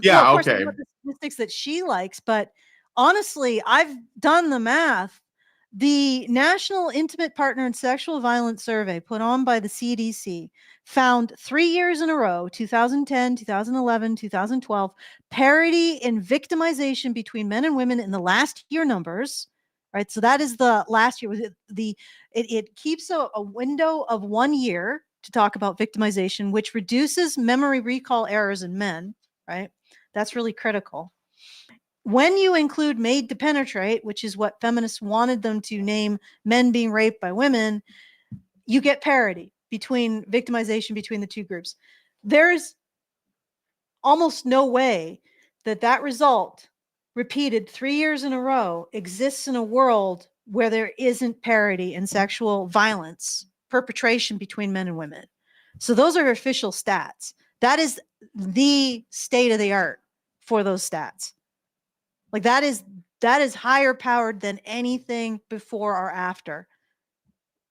Speaker 1: Yeah,
Speaker 2: of course,
Speaker 1: okay.
Speaker 2: not the statistics that she likes, but honestly, I've done the math. The National Intimate Partner and Sexual Violence Survey put on by the CDC found 3 years in a row, 2010, 2011, 2012, parity in victimization between men and women in the last year numbers, right? So that is the last year. It keeps a window of 1 year to talk about victimization, which reduces memory recall errors in men, right? That's really critical. When you include made to penetrate, which is what feminists wanted them to name men being raped by women, you get parity between victimization between the two groups. There's almost no way that that result, repeated 3 years in a row, exists in a world where there isn't parity in sexual violence perpetration between men and women. So those are official stats. That is the state of the art for those stats. Like that is higher powered than anything before or after.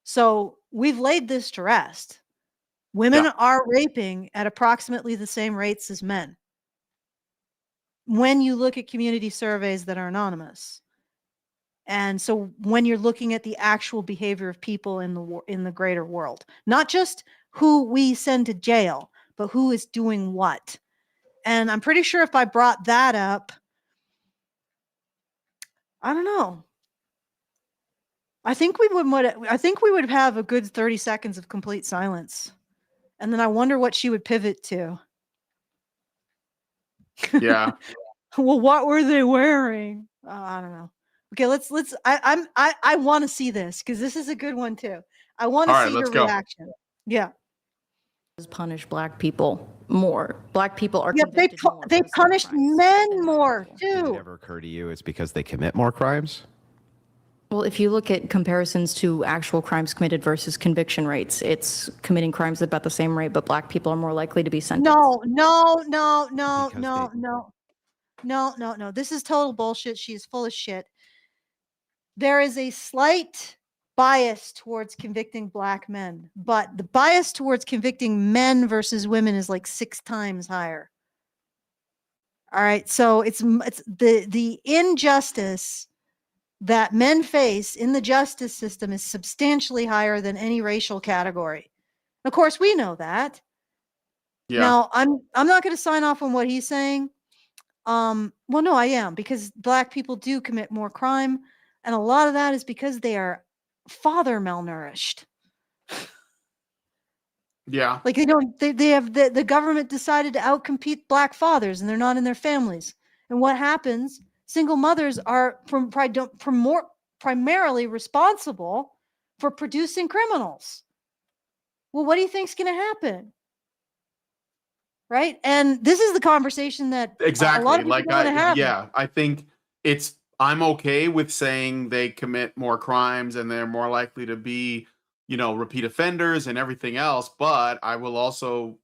Speaker 2: So we've laid this to rest. Women are raping at approximately the same rates as men. When you look at community surveys that are anonymous. And so when you're looking at the actual behavior of people in the greater world, not just who we send to jail, but who is doing what. And I'm pretty sure if I brought that up, I don't know. I think we would have a good 30 seconds of complete silence. And then I wonder what she would pivot to.
Speaker 1: Yeah.
Speaker 2: Well, what were they wearing? I don't know. Okay, I want to see this because this is a good one too. I want to see her reaction. Yeah.
Speaker 4: Punish Black people more. Black people are
Speaker 2: they punish men more too.
Speaker 3: Did it ever occur to you it's because they commit more crimes?
Speaker 4: Well, if you look at comparisons to actual crimes committed versus conviction rates, it's committing crimes at about the same rate, but Black people are more likely to be sentenced.
Speaker 2: No. This is total bullshit. She is full of shit. There is a slight bias towards convicting Black men, but the bias towards convicting men versus women is like 6 times higher. All right, so it's the injustice that men face in the justice system is substantially higher than any racial category. Of course, we know that. Yeah. Now, I'm not going to sign off on what he's saying. Well, no, I am, because Black people do commit more crime, and a lot of that is because they are father malnourished.
Speaker 1: Yeah.
Speaker 2: Like they have the government decided to outcompete Black fathers, and they're not in their families. And what happens? Single mothers are primarily responsible for producing criminals. Well, what do you think's going to happen? Right? And this is the conversation that
Speaker 1: exactly.
Speaker 2: A lot of people want to have.
Speaker 1: Yeah, I think I'm okay with saying they commit more crimes and they're more likely to be, repeat offenders and everything else. But I will also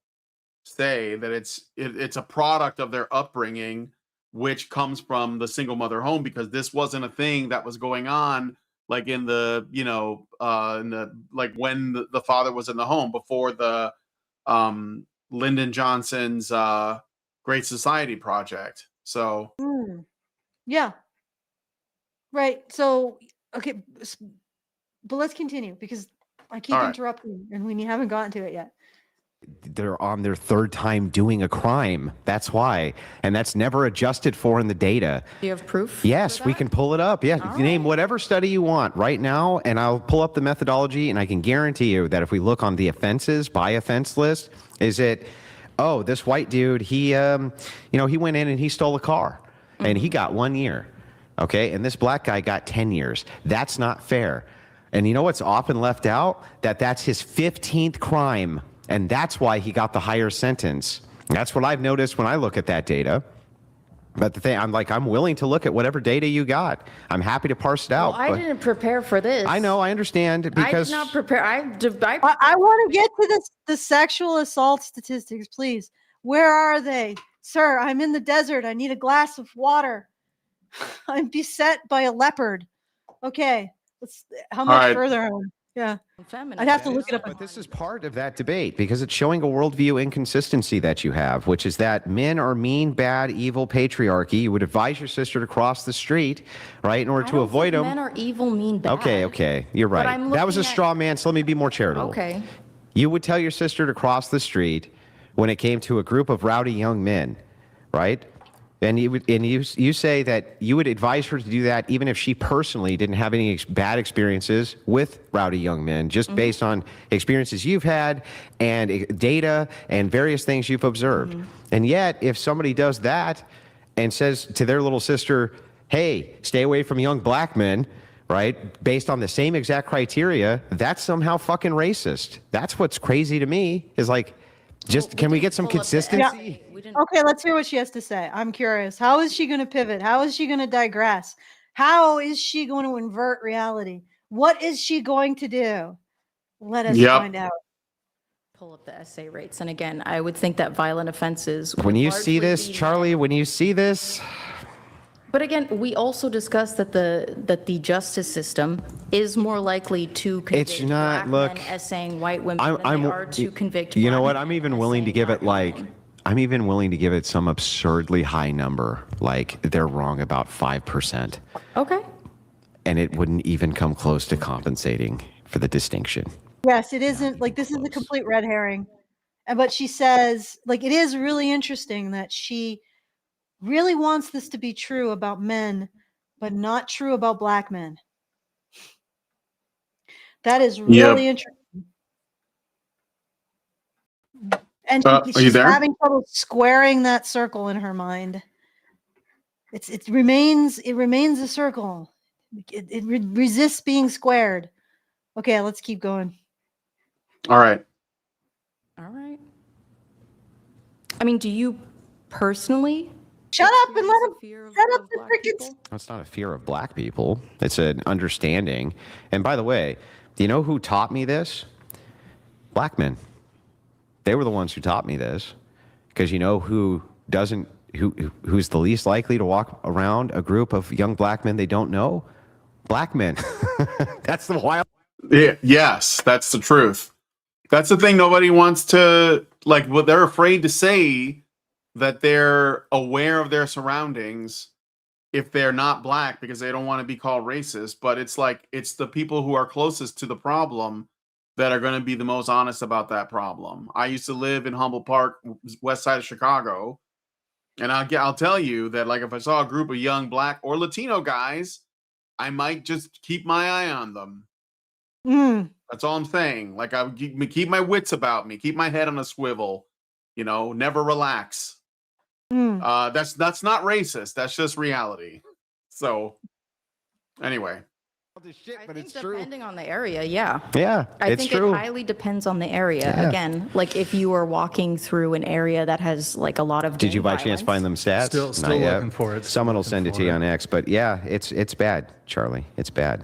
Speaker 1: say that it's a product of their upbringing, which comes from the single mother home, because this wasn't a thing that was going on like in the, when the father was in the home before the Lyndon Johnson's Great Society Project. So
Speaker 2: yeah. Right. So, okay, but let's continue because I keep interrupting and we haven't gotten to it yet.
Speaker 3: They're on their 3rd time doing a crime. That's why. And that's never adjusted for in the data.
Speaker 4: Do you have proof?
Speaker 3: Yes, we can pull it up. Yeah, name whatever study you want right now, and I'll pull up the methodology, and I can guarantee you that if we look on the offenses by offense list, is it, this white dude, he went in and he stole a car, and he got 1 year. Okay, and this Black guy got 10 years. That's not fair. And you know what's often left out? That's his 15th crime. And that's why he got the higher sentence. That's what I've noticed when I look at that data. But the thing, I'm willing to look at whatever data you got. I'm happy to parse it out.
Speaker 4: Well, I didn't prepare for this.
Speaker 3: I know, I understand. Because
Speaker 4: I did not prepare. I
Speaker 2: want to get to the sexual assault statistics, please. Where are they? Sir, I'm in the desert. I need a glass of water. I'm beset by a leopard. Okay. How much further? Yeah.
Speaker 4: Feminist.
Speaker 2: I'd have to look it up.
Speaker 3: But this is part of that debate because it's showing a worldview inconsistency that you have, which is that men are mean, bad, evil patriarchy. You would advise your sister to cross the street, right, in order
Speaker 4: I
Speaker 3: to
Speaker 4: don't
Speaker 3: avoid
Speaker 4: think
Speaker 3: them.
Speaker 4: men are evil, mean, bad.
Speaker 3: Okay, you're
Speaker 4: But
Speaker 3: right.
Speaker 4: I'm
Speaker 3: That was a
Speaker 4: looking at-
Speaker 3: straw man, so let me be more charitable.
Speaker 4: Okay.
Speaker 3: You would tell your sister to cross the street when it came to a group of rowdy young men, right? And you say that you would advise her to do that even if she personally didn't have any bad experiences with rowdy young men, just based on experiences you've had and data and various things you've observed. And yet, if somebody does that and says to their little sister, hey, stay away from young black men, right, based on the same exact criteria, that's somehow fucking racist. That's what's crazy to me, is like, just can we get some consistency?
Speaker 2: Okay, let's hear what she has to say. I'm curious. How is she going to pivot? How is she going to digress? How is she going to invert reality? What is she going to do? Let us find out.
Speaker 4: Pull up the essay rates. And again, I would think that violent offenses.
Speaker 3: When you see this, Charlie, when you see this.
Speaker 4: But again, we also discussed that the justice system is more likely to convict
Speaker 3: It's not,
Speaker 4: black
Speaker 3: look,
Speaker 4: men essaying white women than they are to convict
Speaker 3: You know
Speaker 4: black
Speaker 3: what?
Speaker 4: men
Speaker 3: I'm even willing to
Speaker 4: essaying
Speaker 3: give it
Speaker 4: black
Speaker 3: like,
Speaker 4: women.
Speaker 3: I'm even willing to give it some absurdly high number. Like they're wrong about 5%.
Speaker 4: Okay.
Speaker 3: And it wouldn't even come close to compensating for the distinction.
Speaker 2: Yes, it isn't like this is a complete red herring. But she says, like, it is really interesting that she really wants this to be true about men, but not true about black men. That is really interesting. And
Speaker 1: are you
Speaker 2: she's
Speaker 1: there?
Speaker 2: having trouble squaring that circle in her mind. It remains a circle. It resists being squared. Okay, let's keep going.
Speaker 1: All right.
Speaker 4: All right. I mean, do you personally
Speaker 2: Shut up and let him
Speaker 4: fear of
Speaker 2: set up the
Speaker 4: black
Speaker 2: crickets.
Speaker 4: people?
Speaker 3: It's not a fear of black people. It's an understanding. And by the way, do you know who taught me this? Black men. They were the ones who taught me this. Because you know who's the least likely to walk around a group of young black men they don't know? Black men. That's the wild.
Speaker 1: Yeah, yes, that's the truth. That's the thing nobody wants to, like, what they're afraid to say, that they're aware of their surroundings if they're not black because they don't want to be called racist. But it's like, it's the people who are closest to the problem that are going to be the most honest about that problem. I used to live in Humboldt Park, west side of Chicago. And I'll tell you that, like, if I saw a group of young black or Latino guys, I might just keep my eye on them. That's all I'm saying. Like, I would keep my wits about me, keep my head on a swivel, never relax. That's not racist. That's just reality. So anyway.
Speaker 4: I think depending on the area, yeah.
Speaker 3: Yeah,
Speaker 4: I think it highly depends on the area.
Speaker 3: Yeah.
Speaker 4: Again, like if you are walking through an area that has like a lot of
Speaker 3: Did you by
Speaker 4: gang
Speaker 3: chance find them stats?
Speaker 5: Still
Speaker 3: Not yet.
Speaker 5: looking for it.
Speaker 3: Someone will send it to you on X. But yeah, it's bad, Charlie. It's bad.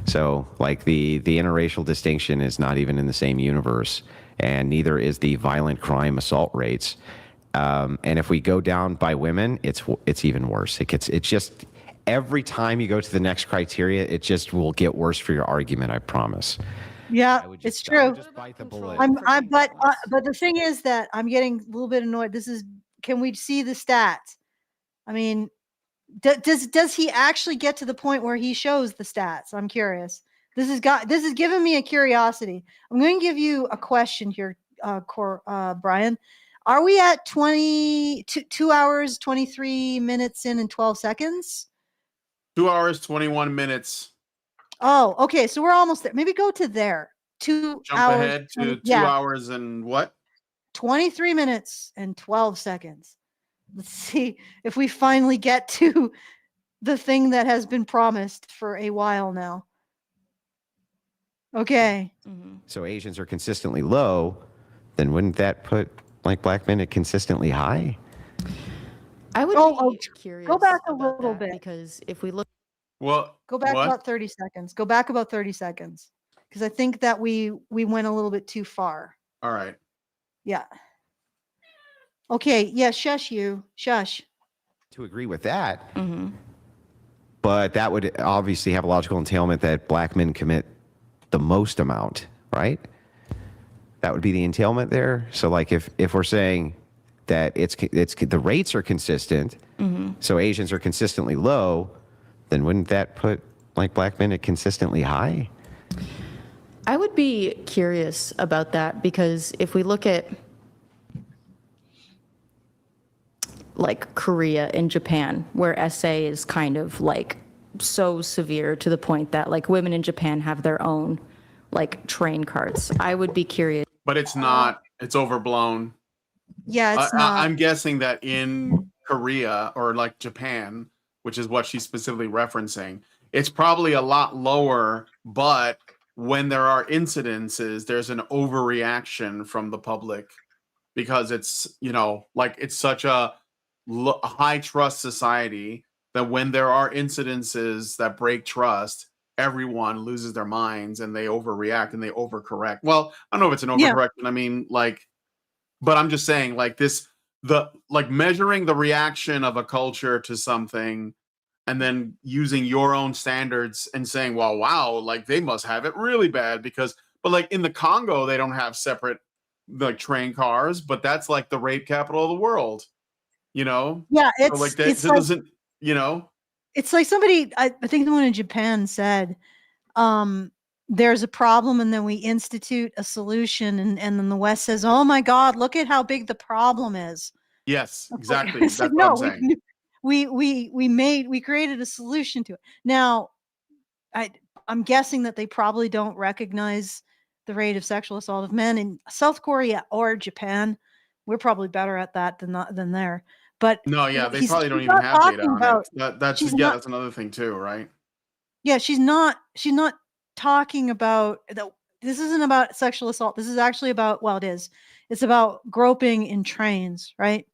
Speaker 3: So like the interracial distinction is not even in the same universe, and neither is the violent crime assault rates. And if we go down by women, it's even worse. It's just every time you go to the next criteria, it just will get worse for your argument. I promise.
Speaker 2: Yeah, it's true.
Speaker 3: Just bite the bullet.
Speaker 2: But the thing is that I'm getting a little bit annoyed. Can we see the stats? I mean, does he actually get to the point where he shows the stats? I'm curious. This is giving me a curiosity. I'm going to give you a question here, Brian. Are we at 2 hours, 23 minutes in and 12 seconds?
Speaker 1: 2 hours, 21 minutes.
Speaker 2: Oh, okay. So we're almost there. Maybe go to there. 2
Speaker 1: Jump
Speaker 2: hours.
Speaker 1: ahead to 2 hours and what?
Speaker 2: 23 minutes and 12 seconds. Let's see if we finally get to the thing that has been promised for a while now. Okay.
Speaker 3: So Asians are consistently low, then wouldn't that put like black men at consistently high?
Speaker 4: I would be curious.
Speaker 2: Go back a
Speaker 4: about
Speaker 2: little
Speaker 4: that,
Speaker 2: bit.
Speaker 4: because if we look.
Speaker 1: Well,
Speaker 2: Go back
Speaker 1: what?
Speaker 2: about 30 seconds. Go back about 30 seconds. Because I think that we went a little bit too far.
Speaker 1: All right.
Speaker 2: Yeah. Okay. Yeah. Shush you. Shush.
Speaker 3: To agree with that. But that would obviously have a logical entailment that black men commit the most amount, right? That would be the entailment there. So like if we're saying that it's the rates are consistent, so Asians are consistently low, then wouldn't that put like black men at consistently high?
Speaker 4: I would be curious about that, because if we look at like Korea and Japan, where SA is kind of like so severe to the point that like women in Japan have their own like train cards. I would be curious.
Speaker 1: But it's not. It's overblown.
Speaker 2: Yeah, it's not.
Speaker 1: I'm guessing that in Korea or like Japan, which is what she's specifically referencing, it's probably a lot lower. But when there are incidences, there's an overreaction from the public because it's, like it's such a high trust society that when there are incidences that break trust, everyone loses their minds and they overreact and they overcorrect. Well, I don't know if it's an overcorrection. I mean, like, but I'm just saying, like, measuring the reaction of a culture to something and then using your own standards and saying, well, wow, like they must have it really bad but like in the Congo, they don't have separate like train cars, but that's like the rape capital of the world,
Speaker 2: Yeah,
Speaker 1: So, like that
Speaker 2: it's like,
Speaker 1: doesn't,
Speaker 2: it's like somebody, I think the one in Japan said, there's a problem and then we institute a solution, and then the West says, oh my God, look at how big the problem is.
Speaker 1: Yes, exactly.
Speaker 2: It's like,
Speaker 1: That's what I'm saying.
Speaker 2: we created a solution to it. Now, I'm guessing that they probably don't recognize the rate of sexual assault of men in South Korea or Japan. We're probably better at that than there. But
Speaker 1: No, yeah, they
Speaker 2: he's
Speaker 1: probably don't
Speaker 2: she's
Speaker 1: even
Speaker 2: not
Speaker 1: have data
Speaker 2: talking
Speaker 1: on
Speaker 2: about-
Speaker 1: it. That's
Speaker 2: she's
Speaker 1: yeah,
Speaker 2: not-
Speaker 1: that's another thing too, right?
Speaker 2: Yeah, she's not talking about this isn't about sexual assault. This is actually about, well, it is. It's about groping in trains, right?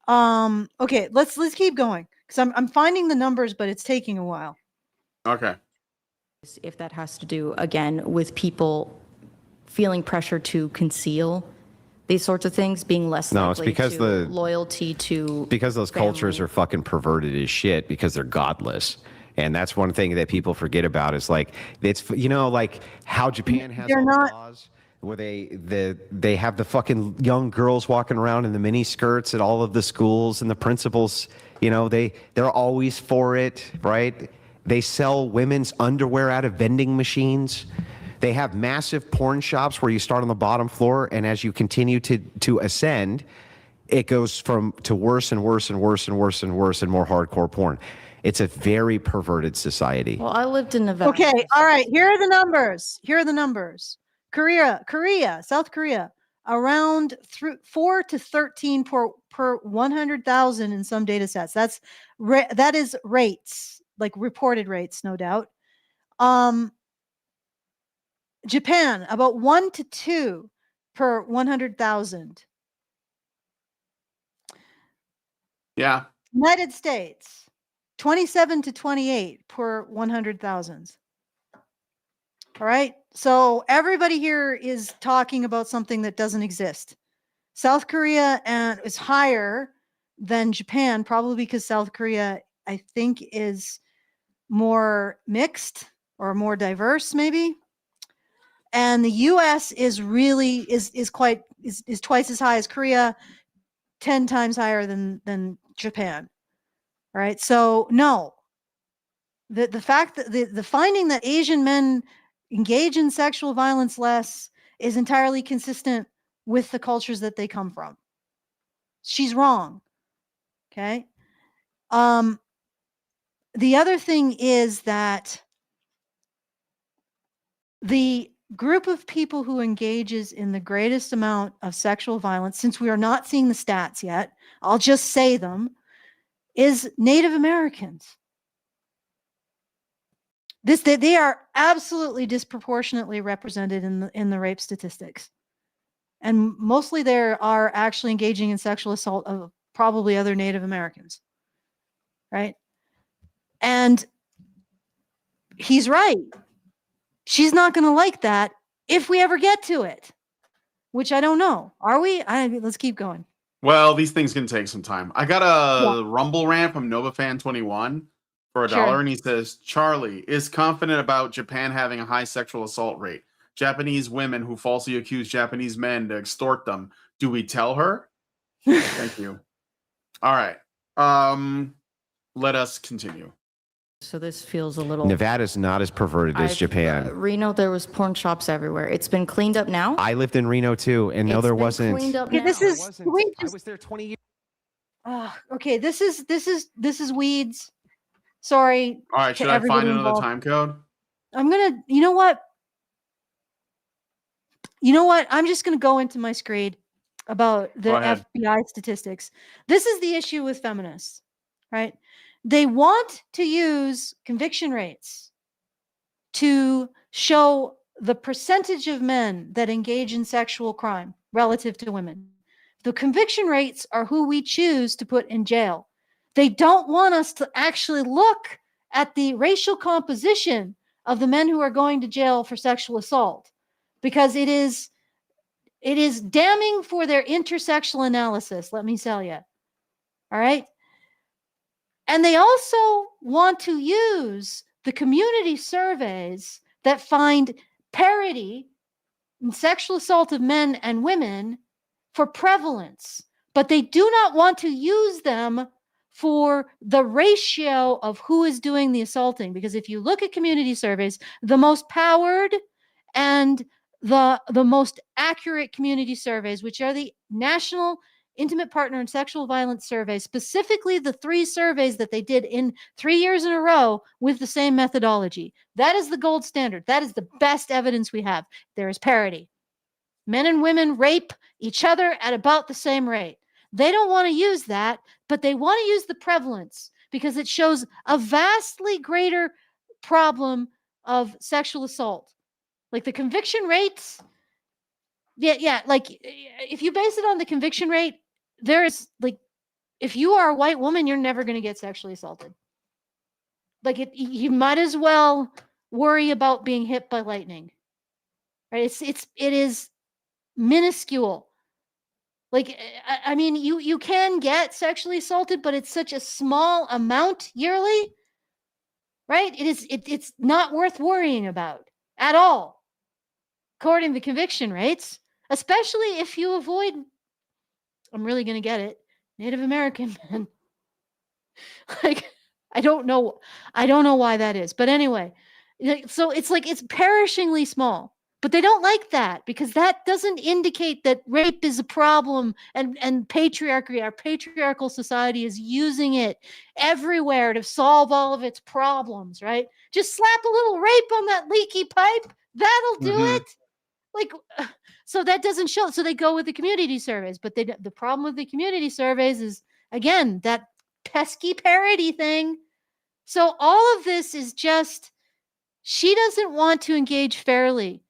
Speaker 2: Okay, let's keep going because I'm finding the numbers, but it's taking a while.
Speaker 1: Okay.
Speaker 4: If that has to do, again, with people feeling pressure to conceal these sorts of things, being less
Speaker 3: No, it's
Speaker 4: likely
Speaker 3: because
Speaker 4: to loyalty to
Speaker 3: because those cultures
Speaker 4: family.
Speaker 3: are fucking perverted as shit because they're godless. And that's one thing that people forget about is like it's like how Japan has
Speaker 2: They're
Speaker 3: all
Speaker 2: not-
Speaker 3: the laws where they have the fucking young girls walking around in the mini skirts at all of the schools, and the principals, they're always for it, right? They sell women's underwear out of vending machines. They have massive porn shops where you start on the bottom floor, and as you continue to ascend, it goes to worse and worse and worse and worse and worse and more hardcore porn. It's a very perverted society.
Speaker 4: Well, I lived in Nevada.
Speaker 2: Okay, all right. Here are the numbers. Korea, South Korea, around 4 to 13 per 100,000 in some data sets. That is rates, like reported rates, no doubt. Japan, about 1 to 2 per 100,000.
Speaker 1: Yeah.
Speaker 2: United States, 27 to 28 per 100,000. All right. So everybody here is talking about something that doesn't exist. South Korea is higher than Japan, probably because South Korea, I think, is more mixed or more diverse, maybe. And the US is really is twice as high as Korea, 10 times higher than Japan. All right. So no. The fact that the finding that Asian men engage in sexual violence less is entirely consistent with the cultures that they come from. She's wrong. Okay. The other thing is that the group of people who engages in the greatest amount of sexual violence, since we are not seeing the stats yet, I'll just say them, is Native Americans. They are absolutely disproportionately represented in the rape statistics, and mostly they are actually engaging in sexual assault of probably other Native Americans, right? And he's right. She's not going to like that if we ever get to it, which I don't know. Are we? Let's keep going.
Speaker 1: Well, these things can take some time. I got a Rumble rant from NovaFan21. for $1,
Speaker 2: Sure.
Speaker 1: and he says, Charly is confident about Japan having a high sexual assault rate. Japanese women who falsely accuse Japanese men to extort them. Do we tell her? Thank you. All right. Let us continue.
Speaker 4: So this feels a little.
Speaker 3: Nevada's not as perverted as Japan.
Speaker 4: Reno, there was porn shops everywhere. It's been cleaned up now.
Speaker 3: I lived in Reno too, and no,
Speaker 4: It's
Speaker 3: there
Speaker 4: been
Speaker 3: wasn't.
Speaker 4: Cleaned up
Speaker 2: Okay,
Speaker 4: now.
Speaker 2: this is. can we
Speaker 3: I
Speaker 2: just-
Speaker 3: was there 20 years.
Speaker 2: okay, this is weeds. Sorry.
Speaker 1: All right.
Speaker 2: to
Speaker 1: Should I find
Speaker 2: everybody
Speaker 1: another
Speaker 2: involved.
Speaker 1: time code?
Speaker 2: I'm gonna. You know what? I'm just gonna go into my screed about the
Speaker 1: Go ahead.
Speaker 2: FBI statistics. This is the issue with feminists, right? They want to use conviction rates to show the percentage of men that engage in sexual crime relative to women. The conviction rates are who we choose to put in jail. They don't want us to actually look at the racial composition of the men who are going to jail for sexual assault, because it is damning for their intersectional analysis, let me tell you. All right? And they also want to use the community surveys that find parity in sexual assault of men and women for prevalence, but they do not want to use them for the ratio of who is doing the assaulting. Because if you look at community surveys, the most powered and the most accurate community surveys, which are the National Intimate Partner and Sexual Violence Survey, specifically the 3 surveys that they did in 3 years in a row with the same methodology. That is the gold standard. That is the best evidence we have. There is parity. Men and women rape each other at about the same rate. They don't want to use that, but they want to use the prevalence because it shows a vastly greater problem of sexual assault. Like the conviction rates, like if you base it on the conviction rate, there is like, if you are a white woman, you're never going to get sexually assaulted. Like you might as well worry about being hit by lightning. Right? It is minuscule. Like, I mean, you can get sexually assaulted, but it's such a small amount yearly, right? It's not worth worrying about at all, according to conviction rates, especially if you avoid, I'm really going to get it, Native American men. Like, I don't know why that is. But anyway, so it's like, it's perishingly small. But they don't like that because that doesn't indicate that rape is a problem and patriarchy, our patriarchal society is using it everywhere to solve all of its problems, right? Just slap a little rape on that leaky pipe. That'll do it. Like, so that doesn't show. So they go with the community surveys, but the problem with the community surveys is, again, that pesky parity thing. So all of this is just, she doesn't want to engage fairly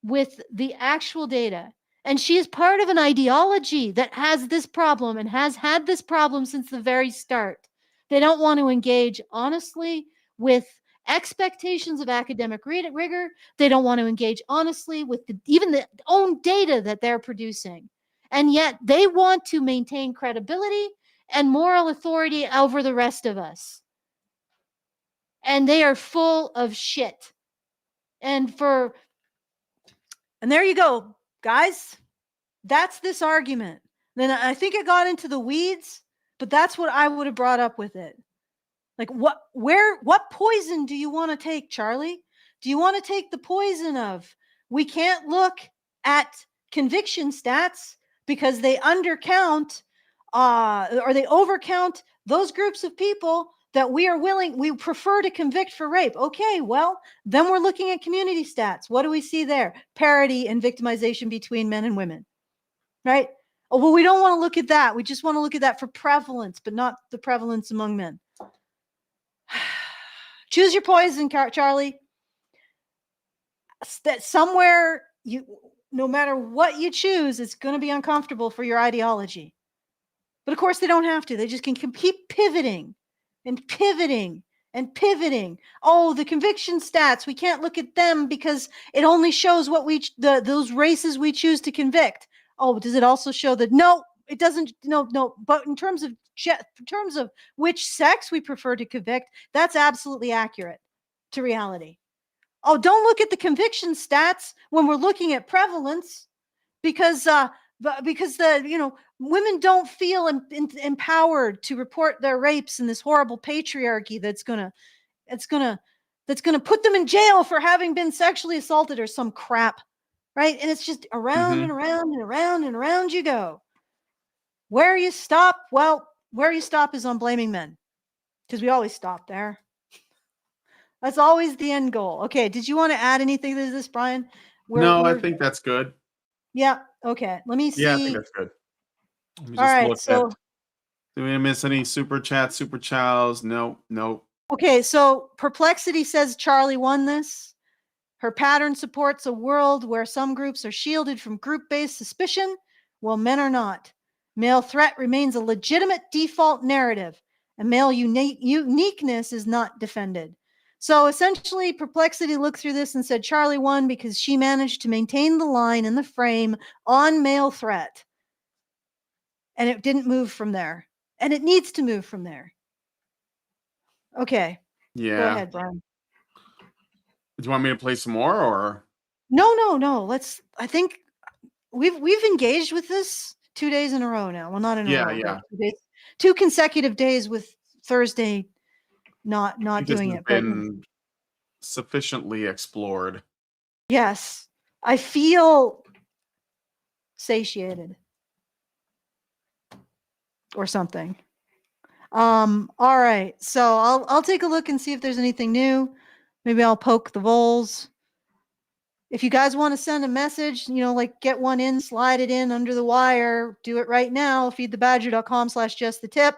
Speaker 2: with the actual data. And she is part of an ideology that has this problem and has had this problem since the very start. They don't want to engage honestly with expectations of academic rigor. They don't want to engage honestly with even the own data that they're producing. And yet they want to maintain credibility and moral authority over the rest of us. And they are full of shit. And there you go, guys. That's this argument. Then I think it got into the weeds, but that's what I would have brought up with it. Like, what poison do you want to take, Charly? Do you want to take the poison of, we can't look at conviction stats because they undercount or they overcount those groups of people that we prefer to convict for rape? Okay, well, then we're looking at community stats. What do we see there? Parity and victimization between men and women, right? Oh, well, we don't want to look at that. We just want to look at that for prevalence, but not the prevalence among men. Choose your poison, Charly. That somewhere, no matter what you choose, it's going to be uncomfortable for your ideology. But of course, they don't have to. They just can keep pivoting and pivoting and pivoting. Oh, the conviction stats, we can't look at them because it only shows what those races we choose to convict. Oh, does it also show that? No, it doesn't, no, but in terms of which sex we prefer to convict, that's absolutely accurate to reality. Oh, don't look at the conviction stats when we're looking at prevalence, because the women don't feel empowered to report their rapes in this horrible patriarchy that's gonna put them in jail for having been sexually assaulted or some crap, right? And it's just around and around and around and around you go. Where you stop? Well, where you stop is on blaming men, because we always stop there. That's always the end goal. Okay, did you want to add anything to this, Brian?
Speaker 1: No, I think that's good.
Speaker 2: Yeah. Okay. Let me see.
Speaker 1: Yeah, I think that's good. Let me
Speaker 2: All
Speaker 1: just
Speaker 2: right.
Speaker 1: look
Speaker 2: So,
Speaker 1: at. Do we miss any super chats, super chows? No.
Speaker 2: okay. So Perplexity says Charly won this. Her pattern supports a world where some groups are shielded from group-based suspicion, while men are not. Male threat remains a legitimate default narrative, and male uniqueness is not defended. So essentially, Perplexity looked through this and said Charly won because she managed to maintain the line and the frame on male threat. And it didn't move from there. And it needs to move from there. Okay.
Speaker 1: Yeah.
Speaker 2: Go ahead, Brian.
Speaker 1: Do you want me to play some more, or?
Speaker 2: No. I think we've engaged with this 2 days in a row now. Well, not in a row.
Speaker 1: Yeah.
Speaker 2: 2 days, 2 consecutive days with Thursday not
Speaker 1: This
Speaker 2: doing
Speaker 1: has
Speaker 2: it. But
Speaker 1: been sufficiently explored.
Speaker 2: yes, I feel satiated or something. All right. So I'll take a look and see if there's anything new. Maybe I'll poke the voles. If you guys want to send a message, like get one in, slide it in under the wire, do it right now. feedthebadger.com/justthetip.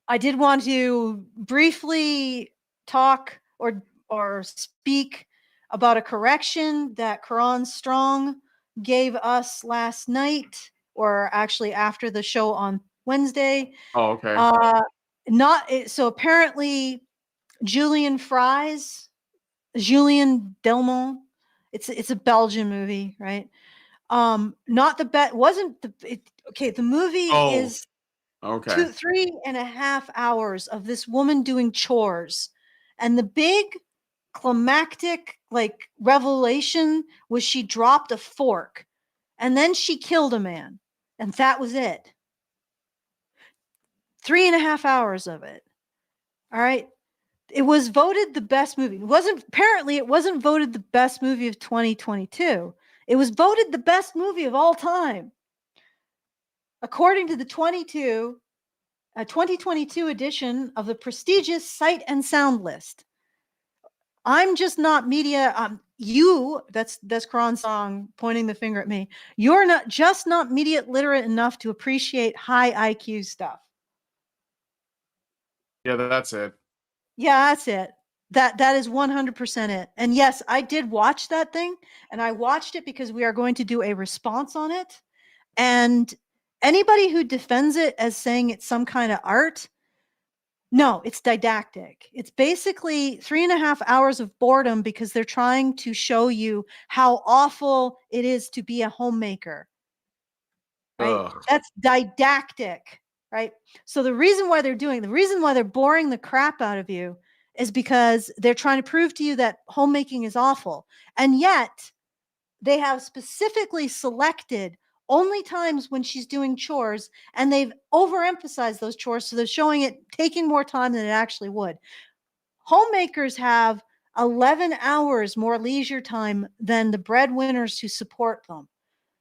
Speaker 2: I did want to briefly talk or speak about a correction that Karan Strong gave us last night, or actually after the show on Wednesday.
Speaker 1: Oh, okay.
Speaker 2: So apparently Julien Delmont. It's a Belgian movie, right? Not the best. Wasn't the okay? The movie is
Speaker 1: Okay.
Speaker 2: 3.5 hours of this woman doing chores, and the big climactic revelation was she dropped a fork, and then she killed a man, and that was it. 3.5 hours of it. All right. It was voted the best movie. It wasn't voted the best movie of 2022. It was voted the best movie of all time, according to the 2022 edition of the prestigious Sight and Sound list. I'm just not media. That's Karan Song pointing the finger at me. You're not media literate enough to appreciate high IQ stuff.
Speaker 1: Yeah, that's it.
Speaker 2: Yeah, that's it. That is 100% it. And yes, I did watch that thing, and I watched it because we are going to do a response on it. And anybody who defends it as saying it's some kind of art, no, it's didactic. It's basically 3.5 hours of boredom because they're trying to show you how awful it is to be a homemaker. Right?
Speaker 1: Ugh.
Speaker 2: That's didactic, right? So the reason why they're boring the crap out of you is because they're trying to prove to you that homemaking is awful. And yet they have specifically selected only times when she's doing chores, and they've overemphasized those chores. So they're showing it taking more time than it actually would. Homemakers have 11 hours more leisure time than the breadwinners who support them.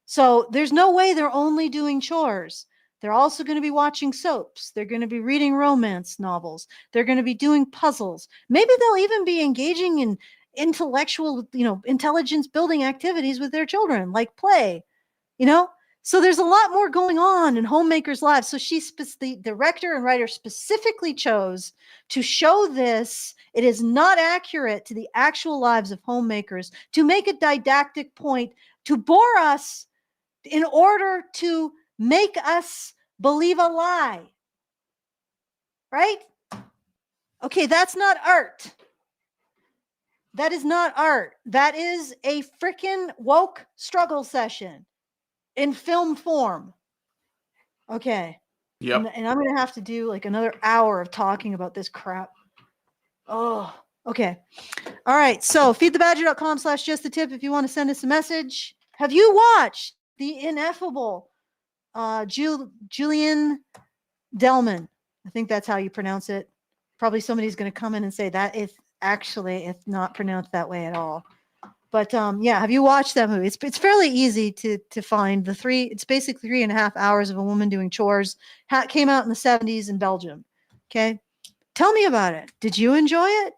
Speaker 2: So there's no way they're only doing chores. They're also going to be watching soaps. They're going to be reading romance novels. They're going to be doing puzzles. Maybe they'll even be engaging in intellectual, intelligence building activities with their children, like play, So there's a lot more going on in homemakers' lives. So the director and writer specifically chose to show this. It is not accurate to the actual lives of homemakers, to make a didactic point, to bore us in order to make us believe a lie. Right? Okay, that's not art. That is not art. That is a freaking woke struggle session in film form. Okay.
Speaker 1: Yep.
Speaker 2: And I'm going to have to do like another hour of talking about this crap. Oh, okay. All right. So feedthebadger.com/just the tip if you want to send us a message. Have you watched the ineffable Julian Delman? I think that's how you pronounce it. Probably somebody's going to come in and say that it's not pronounced that way at all. But yeah, have you watched that movie? It's fairly easy to find. It's basically 3.5 hours of a woman doing chores. Came out in the 70s in Belgium. Okay. Tell me about it. Did you enjoy it?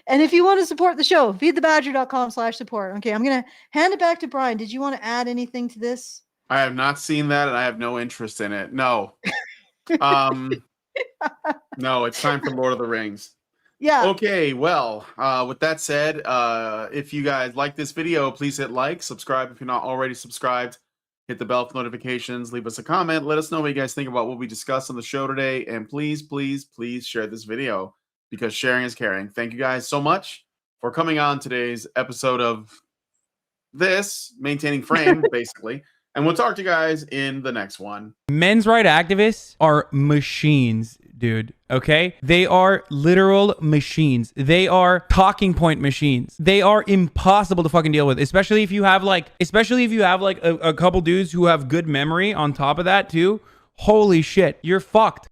Speaker 2: And if you want to support the show, feedthebadger.com/support. Okay, I'm going to hand it back to Brian. Did you want to add anything to this?
Speaker 1: I have not seen that, and I have no interest in it. No. No, it's time for Lord of the Rings.
Speaker 2: Yeah.
Speaker 1: Okay, well, with that said, if you guys like this video, please hit like, subscribe if you're not already subscribed, hit the bell for notifications, leave us a comment, let us know what you guys think about what we discussed on the show today, and please, please, please share this video, because sharing is caring. Thank you guys so much for coming on today's episode of this, Maintaining Frame, basically, and we'll talk to you guys in the next one.
Speaker 6: Men's rights activists are machines, dude. Okay? They are literal machines. They are talking point machines. They are impossible to fucking deal with, especially if you have like a couple dudes who have good memory on top of that too. Holy shit, you're fucked.